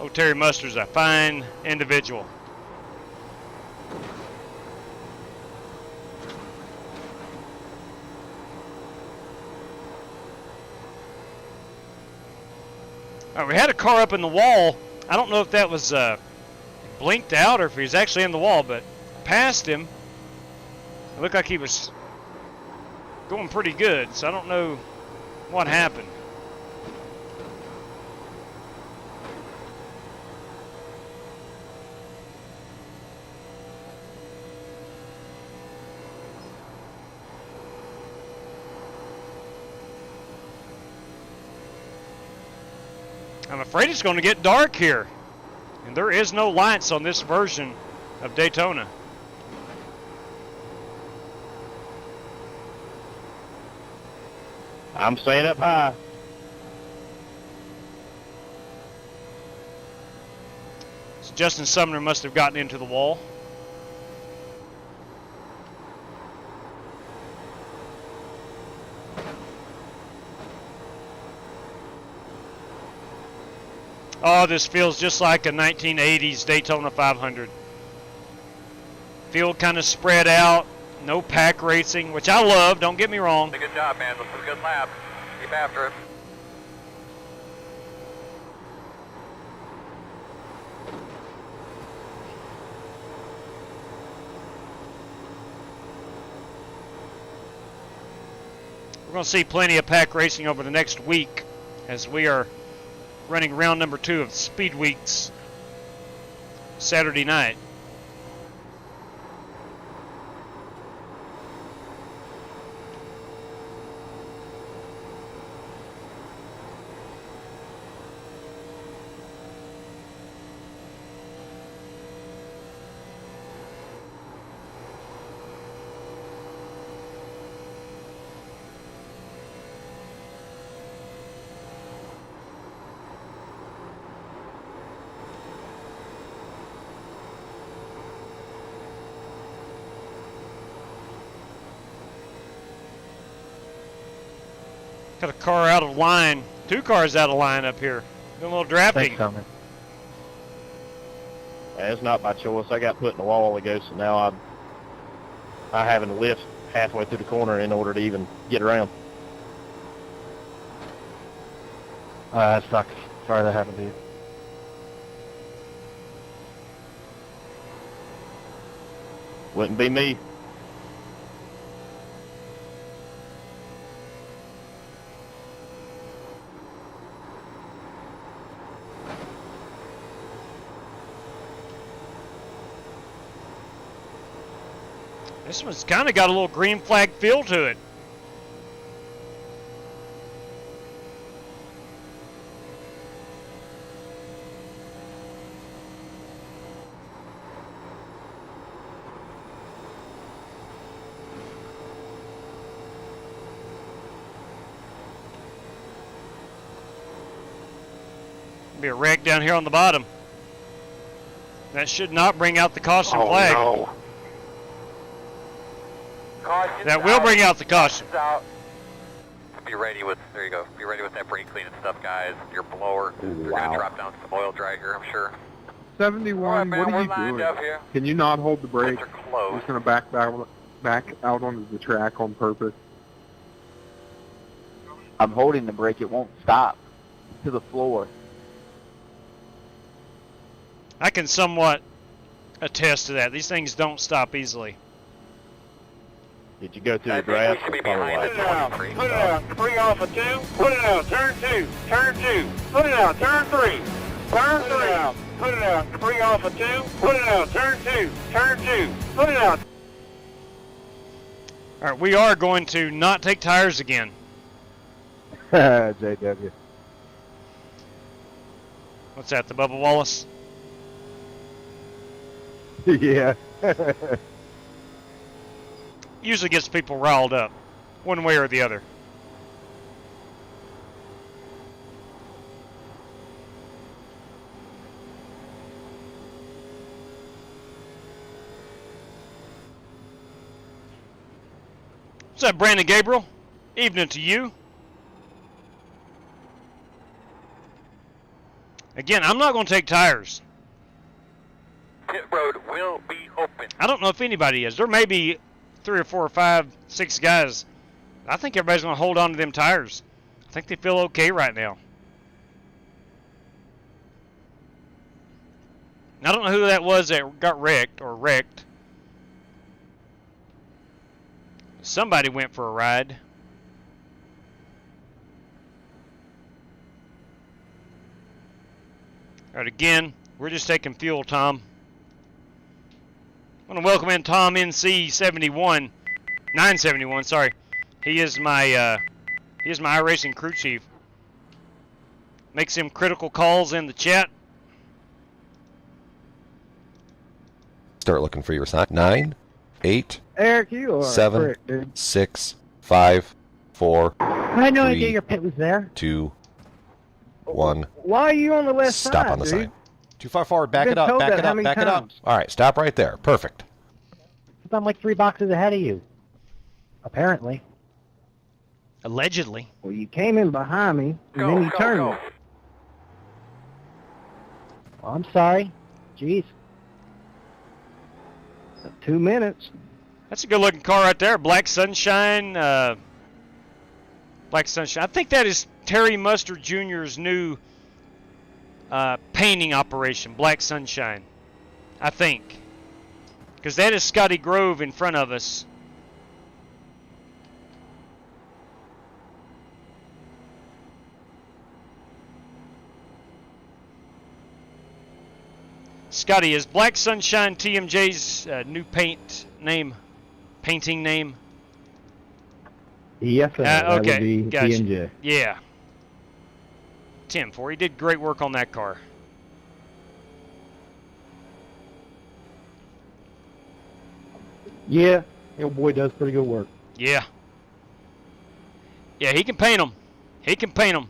E: Oh, Terry Mustard's a fine individual. All right, we had a car up in the wall. I don't know if that was blinked out or if he was actually in the wall, but past him, it looked like he was going pretty good, so I don't know what happened. I'm afraid it's going to get dark here. And there is no lights on this version of Daytona.
F: I'm staying up high.
E: Justin Sumner must have gotten into the wall. Oh, this feels just like a 1980s Daytona 500. Field kind of spread out, no pack racing, which I love, don't get me wrong.
L: Good job, man. This is a good lap. Keep after it.
E: We're going to see plenty of pack racing over the next week as we are running round number 2 of Speed Weeks Saturday night. Got a car out of line. 2 cars out of line up here. Doing a little drafting.
F: It's not by choice. I got put in the wall ago, so now I having to lift halfway through the corner in order to even get around. That sucks. Sorry that happened to you. Wouldn't be me.
E: This one's kind of got a little green flag feel to it. Be a wreck down here on the bottom. That should not bring out the caution flag.
F: No.
E: That will bring out the caution.
L: Be ready with, there you go, be ready with that brake cleaning stuff, guys. Your blower, they're going to drop down some oil dragger, I'm sure.
H: 71,
L: All right, man,
H: what are you doing?
L: Here.
H: Can you not hold the brake?
L: Close.
H: I'm just going to back out onto the track on purpose.
N: I'm holding the brake, it won't stop to the floor.
E: I can somewhat attest to that. These things don't stop easily.
F: Did you go through the grass?
D: Put it out. Put it out. 3 off of 2. Put it out. Turn 2. Turn 2. Put it out. Turn 3. Turn 3. Put it out. 3 off of 2. Put it out. Turn 2. Turn 2. Put it out.
E: All right, we are going to not take tires again.
F: JW.
E: What's that, the Bubba Wallace?
F: Yeah.
E: Usually gets people riled up, one way or the other. What's up, Brandon Gabriel? Evening to you. Again, I'm not going to take tires.
L: Pit road will be open.
E: I don't know if anybody is. There may be 3 or 4 or 5, 6 guys. I think everybody's going to hold on to them tires. I think they feel okay right now. I don't know who that was that got wrecked or wrecked. Somebody went for a ride. All right, again, we're just taking fuel, Tom. I want to welcome in Tom NC71, 971. Sorry, he is my iRacing crew chief. Makes him critical calls in the chat.
I: Start looking for your sign. 9, 8,
C: Eric, you are
I: 7,
C: prick, dude.
I: 6, 5, 4.
C: I had no
I: 3,
C: idea your pit was there.
I: 2, 1.
C: Why are you on the west side,
I: Stop on the
C: dude?
I: sign. Too far forward. Back
C: I've
I: it
C: been
I: up.
C: told
I: Back
C: that
I: it
C: how
I: up.
C: many
I: Back it up.
C: times?
I: All right, stop right there. Perfect.
O: I'm like 3 boxes ahead of you. Apparently.
E: Allegedly.
C: Well, you came in behind me, and then you turned me.
O: Oh, I'm sorry. Jeez.
C: 2 minutes.
E: That's a good-looking car right there. Black Sunshine. Black Sunshine. I think that is Terry Mustard Jr.'s new painting operation, Black Sunshine. I think. Because that is Scotty Grove in front of us. Scotty, is Black Sunshine TMJ's new painting name?
O: Yes, sir. That
E: Okay,
O: would be
E: gotcha.
O: TMJ.
E: Yeah. Tim, he did great work on that car.
O: Yeah, your boy does pretty good work.
E: Yeah. Yeah, he can paint them. He can paint them.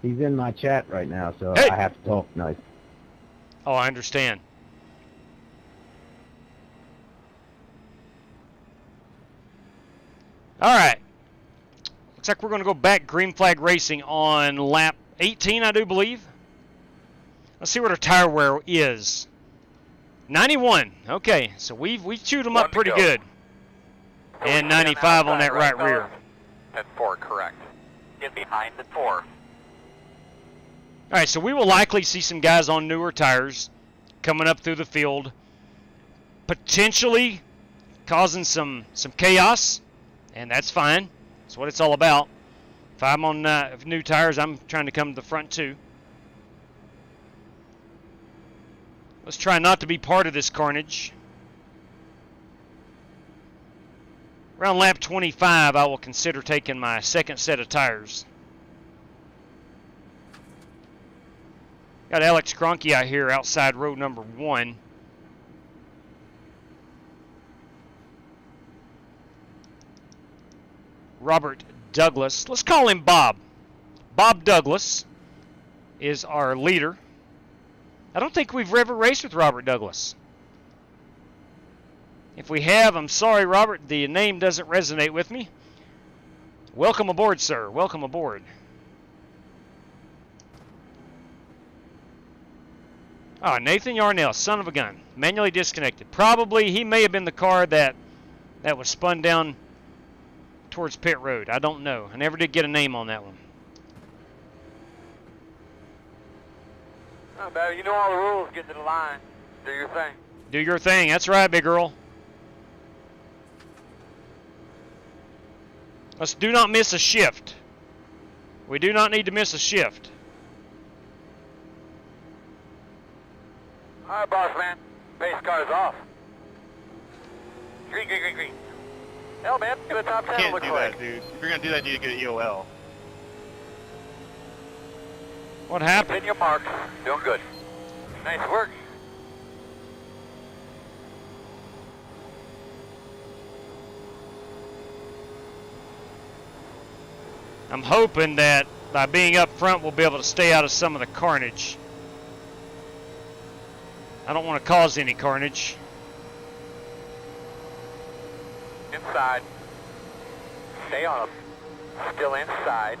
O: He's in my chat right now, so
E: Hey!
O: I have to talk nice.
E: Oh, I understand. All right. Looks like we're going to go back green flag racing on lap 18, I do believe. Let's see what our tire wear is. 91. Okay, so we've chewed them up pretty good. And 95 on that right rear.
L: At 4, correct. Get behind the 4.
E: All right, so we will likely see some guys on newer tires coming up through the field, potentially causing some chaos, and that's fine. That's what it's all about. If I'm on new tires, I'm trying to come to the front too. Let's try not to be part of this carnage. Around lap 25, I will consider taking my second set of tires. Got Alex Cronky out here outside row number 1. Robert Douglas. Let's call him Bob. Bob Douglas is our leader. I don't think we've ever raced with Robert Douglas. If we have, I'm sorry, Robert. The name doesn't resonate with me. Welcome aboard, sir. Welcome aboard. Oh, Nathan Yarnell, son of a gun. Manually disconnected. Probably he may have been the car that was spun down towards pit road. I don't know. I never did get a name on that one.
L: Not bad. You know all the rules. Get to the line. Do your thing.
E: Do your thing. That's right, big girl. Let's do not miss a shift. We do not need to miss a shift.
L: All right, boss man. Pace car's off. Green, green, green, green. Hell, man. Get a top 10,
F: Can't
L: looks
F: do
L: like.
F: that, dude. If you're gonna do that, you need to get an EOL.
E: What happened?
L: Pin your marks. Doing good. Nice work.
E: I'm hoping that by being up front, we'll be able to stay out of some of the carnage. I don't want to cause any carnage.
L: Inside. Stay on them. Still inside.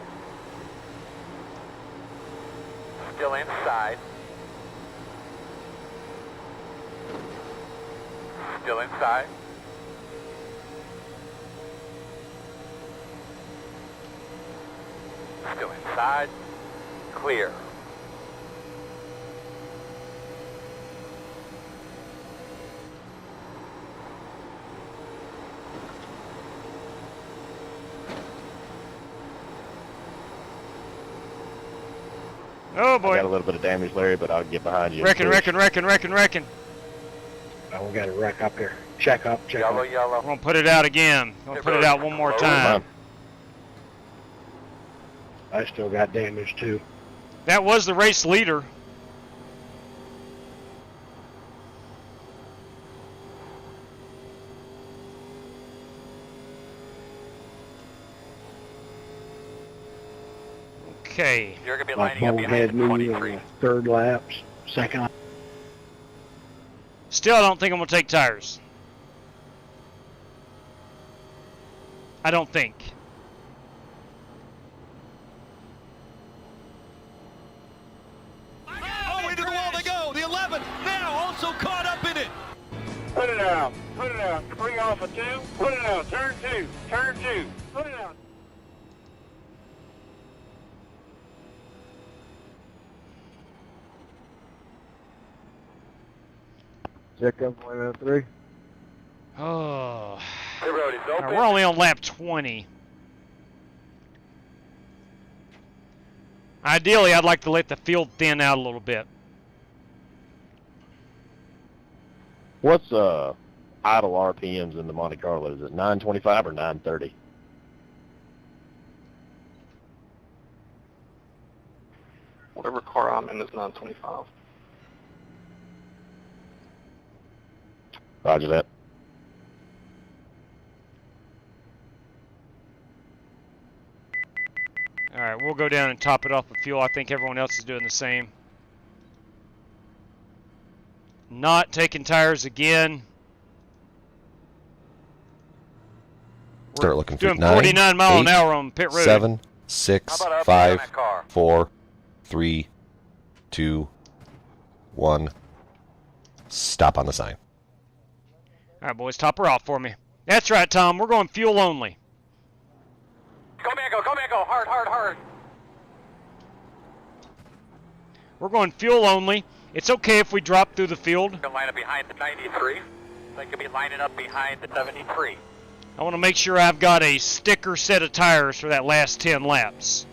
L: Still inside. Still inside. Still inside. Clear.
E: Oh boy.
F: I got a little bit of damage, Larry, but I'll get behind you.
E: Wrecking.
O: Oh, we got a wreck up here. Check up.
L: Yellow, yellow.
E: We're going to put it out again. We'll put it out one more time.
O: I still got damage too.
E: That was the race leader. Okay.
L: You're going to be
H: My
L: lining up
H: phone
L: behind
H: had
L: the
H: me
L: 23.
H: in third laps, second.
E: Still, I don't think I'm going to take tires. I don't think.
P: Oh, into the wall they go. The 11 now also caught up in it.
D: Put it out. Put it out. 3 off of 2. Put it out. Turn 2. Turn 2. Put it out.
B: Check up on 3.
E: Oh.
L: The road is open.
E: We're only on lap 20. Ideally, I'd like to let the field thin out a little bit.
F: What's idle RPMs in the Monte Carlo? Is it 925 or 930?
M: Whatever car I'm in is 925.
F: Roger that.
E: All right, we'll go down and top it off with fuel. I think everyone else is doing the same. Not taking tires again.
I: Start looking for
E: doing
I: 9,
E: 49 mile an
I: 8,
E: hour on pit road.
I: 7, 6, 5, 4, 3, 2, 1. Stop on the sign.
E: All right, boys, top her off for me. That's right, Tom. We're going fuel only.
L: Go, man, go, go. Hard, hard, hard.
E: We're going fuel only. It's okay if we drop through the field.
L: Going to line up behind the 93. They could be lining up behind the 73.
E: I want to make sure I've got a sticker set of tires for that last 10 laps.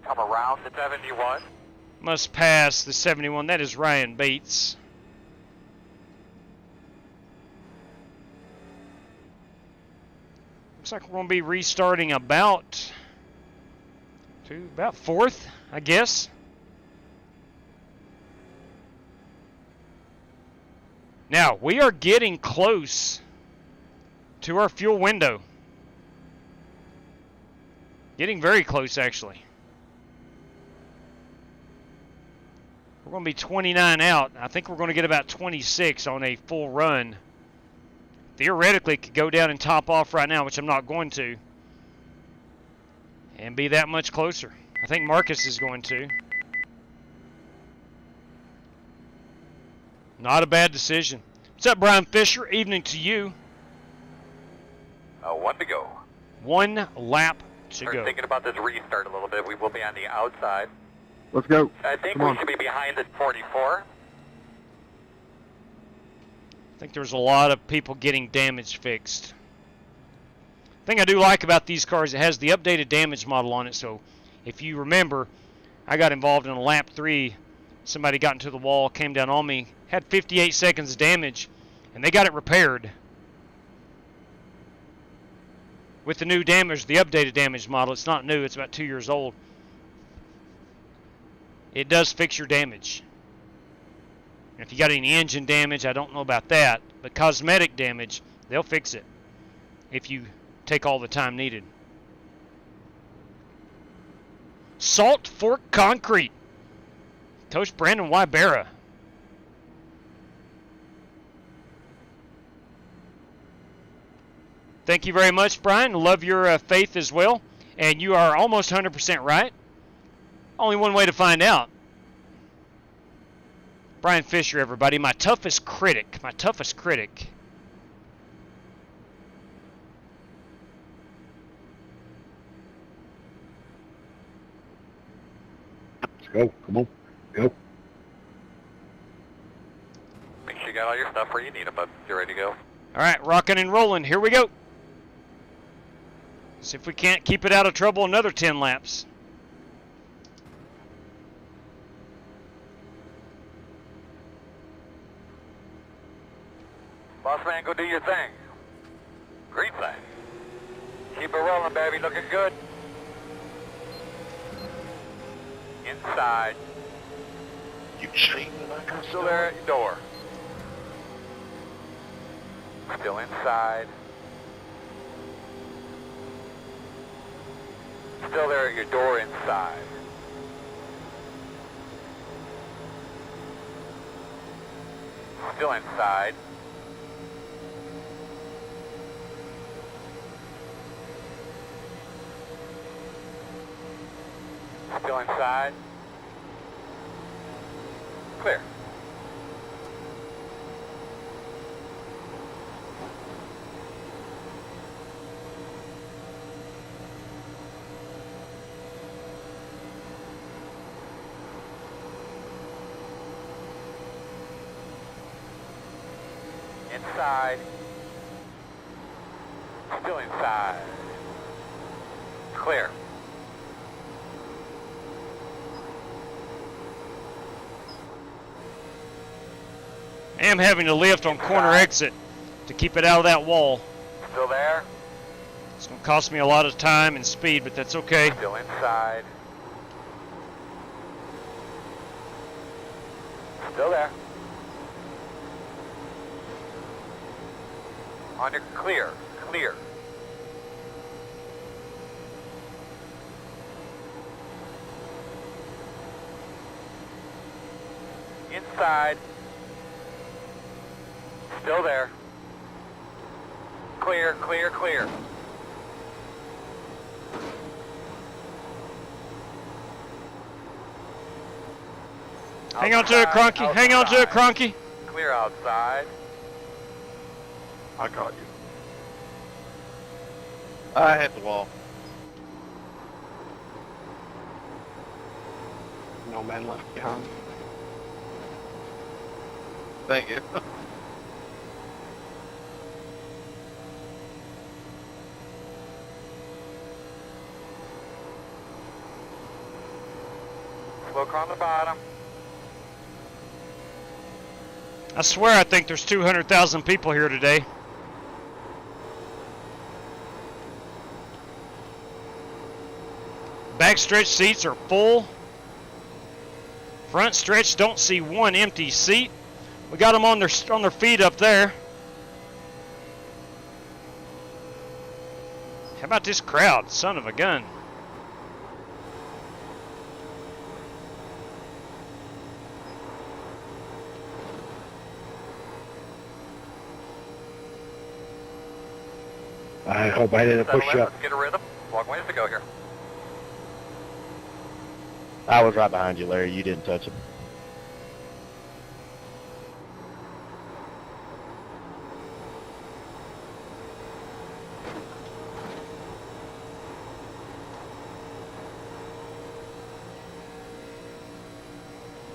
L: Come around the 71.
E: Must pass the 71. That is Ryan Bates. Looks like we're going to be restarting about 4th, I guess. Now, we are getting close to our fuel window. Getting very close, actually. We're going to be 29 out. I think we're going to get about 26 on a full run. Theoretically, could go down and top off right now, which I'm not going to. And be that much closer. I think Marcus is going to. Not a bad decision. What's up, Brian Fisher? Evening to you.
L: 1 to go.
E: 1 lap to
L: We're
E: go.
L: thinking about this restart a little bit. We will be on the outside.
H: Let's go.
L: I think
H: Come
L: we
H: on.
L: should be behind the 44.
E: I think there's a lot of people getting damage fixed. The thing I do like about these cars, it has the updated damage model on it. So if you remember, I got involved in a lap 3. Somebody got into the wall, came down on me, had 58 seconds of damage, and they got it repaired. With the new damage, the updated damage model, it's not new, it's about 2 years old. It does fix your damage. And if you got any engine damage, I don't know about that, but cosmetic damage, they'll fix it if you take all the time needed. Salt Fork Concrete. Coach Brandon Wybera. Thank you very much, Brian. Love your faith as well. And you are almost 100% right. Only one way to find out. Brian Fisher, everybody. My toughest critic. My toughest critic.
H: Let's go. Come on. Go.
L: Make sure you got all your stuff where you need it, bud. You're ready to go.
E: All right, rocking and rolling. Here we go. See if we can't keep it out of trouble another 10 laps.
L: Boss man, go do your thing. Green sign. Keep it rolling, baby. Looking good. Inside.
M: You cheating like I'm
L: Still there at your door. Still inside. Still there at your door inside. Still inside. Still inside. Clear. Inside. Still inside. Clear.
E: I am having to lift on corner exit to keep it out of that wall.
L: Still there?
E: It's going to cost me a lot of time and speed, but that's okay.
L: Still inside. Still there. On your clear. Clear. Inside. Still there. Clear, clear, clear.
E: Hang on to it, Cronky. Hang on to it, Cronky.
L: Clear outside.
M: I got you.
G: I hit the wall.
M: No man left behind.
G: Thank you.
L: Look on the bottom.
E: I swear I think there's 200,000 people here today. Backstretch seats are full. Front stretch, don't see one empty seat. We got them on their feet up there. How about this crowd? Son of a gun.
O: I hope I didn't push you up.
L: Let's get a rhythm. Long ways to go here.
F: I was right behind you, Larry. You didn't touch him.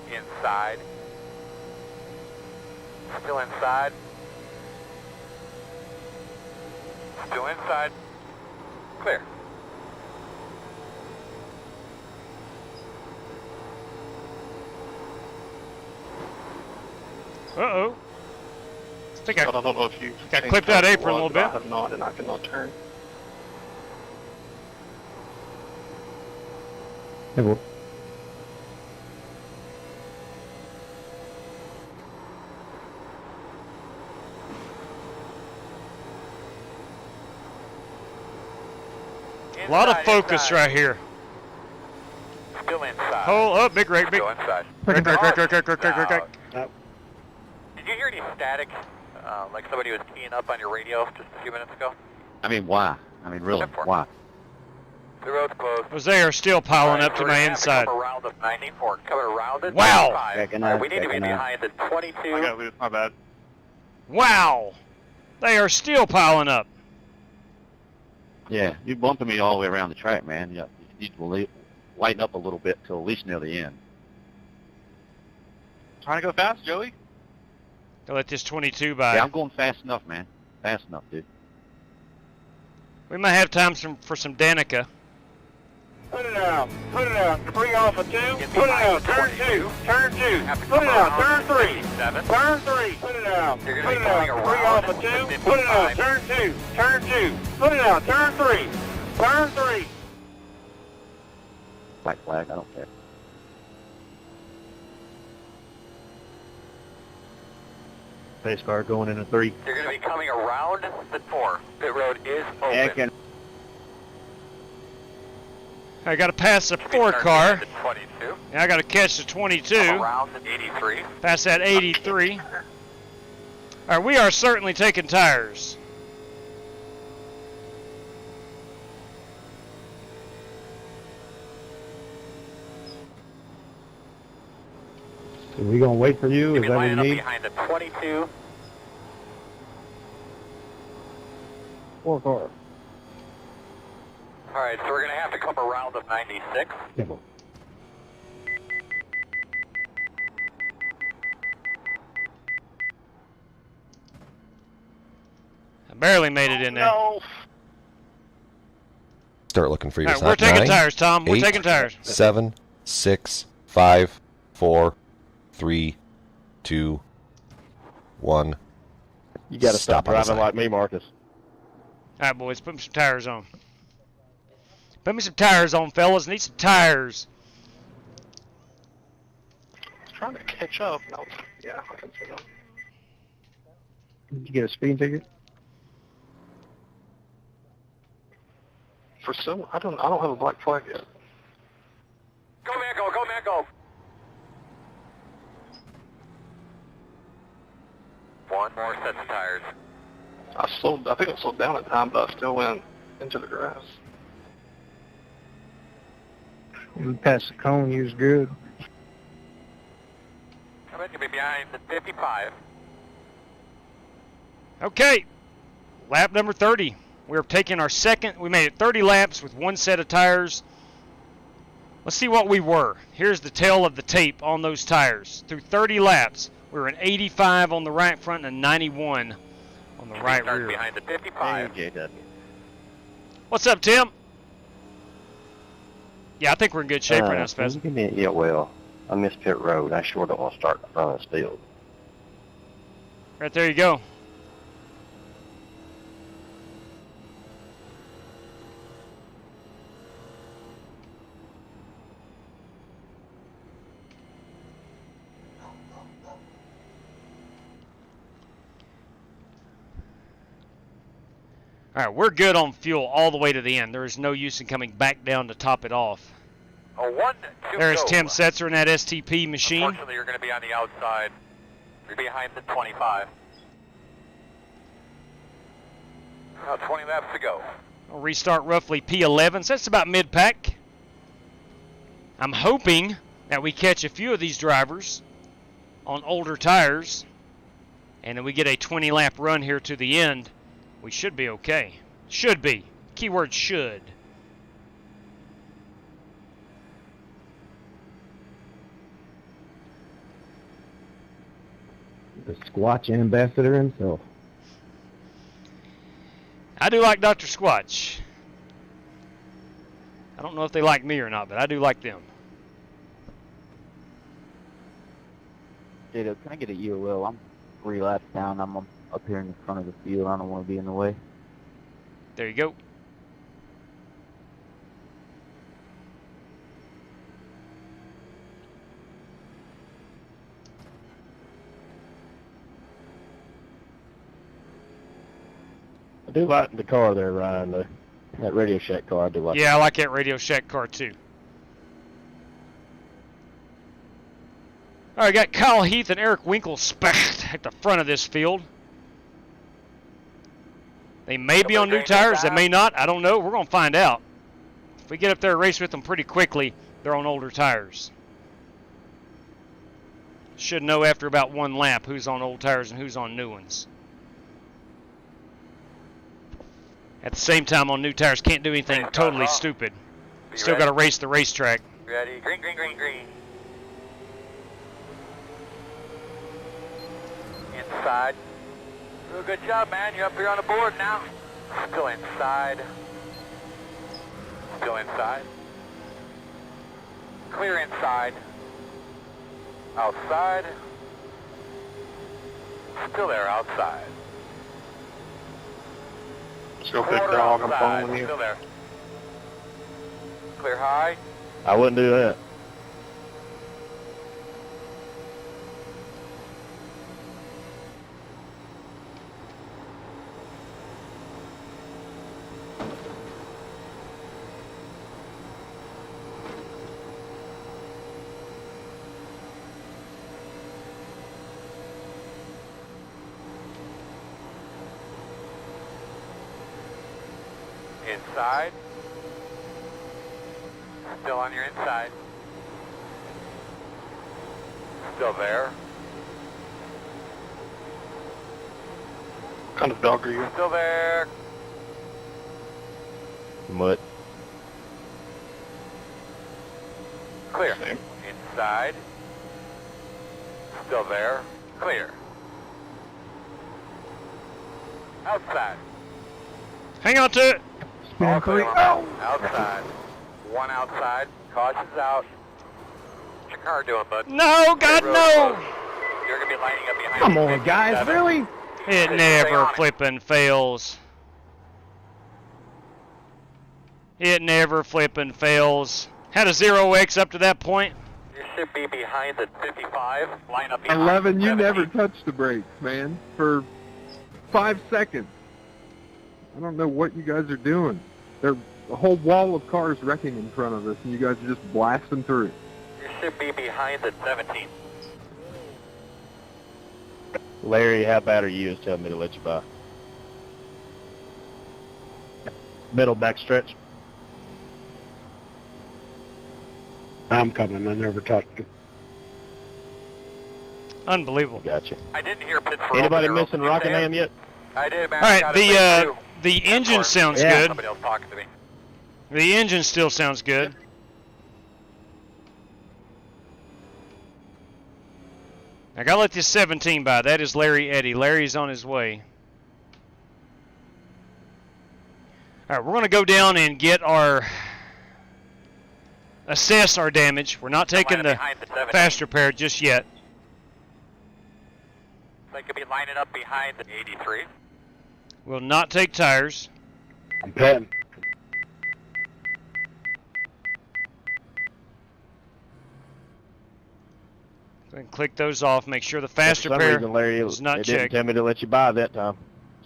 L: Inside. Still inside. Still inside. Clear.
E: Uh-oh. I think I
M: don't know if you
E: clipped that apron a little bit.
M: I have not, and I cannot turn.
O: Hey, well,
E: a lot of focus
L: inside.
E: right here.
L: Still inside.
E: Hold up, big rake, big.
L: Still inside.
E: Rake.
L: Did you hear any static, like somebody was keying up on your radio just a few minutes ago?
N: I mean, why? I mean, really, why?
L: The road's closed.
E: Because they are still piling up to my inside.
L: Come around the 94. Coming around it.
E: Wow.
L: We need to be behind the 22.
G: I got loose, my bad.
E: Wow. They are still piling up.
N: Yeah, you're bumping me all the way around the track, man. You need to lighten up a little bit till at least near the end.
G: Trying to go fast, Joey.
E: Go let this 22 by.
N: Yeah, I'm going fast enough, man. Fast enough, dude.
E: We might have time for some Danica.
D: Put it out. Put it out. 3 off of 2. Put it out. Turn 2. Turn 2. Put it out. Turn 3. Turn 3. Put it out. Put it out. 3 off of 2. Put it out. Turn 2. Turn 2. Put it out. Turn 3. Turn 3.
N: Black flag, I don't care.
F: Pace car going into 3.
L: You're going to be coming around the 4. Pit road is open.
E: I got to pass the 4 car.
L: The 22.
E: Now I got to catch the 22.
L: Around the 83.
E: Pass that 83. All right, we are certainly taking tires.
C: So we gonna wait for you? Is that what you need?
L: Behind the 22.
C: 4 car.
L: All right, so we're going to have to come around the 96.
E: I barely made it in there.
D: No.
I: Start looking for your
E: All right, we're taking tires, Tom. We're
I: 8,
E: taking tires.
I: 7, 6, 5, 4, 3, 2, 1.
F: You got to stop driving like me, Marcus.
E: All right, boys, put me some tires on. Put me some tires on, fellas. Need some tires.
M: Trying to catch up. No, yeah, I can see that.
C: Did you get a speeding ticket?
M: For some, I don't have a black flag yet.
L: Go, man, go, go, man, go. 1 more set of tires.
M: I think I slowed down at time, but I still went into the grass.
C: You passed the cone, you was good.
L: I'm going to be behind the 55.
E: Okay, lap number 30. We're taking our second. We made it 30 laps with 1 set of tires. Let's see what we were. Here's the tail of the tape on those tires. Through 30 laps, we were an 85 on the right front and a 91 on the right rear.
L: Behind the 55.
E: What's up, Tim? Yeah, I think we're in good shape right now, Spaz.
N: Yeah, well, I missed pit road. I sure don't want to start in front of this field.
E: Right there you go. All right, we're good on fuel all the way to the end. There is no use in coming back down to top it off.
L: A 1, 2,
E: There's
L: go.
E: Tim Setzer in that STP machine.
L: Unfortunately, you're going to be on the outside. You're behind the 25. Now 20 laps to go.
E: I'll restart roughly P11, so that's about mid-pack. I'm hoping that we catch a few of these drivers on older tires, and then we get a 20-lap run here to the end. We should be okay. Should be. Keyword should.
C: The Squatch ambassador himself.
E: I do like Dr. Squatch. I don't know if they like me or not, but I do like them.
Q: Jado, can I get a EOL? I'm 3 laps down. I'm up here in the front of the field. I don't want to be in the way.
E: There you go.
F: I do like the car there, Ryan. That Radio Shack car, I do like.
E: Yeah, I like that Radio Shack car too. All right, got Kyle Heath and Eric Winkle specced at the front of this field. They may be on new tires, they may not. I don't know. We're going to find out. If we get up there and race with them pretty quickly, they're on older tires. Should know after about 1 lap who's on old tires and who's on new ones. At the same time, on new tires, can't do anything totally stupid. Still got to race the racetrack.
L: Ready? Green, green, green, green. Inside. Real good job, man. You're up here on the board now. Still inside. Still inside. Clear inside. Outside. Still there, outside.
M: Let's go
L: Quarter
M: fix dog. I'm
L: outside,
M: following you.
L: still there. Clear high.
F: I wouldn't do that.
L: Inside. Still on your inside. Still there.
M: What kind of dog are you?
L: Still there.
F: Mutt.
L: Clear. Inside. Still there. Clear. Outside.
E: Hang on to it.
L: All clear. Outside. One outside. Caution's out. What's your car doing, bud?
E: No, God, no.
L: You're going to be lining up behind
C: Come
L: the
C: on, guys,
L: 57.
C: really?
E: It never flipping fails. It never flipping fails. Had a 0X up to that point.
L: You should be behind the 55. Line up behind
H: 11,
L: the
H: you
L: 70.
H: never touched the brakes, man, for 5 seconds. I don't know what you guys are doing. There's a whole wall of cars wrecking in front of us, and you guys are just blasting through it.
L: You should be behind the 17.
F: Larry, how bad are you? Is telling me to let you by. Middle back stretch.
C: I'm coming. I never touched it.
E: Unbelievable.
F: Gotcha.
L: I didn't hear pit for
F: Anybody
L: opener.
F: missing Rockingham yet?
L: I did, man.
E: All right,
L: Got it.
E: the engine sounds
L: Yeah.
E: good.
L: Somebody else talking to me.
E: The engine still sounds good. I gotta let this 17 by. That is Larry Eddy. Larry's on his way. All right, we're gonna go down and get assess our damage. We're not taking the fast repair just yet.
L: They could be lining up behind the 83.
E: We'll not take tires.
C: I'm petting.
E: Go ahead and click those off. Make sure the fast
F: For some
E: repair
F: reason, Larry,
E: is not
F: they didn't
E: checked.
F: tell me to let you by that time,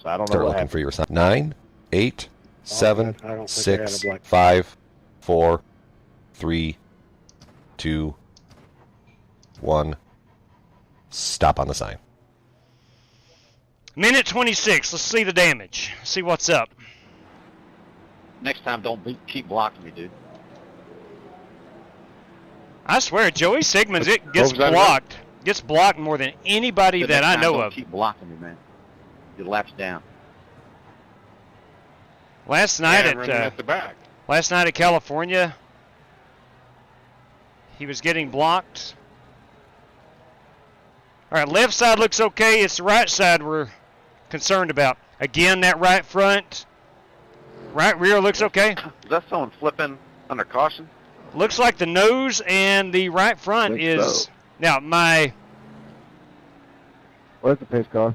F: so I don't know
I: Start
F: what
I: looking
F: happened.
I: for your sign. 9, 8, 7,
C: I don't think I had a
I: 6,
C: black-
I: 5, 4, 3, 2, 1. Stop on the sign.
E: Minute 26. Let's see the damage. See what's up.
N: Next time, don't keep blocking me, dude.
E: I swear, Joey Sigmund's it gets
F: was that
E: blocked. Gets blocked more than anybody
N: The
E: that
N: next
E: I
N: time,
E: know
N: don't
E: of.
N: keep blocking me, man. Your lap's down.
E: Last night
M: running at the back.
E: Last night at California, he was getting blocked. All right, left side looks okay. It's the right side we're concerned about. Again, that right front, right rear looks okay.
G: Is that someone flipping under caution?
E: Looks like the nose and the right front
H: Think
E: is
H: so.
E: now
B: Where's the pace car?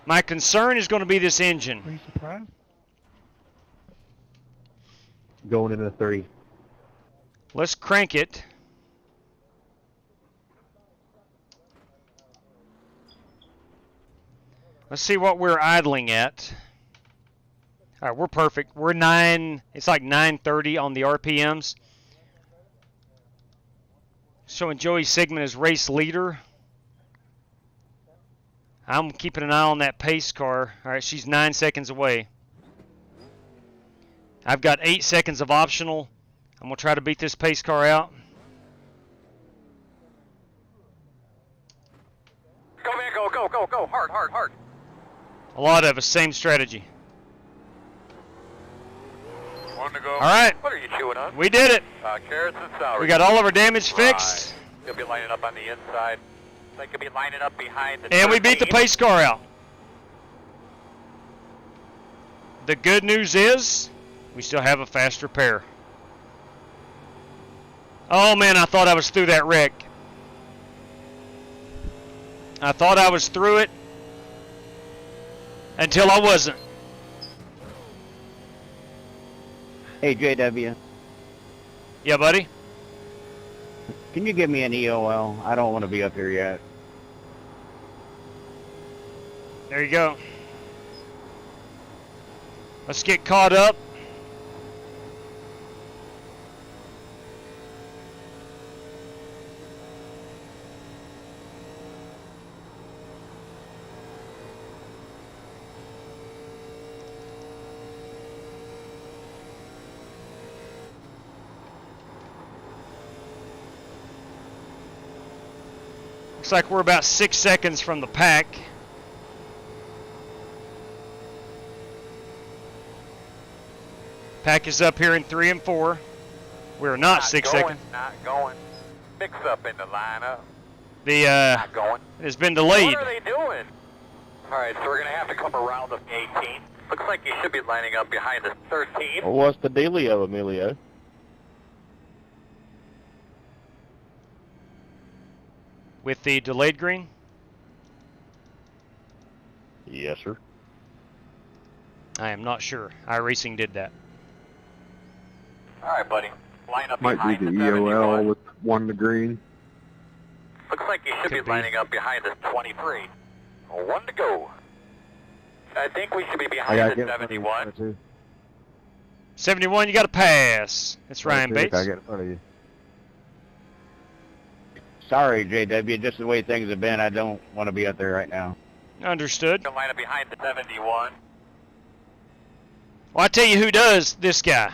E: my concern is going to be this engine.
K: Are you surprised?
Q: Going into 30.
E: Let's crank it. Let's see what we're idling at. All right, we're perfect. We're 9, it's like 930 on the RPMs. Showing Joey Sigmund as race leader. I'm keeping an eye on that pace car. All right, she's 9 seconds away. I've got 8 seconds of optional. I'm going to try to beat this pace car out.
L: Go, man, go, go, go, go. Hard, hard, hard.
E: A lot of us, same strategy.
L: One to go.
E: All right.
L: What are you chewing on?
E: We did it.
L: Carrots and celery.
E: We got all of our damage fixed.
L: Right. They'll be lining up on the inside. They could be lining up behind the
E: And we beat the
L: 13.
E: pace car out. The good news is we still have a fast repair. Oh man, I thought I was through that wreck. I thought I was through it until I wasn't.
Q: Hey, JW.
E: Yeah, buddy?
Q: Can you give me an EOL? I don't want to be up here yet.
E: There you go. Let's get caught up. Looks like we're about 6 seconds from the pack. Pack is up here in 3 and 4. We're not 6 seconds.
L: Not going. Mix up in the lineup.
E: Not
L: going.
E: It's been delayed.
L: What are they doing? All right, so we're going to have to come around the 18. Looks like you should be lining up behind the 13.
F: Well, what's the dealio, Emilio?
E: With the delayed green?
F: Yes, sir.
E: I am not sure. iRacing did that.
L: All right, buddy. Line up
H: Might be
L: behind
H: the
L: the 71.
H: EOL with 1 to green.
L: Looks like you should be lining up behind the 23. 1 to go. I think we should be behind the 71.
E: 71, you got to pass. It's Ryan Bates.
Q: I get in front of you. Sorry, JW. Just the way things have been, I don't want to be up there right now.
E: Understood.
L: Line up behind the 71.
E: Well, I tell you who does, this guy.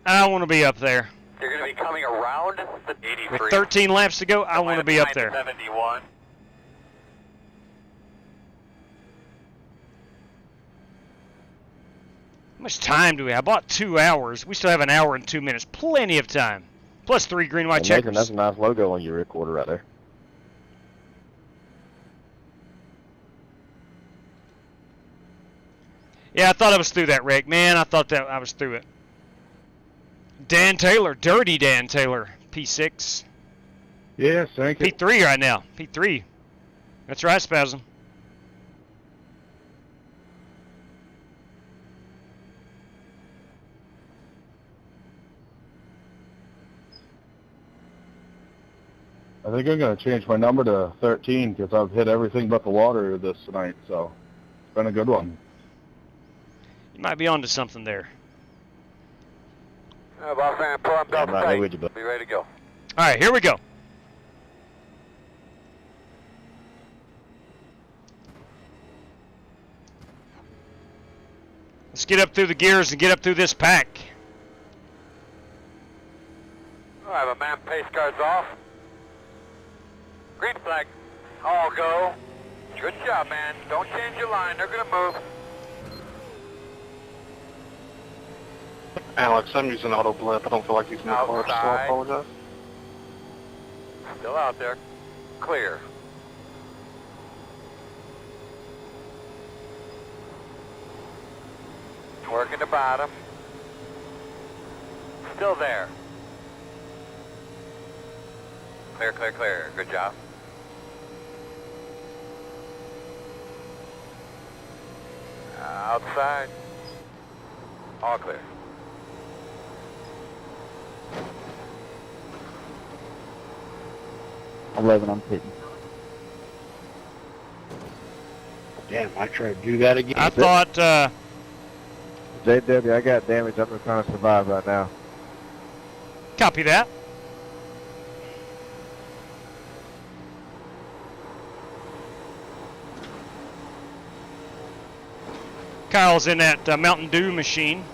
E: I want to be up there.
L: You're going to be coming around the 83.
E: With 13 laps to go, I want to be up there.
L: 71.
E: How much time do we have? About 2 hours. We still have an hour and 2 minutes. Plenty of time. Plus 3 green, white checkers.
F: Nathan, that's a nice logo on your recorder right there.
E: Yeah, I thought I was through that wreck. Man, I thought that I was through it. Dan Taylor. Dirty Dan Taylor. P6.
H: Yes, thank you.
E: P3 right now. P3. That's right, Spasm.
B: I think I'm going to change my number to 13 because I've hit everything but the water this night, so it's been a good one.
E: You might be onto something there.
L: Boss man, pull him down
F: right with you, bud.
L: Be ready to go.
E: All right, here we go. Let's get up through the gears and get up through this pack.
L: All right, my man, pace cards off. Green flag. All go. Good job, man. Don't change your line. They're going to move.
M: Alex, I'm using auto blip. I don't feel like using the car, so I apologize.
L: Still out there. Clear. Working the bottom. Still there. Clear, clear, clear. Good job. Outside. All clear.
Q: I'm pitting. Damn, I tried to do that again.
E: I thought,
Q: JW, I got damage. I'm just trying to survive right now.
E: Copy that. Kyle's in that Mountain Dew machine.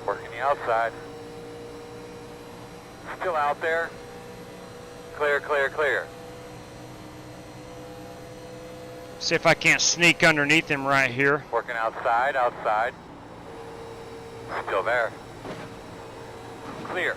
L: Working the outside. Still out there. Clear, clear, clear.
E: See if I can't sneak underneath him right here.
L: Working outside, outside. Still there. Clear.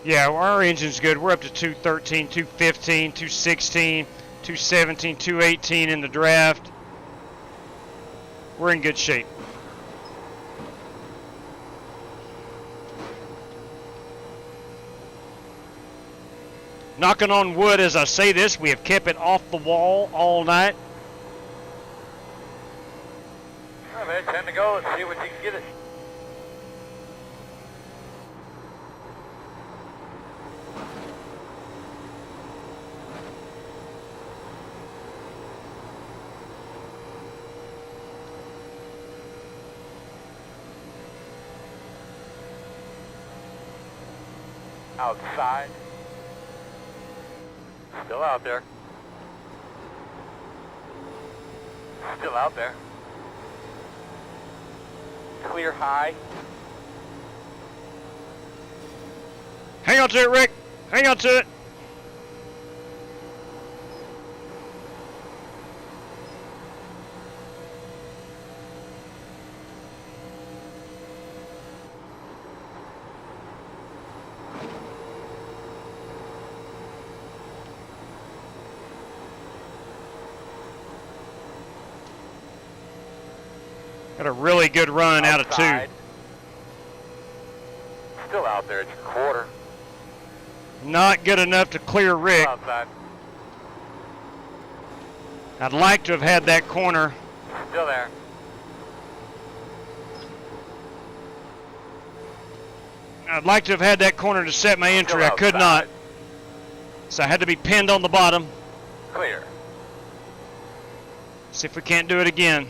E: Yeah, our engine's good. We're up to 213, 215, 216, 217, 218 in the draft. We're in good shape. Knocking on wood as I say this, we have kept it off the wall all night.
L: All right, man, 10 to go. Let's see what you can get it. Outside. Still out there. Still out there. Clear high.
E: Hang on to it, Rick. Hang on to it. Got a really good run out of 2.
L: Still out there, it's a quarter.
E: Not good enough to clear Rick.
L: Outside.
E: I'd like to have had that corner.
L: Still there.
E: I'd like to have had that corner to set my entry. I could not. So I had to be pinned on the bottom.
L: Clear.
E: See if we can't do it again.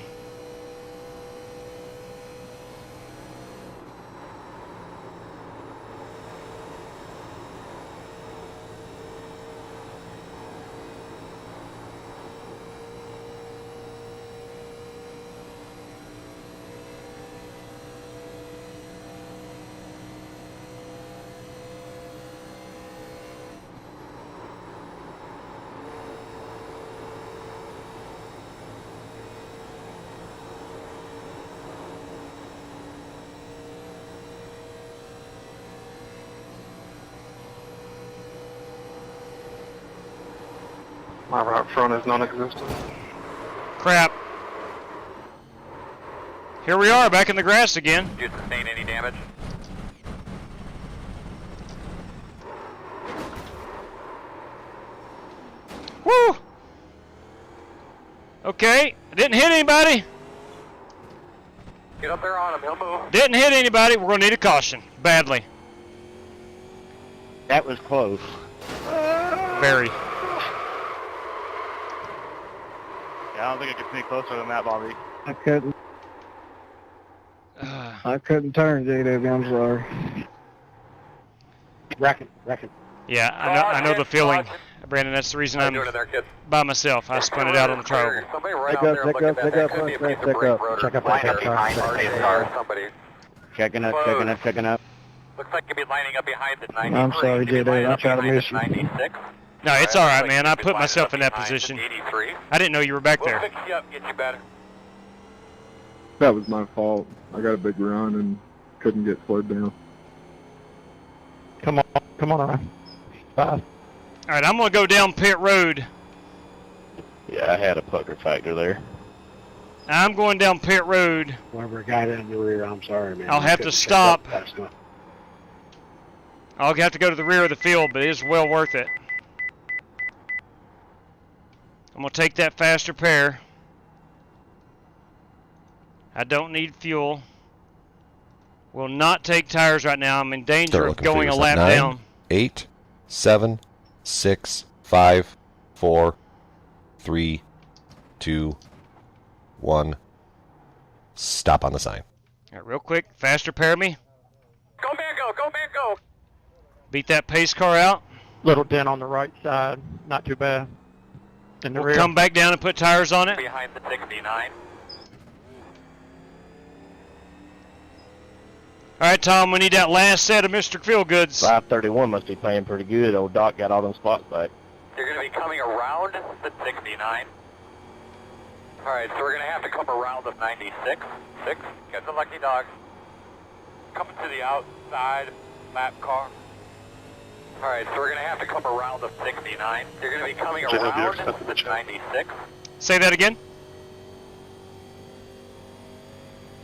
M: My right front is non-existent.
E: Crap. Here we are, back in the grass again.
L: Did you sustain any damage?
E: Woo! Okay, I didn't hit anybody.
L: Get up there on him, he'll move.
E: Didn't hit anybody. We're going to need a caution. Badly.
F: That was close.
E: Very.
F: Yeah, I don't think I could see closer than that, Bobby.
C: I couldn't turn, JW, I'm sorry.
O: Reckon.
E: Yeah, I know the feeling. Brandon, that's the reason I'm by myself. I spun it out on the trail.
L: Somebody right out there looking at that. Could be a piece of brake rotor.
O: Check up
L: Lining up behind somebody.
F: Checking up.
L: Looks like you'll be lining up behind the 93.
C: I'm sorry, JW, I'm trying to miss you.
L: 96.
E: No, it's all right, man. I put myself in that position.
L: 83.
E: I didn't know you were back
L: We'll
E: there.
L: fix you up, get you better.
H: That was my fault. I got a big run and couldn't get slowed down.
O: Come on, Ryan. 5.
E: All right, I'm going to go down pit road.
F: Yeah, I had a pucker factor there.
E: I'm going down pit road.
O: Whoever got in the rear, I'm sorry, man.
E: I'll have to stop. I'll have to go to the rear of the field, but it is well worth it. I'm going to take that faster pair. I don't need fuel. Will not take tires right now. I'm in danger of going a lap down.
I: 8, 7, 6, 5, 4, 3, 2, 1. Stop on the sign.
E: All right, real quick, faster pair me.
L: Go, man, go, go, man, go.
E: Beat that pace car out.
O: Little dent on the right side, not too bad. In the
E: We'll
O: rear.
E: come back down and put tires on it.
L: Behind the 69.
E: All right, Tom, we need that last set of Mr. Feelgoods.
F: 531 must be playing pretty good. Old Doc got all them spots back.
L: You're going to be coming around the 69. All right, so we're going to have to come around the 96. 6, get the lucky dog. Coming to the outside lap car. All right, so we're going to have to come around the 69. You're going to be coming around the 96.
E: Say that again.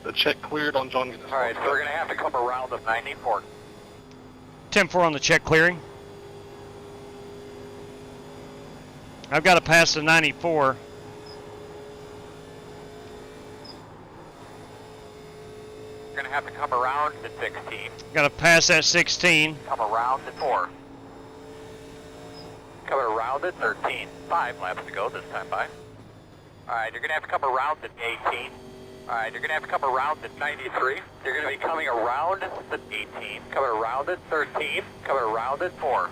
M: The check cleared on John.
L: All right, so we're going to have to come around the 94.
E: 10-4 on the check clearing. I've got to pass the 94.
L: You're going to have to come around the 16.
E: Got to pass that 16.
L: Come around the 4. Coming around at 13. 5 laps to go this time by. Alright, you're going to have to come around at 18. Alright, you're going to have to come around at 93. You're going to be coming around at 18. Coming around at 13. Coming around at 4.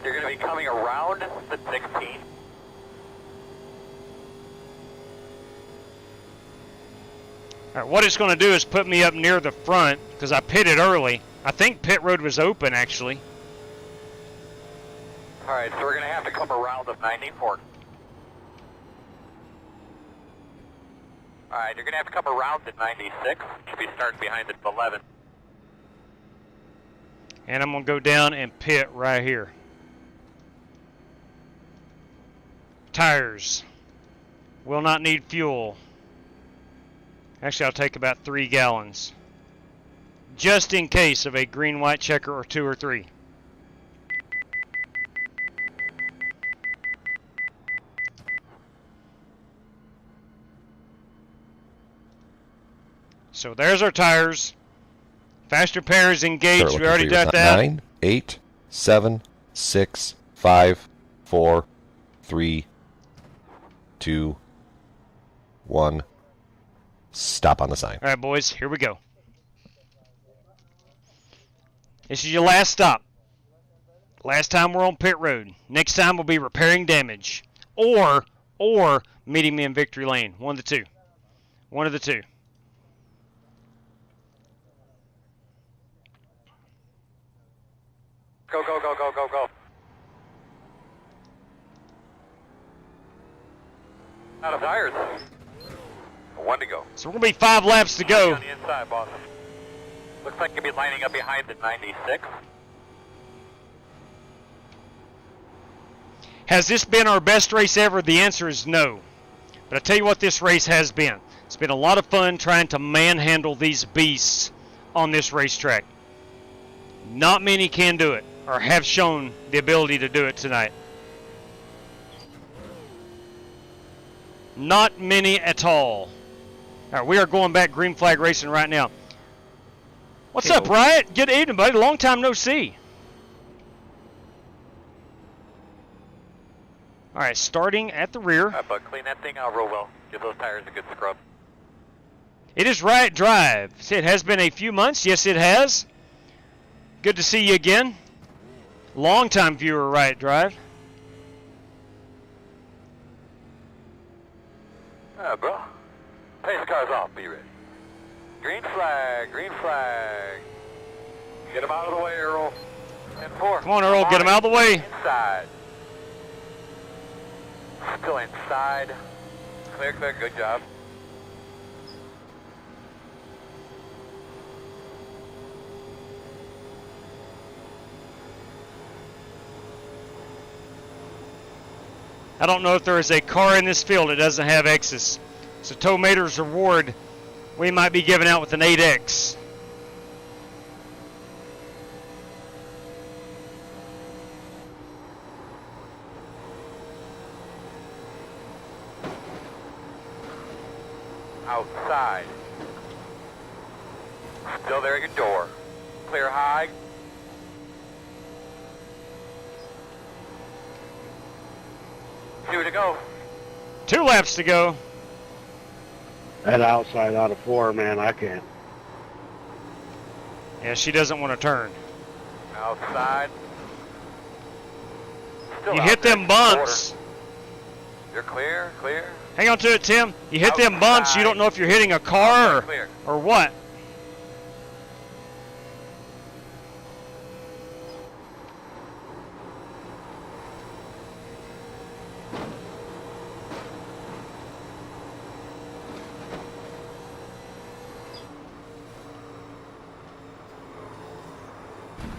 L: You're going to be coming around at 16.
E: All right, what it's going to do is put me up near the front because I pitted early. I think pit road was open, actually.
L: All right, so we're going to have to come around the 94. All right, you're going to have to come around the 96. Should be starting behind the 11.
E: And I'm going to go down and pit right here. Tires. Will not need fuel. Actually, I'll take about 3 gallons. Just in case of a green-white checker or 2 or 3. So there's our tires. Faster pair is engaged. We already did that.
I: 9, 8, 7, 6, 5, 4, 3, 2, 1. Stop on the sign.
E: All right, boys, here we go. This is your last stop. Last time we're on pit road. Next time we'll be repairing damage. Or meeting me in victory lane. One of the two. One of the two.
L: Go, go, go, go, go, go. Out of tires. 1 to go.
E: So we're going to be 5 laps to go.
L: On the inside, boss. Looks like you'll be lining up behind the 96.
E: Has this been our best race ever? The answer is no. But I tell you what this race has been. It's been a lot of fun trying to manhandle these beasts on this racetrack. Not many can do it, or have shown the ability to do it tonight. Not many at all. All right, we are going back green flag racing right now. What's up, Riot? Good evening, buddy. Long time no see. All right, starting at the rear.
L: All right, bud, clean that thing out real well. Give those tires a good scrub.
E: It is Riot Drive. It has been a few months. Yes, it has. Good to see you again. Long-time viewer, Riot Drive.
L: Bro. Pace cars off. Be ready. Green flag. Green flag. Get him out of the way, Earl. 10-4.
E: Come on, Earl. Get him out of the way.
L: Inside. Still inside. Clear, clear. Good job.
E: I don't know if there is a car in this field that doesn't have X's. So Tow Mater's reward, we might be giving out with an 8X.
L: Outside. Still there at your door. Clear high. Two to go.
E: 2 laps to go.
R: That outside out of 4, man, I can't.
E: Yeah, she doesn't want to turn.
L: Outside. Still
E: You
L: out
E: hit
L: there
E: them
L: at the
E: bumps.
L: border. You're clear, clear.
E: Hang on to it, Tim. You hit them bumps, you don't know if you're hitting a car or what.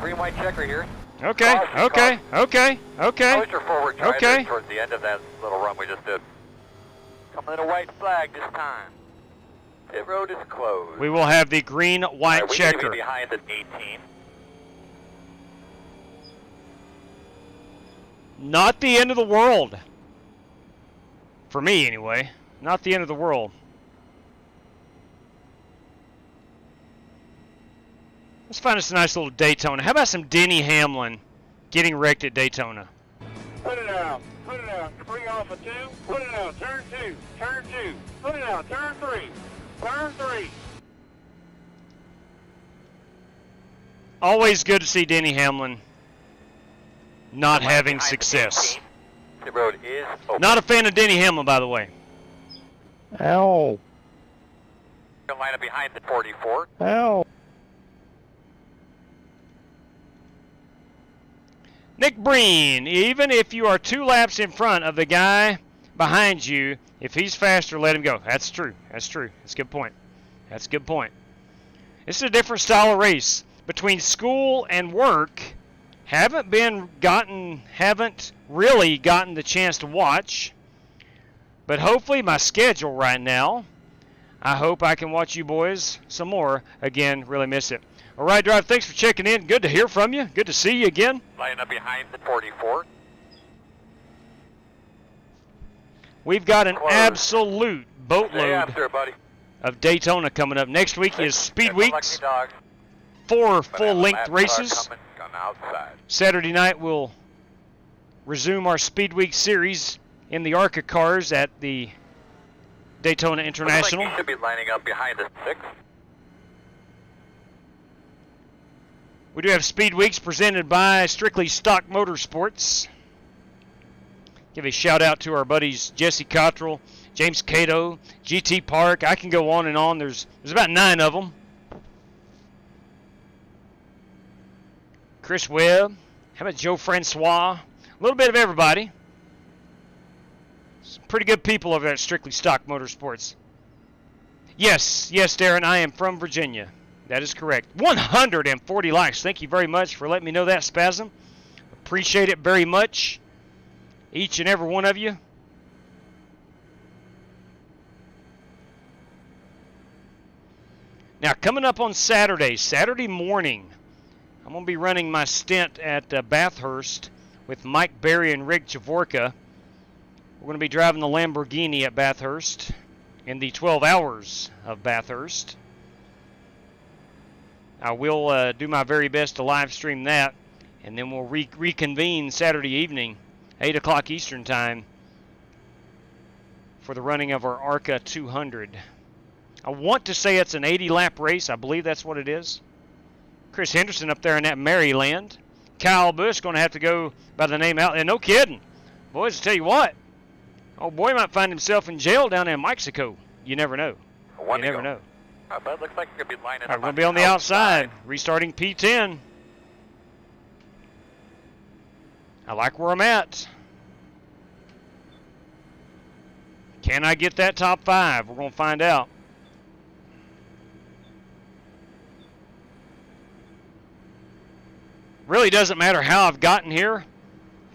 L: Green white checker here.
E: Okay, okay, okay, okay.
L: Push your forward driver
E: Okay.
L: towards the end of that little run we just did. Coming in a white flag this time. Pit road is closed.
E: We will have the green-white
L: We
E: checker.
L: need to be behind at 18.
E: Not the end of the world. For me, anyway. Not the end of the world. Let's find us a nice little Daytona. How about some Denny Hamlin getting wrecked at Daytona?
D: Put it out. Put it out. Free off a 2. Put it out. Turn 2. Turn 2. Put it out. Turn 3. Turn 3.
E: Always good to see Denny Hamlin not having success.
L: The road is open.
E: Not a fan of Denny Hamlin, by the way.
O: Ow.
L: Line up behind the 44.
O: Ow.
E: Nick Breen, even if you are 2 laps in front of the guy behind you, if he's faster, let him go. That's true. That's true. That's a good point. That's a good point. This is a different style of race. Between school and work, haven't really gotten the chance to watch. But hopefully my schedule right now, I hope I can watch you boys some more. Again, really miss it. All right, Drive, thanks for checking in. Good to hear from you. Good to see you again.
L: Line up behind the 44.
E: We've got an absolute
L: Stay
E: boatload
L: after, buddy.
E: of Daytona coming up. Next week is Speed
L: Careful,
E: Weeks.
L: lucky dog.
E: 4 full-length
L: Lap car
E: races.
L: coming on the outside.
E: Saturday night we'll resume our Speed Week series in the ARCA cars at the Daytona International.
L: Looks like you should be lining up behind the 6.
E: We do have Speed Weeks presented by Strictly Stock Motorsports. Give a shout out to our buddies Jesse Cottrell, James Cato, GT Park. I can go on and on. There's about 9 of them. Chris Webb. How about Joe Francois? A little bit of everybody. Some pretty good people over there at Strictly Stock Motorsports. Yes, Darren, I am from Virginia. That is correct. 140 likes. Thank you very much for letting me know that, Spasm. Appreciate it very much. Each and every one of you. Now, coming up on Saturday morning, I'm going to be running my stint at Bathurst with Mike Berry and Rick Javorka. We're going to be driving the Lamborghini at Bathurst in the 12 hours of Bathurst. I will do my very best to live stream that, and then we'll reconvene Saturday evening, 8 o'clock Eastern Time, for the running of our ARCA 200. I want to say it's an 80-lap race. I believe that's what it is. Chris Henderson up there in that Maryland. Kyle Busch going to have to go by the name out. And no kidding. Boys, I tell you what. Oh, boy might find himself in jail down in Mexico. You never know. You never know.
L: But it looks like you're going to be lining
E: All right,
L: up.
E: we're going to be on the outside. Restarting P10. I like where I'm at. Can I get that top 5? We're going to find out. Really doesn't matter how I've gotten here.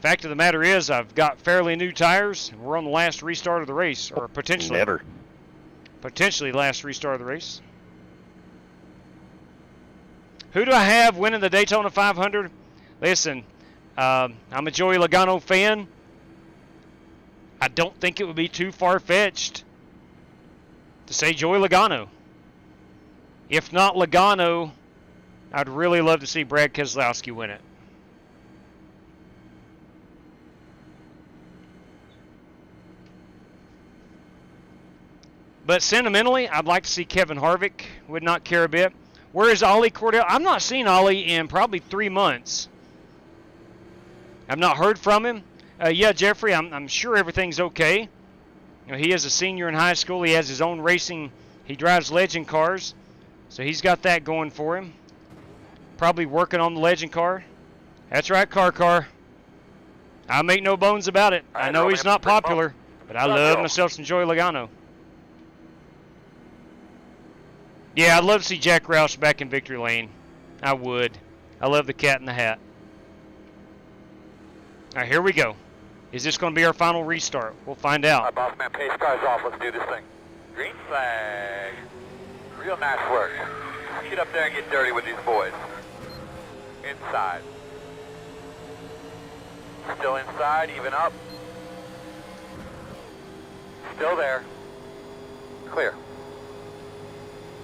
E: Fact of the matter is I've got fairly new tires. We're on the last restart of the race, or potentially.
F: Never.
E: Potentially last restart of the race. Who do I have winning the Daytona 500? Listen, I'm a Joey Logano fan. I don't think it would be too far-fetched to say Joey Logano. If not Logano, I'd really love to see Brad Keselowski win it. But sentimentally, I'd like to see Kevin Harvick. Would not care a bit. Where is Ollie Cordell? I'm not seen Ollie in probably 3 months. I've not heard from him. Yeah, Jeffrey, I'm sure everything's okay. You know, he is a senior in high school. He has his own racing. He drives legend cars. So he's got that going for him. Probably working on the legend car. That's right, car. I make no bones about it. I know he's not popular, but I love myself some Joey Logano. Yeah, I'd love to see Jack Roush back in victory lane. I would. I love the cat in the hat. right, here we go. Is this going to be our final restart? We'll find out.
L: Boss man, pace cars off. Let's do this thing. Green flag. Real nice work. Get up there and get dirty with these boys. Inside. Still inside, even up. Still there. Clear.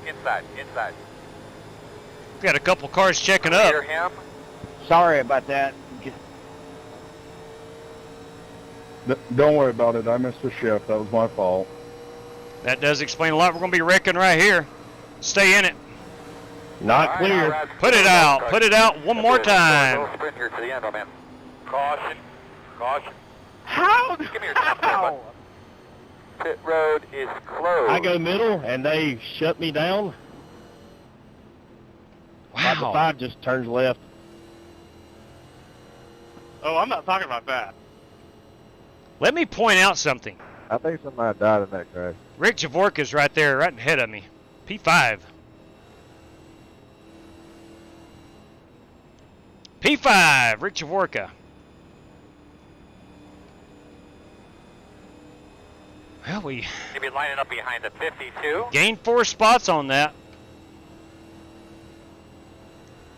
L: Inside, inside.
E: We got a couple cars checking up.
L: Clear him.
F: Sorry about that.
B: Don't worry about it. I missed the shift. That was my fault.
E: That does explain a lot. We're going to be wrecking right here. Stay in it.
F: Not clear.
L: Right.
E: Put it out. Put it out one more time.
L: Little sprint here to the end, man. Caution. Caution.
F: How?
L: Give me your top there, bud. Pit road is closed.
F: I go middle, and they shut me down.
E: Wow.
F: The 5 just turns left.
G: Oh, I'm not talking about that.
E: Let me point out something.
Q: I think somebody died in that crash.
E: Rick Javorka's right there, right ahead of me. P5. P5, Rick Javorka. Well, we
L: Maybe lining up behind the 52.
E: gained 4 spots on that.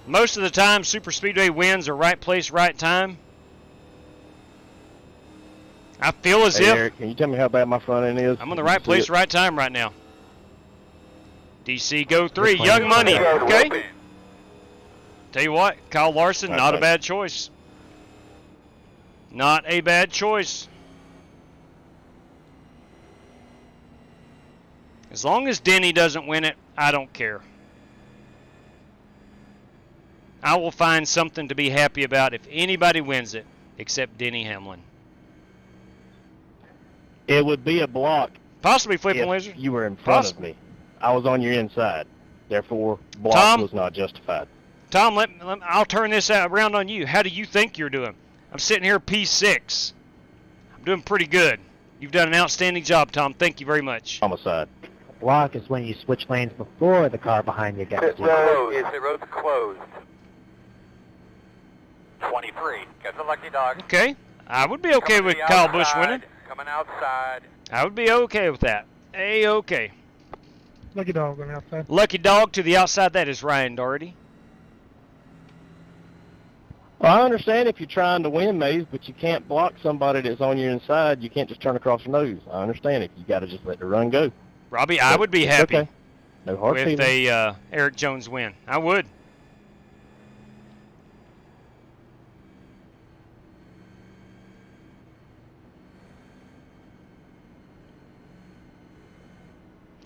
E: Most of the time, Super Speedway wins are right place, right time. I feel as
F: Hey,
E: if
F: Eric, can you tell me how bad my front end is?
E: I'm in the right place, right time right now. DC go 3, Young Money, okay? Tell you what, Kyle Larson, not a bad choice. Not a bad choice. As long as Denny doesn't win it, I don't care. I will find something to be happy about if anybody wins it, except Denny Hamlin.
F: It would be a block.
E: Possibly Flipping
F: if
E: Lizard.
F: you were in front of me. I was on your inside. Therefore, block
E: Tom?
F: was not justified.
E: Tom, I'll turn this around on you. How do you think you're doing? I'm sitting here P6. I'm doing pretty good. You've done an outstanding job, Tom. Thank you very much.
F: Homicide.
O: Block is when you switch lanes before the car behind you gets
L: Pit
O: you.
L: road's closed. 23. Got the lucky dog.
E: Okay. I would be okay with Kyle Busch winning.
L: Coming outside.
E: I would be okay with that. A-okay.
K: Lucky dog on the outside.
E: Lucky dog to the outside. That is Ryan Doherty.
F: Well, I understand if you're trying to win, Maze, but you can't block somebody that's on your inside. You can't just turn across your nose. I understand it. You got to just let the run go.
E: Robbie, I would be happy
F: Okay. No hard
E: with
F: feelings.
E: a Eric Jones win. I would.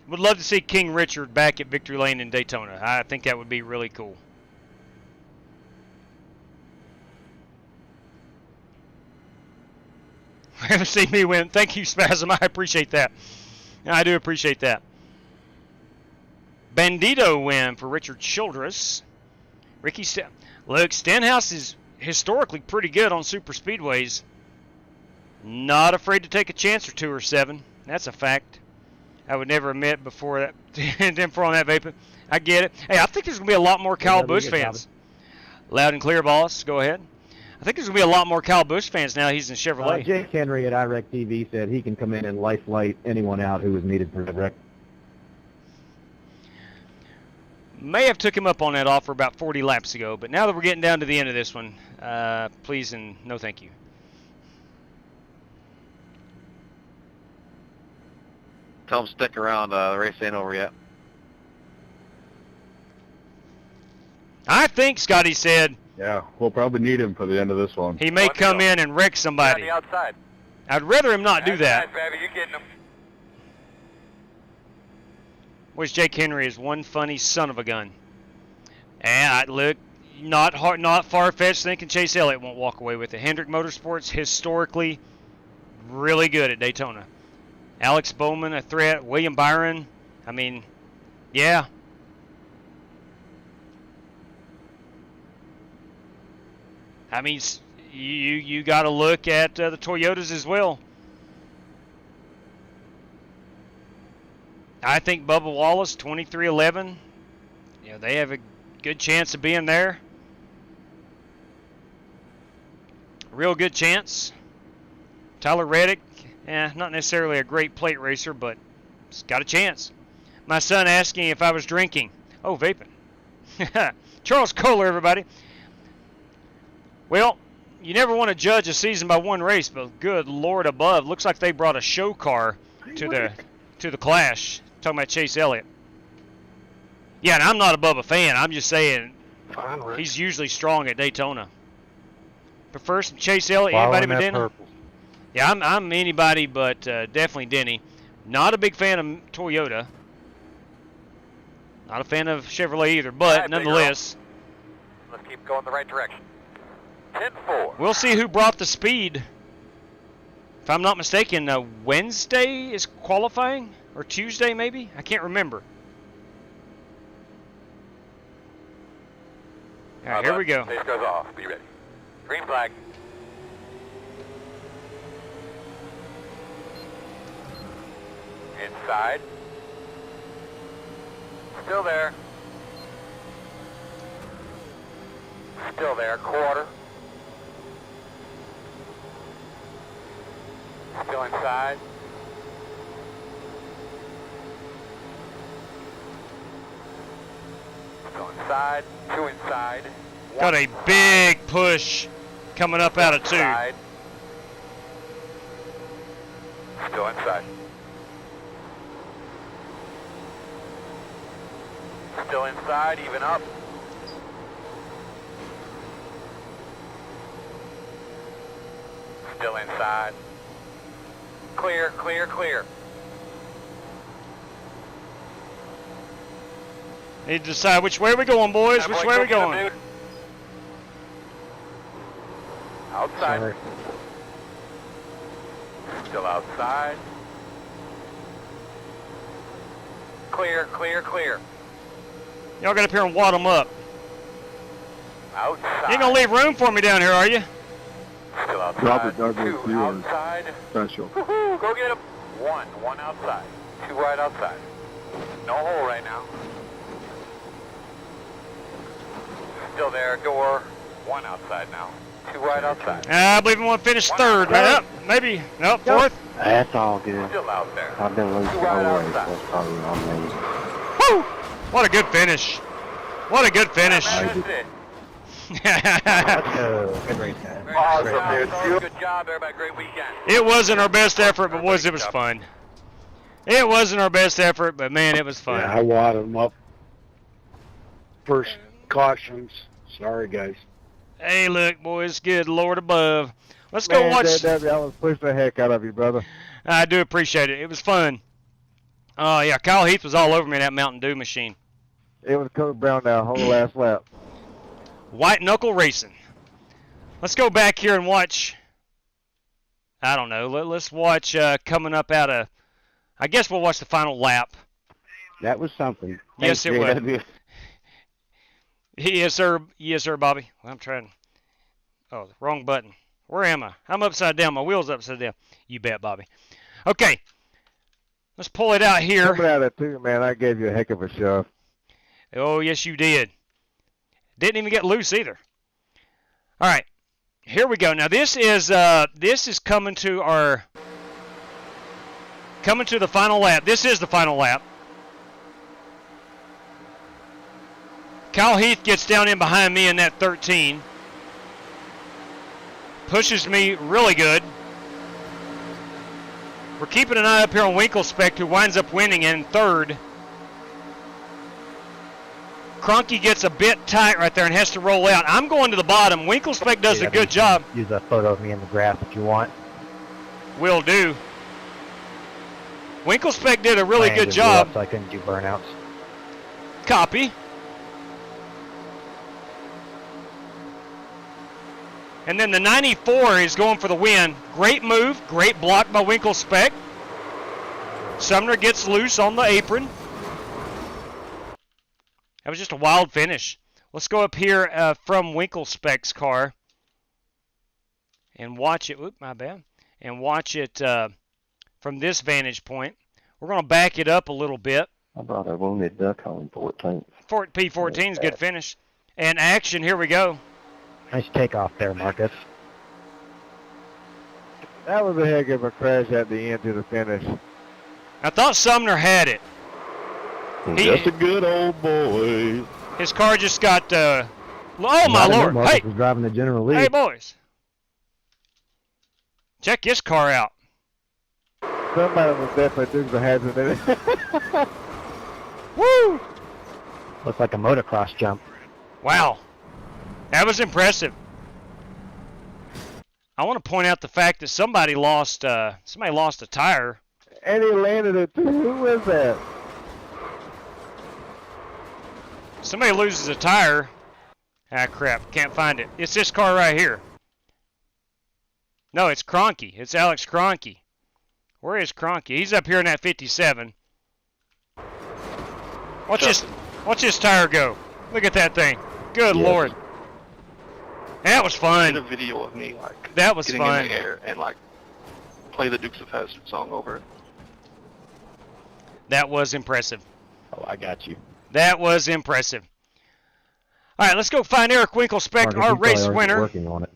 E: Would love to see King Richard back at Victory Lane in Daytona. I think that would be really cool. Haven't seen me win. Thank you, Spasm. I appreciate that. I do appreciate that. Bandito win for Richard Childress. Look, Stenhouse is historically pretty good on super speedways. Not afraid to take a chance or 2 or 7. That's a fact. I would never admit before that. And then for on that vapor. I get it. Hey, I think there's going to be a lot more Kyle Busch fans. Loud and clear, boss. Go ahead. I think there's going to be a lot more Kyle Busch fans now he's in Chevrolet.
Q: Jake Henry at iRacTV said he can come in and life light anyone out who is needed for the wreck.
E: May have took him up on that offer about 40 laps ago, but now that we're getting down to the end of this one, please and no thank you.
G: Tell him stick around. The race ain't over yet.
E: I think Scotty said
B: Yeah, we'll probably need him for the end of this one.
E: he may come in and wreck somebody.
L: On the outside.
E: I'd rather him not do that.
L: Outside, baby, you getting him.
E: Which Jake Henry is one funny son of a gun. And look, not far-fetched thinking Chase Elliott won't walk away with it. Hendrick Motorsports historically really good at Daytona. Alex Bowman, a threat. William Byron, I mean, yeah. I mean, you got to look at the Toyotas as well. I think Bubba Wallace, 2311, you know, they have a good chance of being there. real good chance. Tyler Reddick, not necessarily a great plate racer, but he's got a chance. My son asking if I was drinking. Oh, vaping. Charles Kohler, everybody. Well, you never want to judge a season by one race, but good Lord above. Looks like they brought a show car to the Clash. Talking about Chase Elliott. Yeah, and I'm not above a fan. I'm just saying he's usually strong at Daytona. Prefer some Chase Elliott. Anybody but Denny? Yeah, I'm anybody but definitely Denny. Not a big fan of Toyota. Not a fan of Chevrolet either, but
L: right,
E: nonetheless.
L: Let's keep going the right direction. 10-4.
E: We'll see who brought the speed. If I'm not mistaken, Wednesday is qualifying? Or Tuesday, maybe? I can't remember. All right, here we go.
L: Pace goes off. Be ready. Green flag. Inside. Still there. Still there. Quarter. Still inside. Still inside. Two inside.
E: Got a big push coming up out of two.
L: Inside. Still inside. Still inside, even up. Still inside. Clear, clear, clear.
E: Need to decide which way we going, boys. Which way we going?
L: Outside.
E: Sorry.
L: Still outside. Clear, clear, clear.
E: Y'all get up here and wad them up.
L: Outside.
E: You ain't gonna leave room for me down here, are you?
L: Still outside.
H: Robert Douglas,
L: Two
H: you are
L: outside.
H: special.
L: Woohoo, go get him. One outside. Two right outside. No hole right now. Still there, door. One outside now. Two right outside.
E: I believe I'm gonna finish third. Maybe. Nope, fourth.
Q: That's all good.
L: Still out there.
Q: I've been losing
L: Two right
Q: always.
L: outside.
Q: That's probably on me.
E: Woo! What a good finish. What a good finish.
L: That's it.
Q: Let's go. Good race, guys.
L: Awesome, dude. Good job, everybody. Great weekend.
E: It wasn't our best effort, but boys, it was fun. It wasn't our best effort, but man, it was fun.
R: Yeah, I wadded them up. First cautions. Sorry, guys.
E: Hey, look, boys. Good Lord above. Let's go watch.
B: I was pushed the heck out of you, brother.
E: I do appreciate it. It was fun. Oh, yeah. Kyle Heath was all over me in that Mountain Dew machine.
B: It was Cody Brown now, whole last lap.
E: White knuckle racing. Let's go back here and watch. I don't know. Let's watch coming up out of. I guess we'll watch the final lap.
Q: That was something.
E: Yes,
Q: Thanks,
E: it was.
Q: JW.
E: Yes, sir. Yes, sir, Bobby. I'm trying. Oh, the wrong button. Where am I? I'm upside down. My wheel's upside down. You bet, Bobby. Okay. Let's pull it out here.
B: Coming out of two, man, I gave you a heck of a shove.
E: Oh, yes, you did. Didn't even get loose either. All right. Here we go. Now, this is coming to the final lap. This is the final lap. Kyle Heath gets down in behind me in that 13. Pushes me really good. We're keeping an eye up here on Winklespect, who winds up winning in third. Cronky gets a bit tight right there and has to roll out. I'm going to the bottom. Winklespect does a good job.
O: Use a photo of me in the graph if you want.
E: Will do. Winklespect did a really good job.
O: So I couldn't do burnouts.
E: Copy. And then the 94 is going for the win. Great move. Great block by Winklespect. Sumner gets loose on the apron. That was just a wild finish. Let's go up here from Winklespect's car and watch it. Oop, my bad. And watch it from this vantage point. We're going to back it up a little bit.
Q: I brought a wounded duck home 14th.
E: P14 is good finish. And action, here we go.
O: Nice takeoff there, Marcus.
S: That was a heck of a crash at the end to the finish.
E: I thought Sumner had it.
F: Just a good old boy.
E: His car just got, oh my
O: Not
E: lord.
O: Marcus
E: Hey,
O: was driving the general lead.
E: hey boys. Check this car out.
S: Somebody was definitely took the hazard in it.
E: Woo!
O: Looked like a motocross jump.
E: Wow. That was impressive. I want to point out the fact that somebody lost a tire.
S: And he landed it too. Who was that?
E: Somebody loses a tire. Ah, crap. Can't find it. It's this car right here. No, it's Cronky. It's Alex Cronky. Where is Cronky? He's up here in that 57. Watch this tire go. Look at that thing. Good Lord. That was fun.
M: Did a video of me
E: that was
M: getting
E: fun.
M: in the air and play the Dukes of Hazzard song over it.
E: That was impressive.
F: Oh, I got you.
E: That was impressive. All right, let's go find Eric Winkelspect, our race winner.
O: Working on it.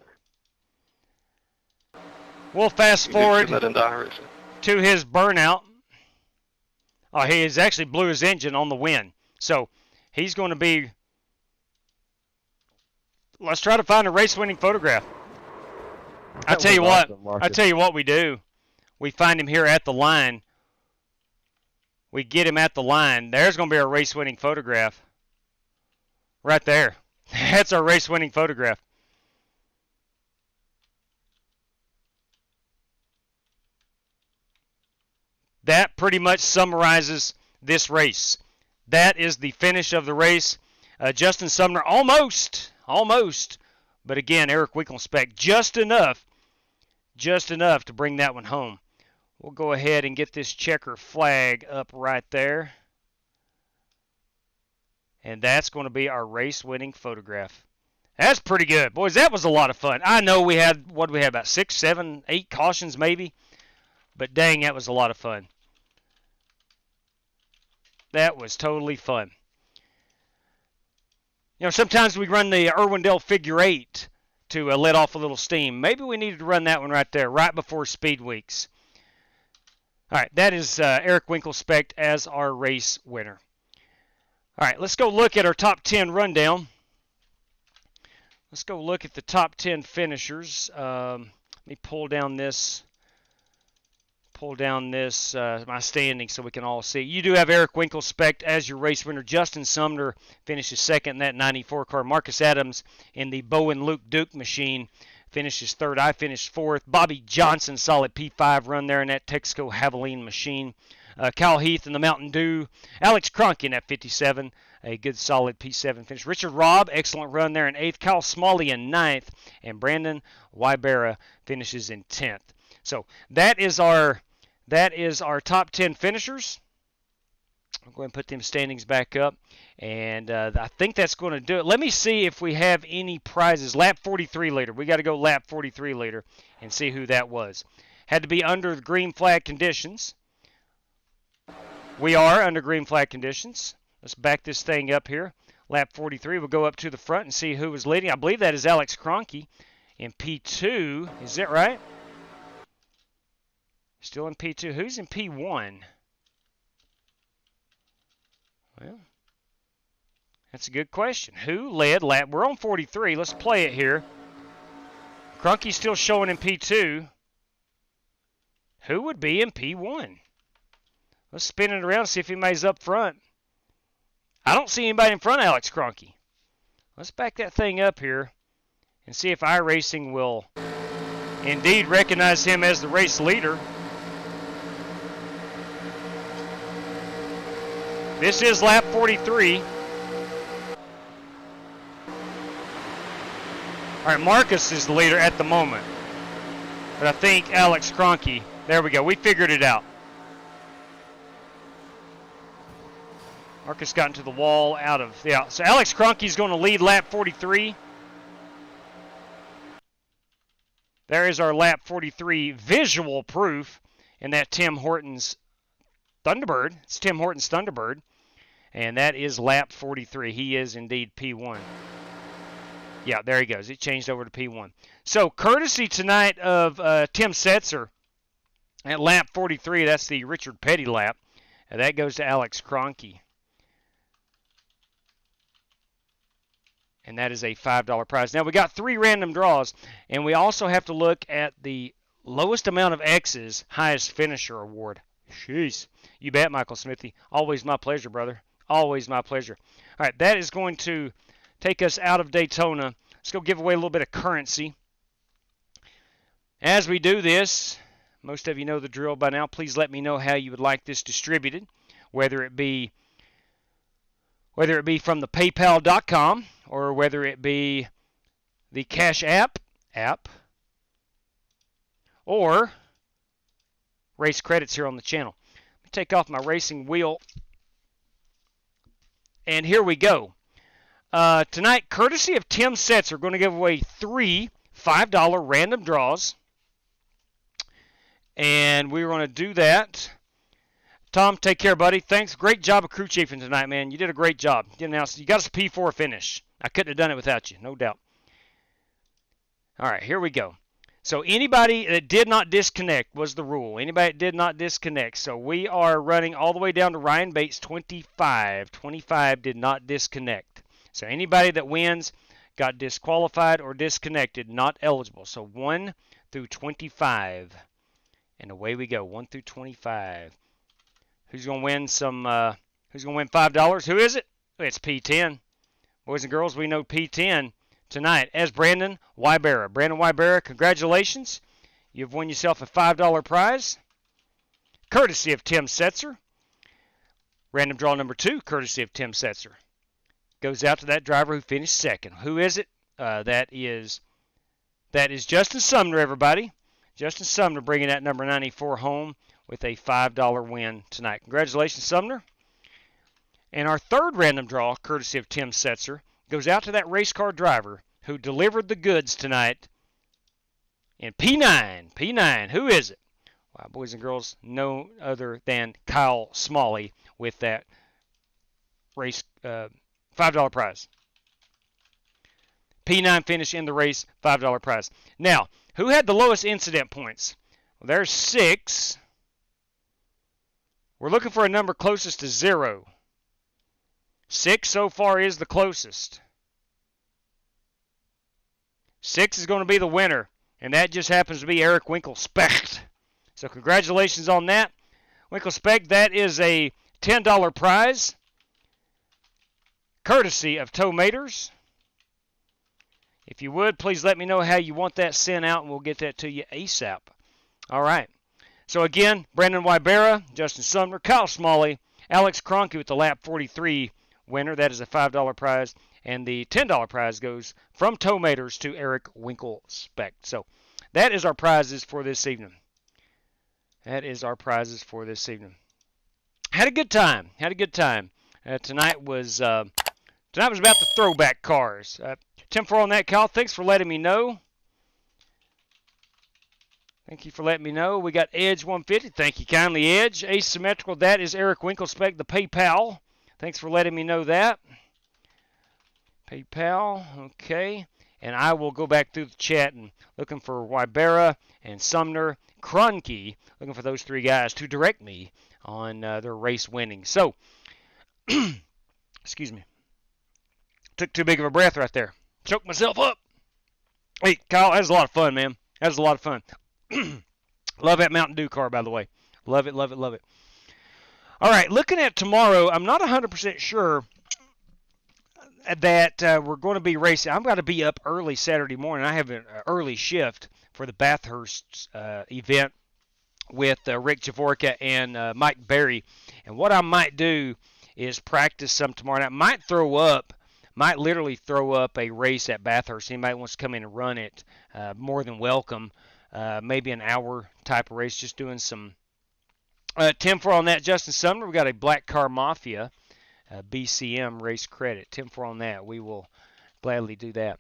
E: We'll fast forward
M: That into iRacing.
E: to his burnout. Oh, he has actually blew his engine on the win. So he's going to be... Let's try to find a race-winning photograph. I tell you what we do. We find him here at the line. We get him at the line. There's going to be our race-winning photograph. Right there. That's our race-winning photograph. That pretty much summarizes this race. That is the finish of the race. Justin Sumner almost, but again, Eric Winkelspect just enough to bring that one home. We'll go ahead and get this checker flag up right there. And that's going to be our race-winning photograph. That's pretty good. Boys, that was a lot of fun. I know we had, about 6, 7, 8 cautions maybe. But dang, that was a lot of fun. That was totally fun. You know, sometimes we run the Irwindale figure 8 to let off a little steam. Maybe we needed to run that one right there, right before Speed Weeks. All right, that is Eric Winkelspect as our race winner. All right, let's go look at our top 10 rundown. Let's go look at the top 10 finishers. Let me pull down this my standings so we can all see. You do have Eric Winkelspect as your race winner. Justin Sumner finishes second in that 94 car. Marcus Adams in the Bowen Luke Duke machine finishes third. I finished fourth. Bobby Johnson, solid P5 run there in that Texaco Javelin machine. Kyle Heath in the Mountain Dew. Alex Cronky in that 57. A good solid P7 finish. Richard Robb, excellent run there in 8th. Kyle Smalley in 9th. And Brandon Wybera finishes in 10th. So that is our top 10 finishers. I'll go ahead and put them standings back up. And I think that's going to do it. Let me see if we have any prizes. Lap 43 later. We got to go lap 43 later and see who that was. Had to be under the green flag conditions. We are under green flag conditions. Let's back this thing up here. Lap 43. We'll go up to the front and see who was leading. I believe that is Alex Cronky in P2. Is that right? Still in P2. Who's in P1? Well, that's a good question. Who led lap? We're on 43. Let's play it here. Cronky's still showing in P2. Who would be in P1? Let's spin it around and see if anybody's up front. I don't see anybody in front of Alex Cronky. Let's back that thing up here and see if iRacing will indeed recognize him as the race leader. This is lap 43. All right, Marcus is the leader at the moment. But I think Alex Cronky, there we go. We figured it out. Marcus got into the wall out of, yeah. So Alex Cronky's going to lead lap 43. There is our lap 43 visual proof in that Tim Horton's Thunderbird. It's Tim Horton's Thunderbird. And that is lap 43. He is indeed P1. Yeah, there he goes. It changed over to P1. So, courtesy tonight of Tim Setzer at lap 43, that's the Richard Petty lap. That goes to Alex Cronky. And that is a $5 prize. Now, we got 3 random draws, and we also have to look at the lowest amount of X's, highest finisher award. Jeez. You bet, Michael Smithy. Always my pleasure, brother. Always my pleasure. All right, that is going to take us out of Daytona. Let's go give away a little bit of currency. As we do this, most of you know the drill by now. Please let me know how you would like this distributed, whether it be from the PayPal.com or whether it be the CashApp app or race credits here on the channel. Let me take off my racing wheel, and here we go. Tonight, courtesy of Tim Setzer, we're going to give away 3 $5 random draws, and we're going to do that. Tom, take care, buddy. Thanks. Great job of crew chiefing tonight, man. You did a great job. You got us a P4 finish. I couldn't have done it without you, no doubt. All right, here we go. So anybody that did not disconnect was the rule. Anybody that did not disconnect. So we are running all the way down to Ryan Bates, 25. 25 did not disconnect. So anybody that wins got disqualified or disconnected, not eligible. So 1 through 25. And away we go, 1 through 25. Who's going to win who's going to win $5? Who is it? It's P10. Boys and girls, we know P10 tonight as Brandon Wybera. Brandon Wybera, congratulations. You've won yourself a $5 prize, courtesy of Tim Setzer. Random draw number 2, courtesy of Tim Setzer. Goes out to that driver who finished second. Who is it? That is Justin Sumner, everybody. Justin Sumner bringing that number 94 home with a $5 win tonight. Congratulations, Sumner. And our third random draw, courtesy of Tim Setzer, goes out to that race car driver who delivered the goods tonight in P9. P9, who is it? Wow, boys and girls, no other than Kyle Smalley with that race $5 prize. P9 finish in the race, $5 prize. Now, who had the lowest incident points? Well, there's 6. We're looking for a number closest to 0. 6 so far is the closest. 6 is going to be the winner, and that just happens to be Eric Winkelspecht. So congratulations on that. Winkelspecht, that is a $10 prize, courtesy of Tow Maters. If you would, please let me know how you want that sent out, and we'll get that to you ASAP. All right. So again, Brandon Wybera, Justin Sumner, Kyle Smalley, Alex Cronky with the lap 43 winner. That is a $5 prize. And the $10 prize goes from Tow Maters to Eric Winkelspecht. So that is our prizes for this evening. That is our prizes for this evening. Had a good time. Had a good time. Tonight was about the throwback cars. 10-4 on that, Kyle. Thanks for letting me know. Thank you for letting me know. We got Edge 150. Thank you kindly, Edge. Asymmetrical, that is Eric Winkelspecht, the PayPal. Thanks for letting me know that. PayPal, okay. And I will go back through the chat and looking for Wybera and Sumner, Cronky, looking for those 3 guys to direct me on their race winning. So, excuse me. Took too big of a breath right there. Choked myself up. Hey, Kyle, that was a lot of fun, man. That was a lot of fun. Love that Mountain Dew car, by the way. Love it, love it, love it. All right, looking at tomorrow, I'm not 100% sure that we're going to be racing. I'm going to be up early Saturday morning. I have an early shift for the Bathurst event with Rick Javorka and Mike Berry. And what I might do is practice some tomorrow night. Might literally throw up a race at Bathurst. Anybody wants to come in and run it, more than welcome. Maybe an hour type of race, just doing some 10-4 on that. Justin Sumner, we got a Black Car Mafia BCM race credit. 10-4 on that. We will gladly do that.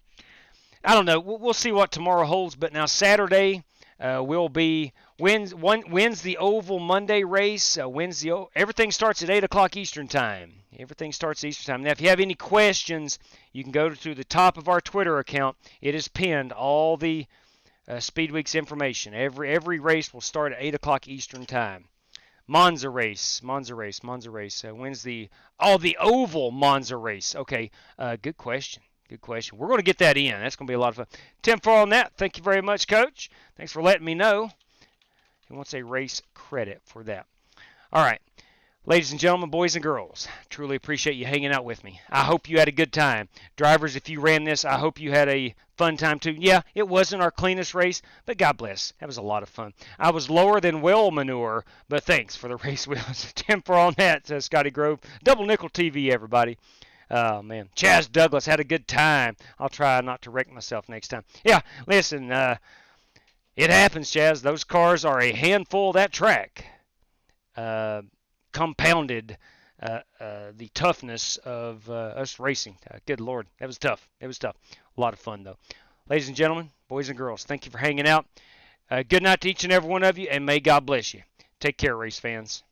E: I don't know. We'll see what tomorrow holds. But now Saturday, will be wins the Oval Monday race. Everything starts at 8 o'clock Eastern time. Everything starts at Eastern time. Now, if you have any questions, you can go to the top of our Twitter account. It is pinned, all the Speed Week's information. Every race will start at 8 o'clock Eastern time. Monza race. When's the Oval Monza race? Okay, good question. Good question. We're going to get that in. That's going to be a lot of fun. 10-4 on that. Thank you very much, Coach. Thanks for letting me know. He wants a race credit for that. All right. Ladies and gentlemen, boys and girls, truly appreciate you hanging out with me. I hope you had a good time. Drivers, if you ran this, I hope you had a fun time too. Yeah, it wasn't our cleanest race, but God bless. That was a lot of fun. I was lower than well manure, but thanks for the race wheels. 10-4 on that, says Scotty Grove. Double Nickel TV, everybody. Oh, man. Chaz Douglas had a good time. I'll try not to wreck myself next time. Yeah, listen, it happens, Chaz. Those cars are a handful. That track compounded the toughness of us racing. Good Lord. That was tough. It was tough. A lot of fun, though. Ladies and gentlemen, boys and girls, thank you for hanging out. Good night to each and every one of you, and may God bless you. Take care, race fans.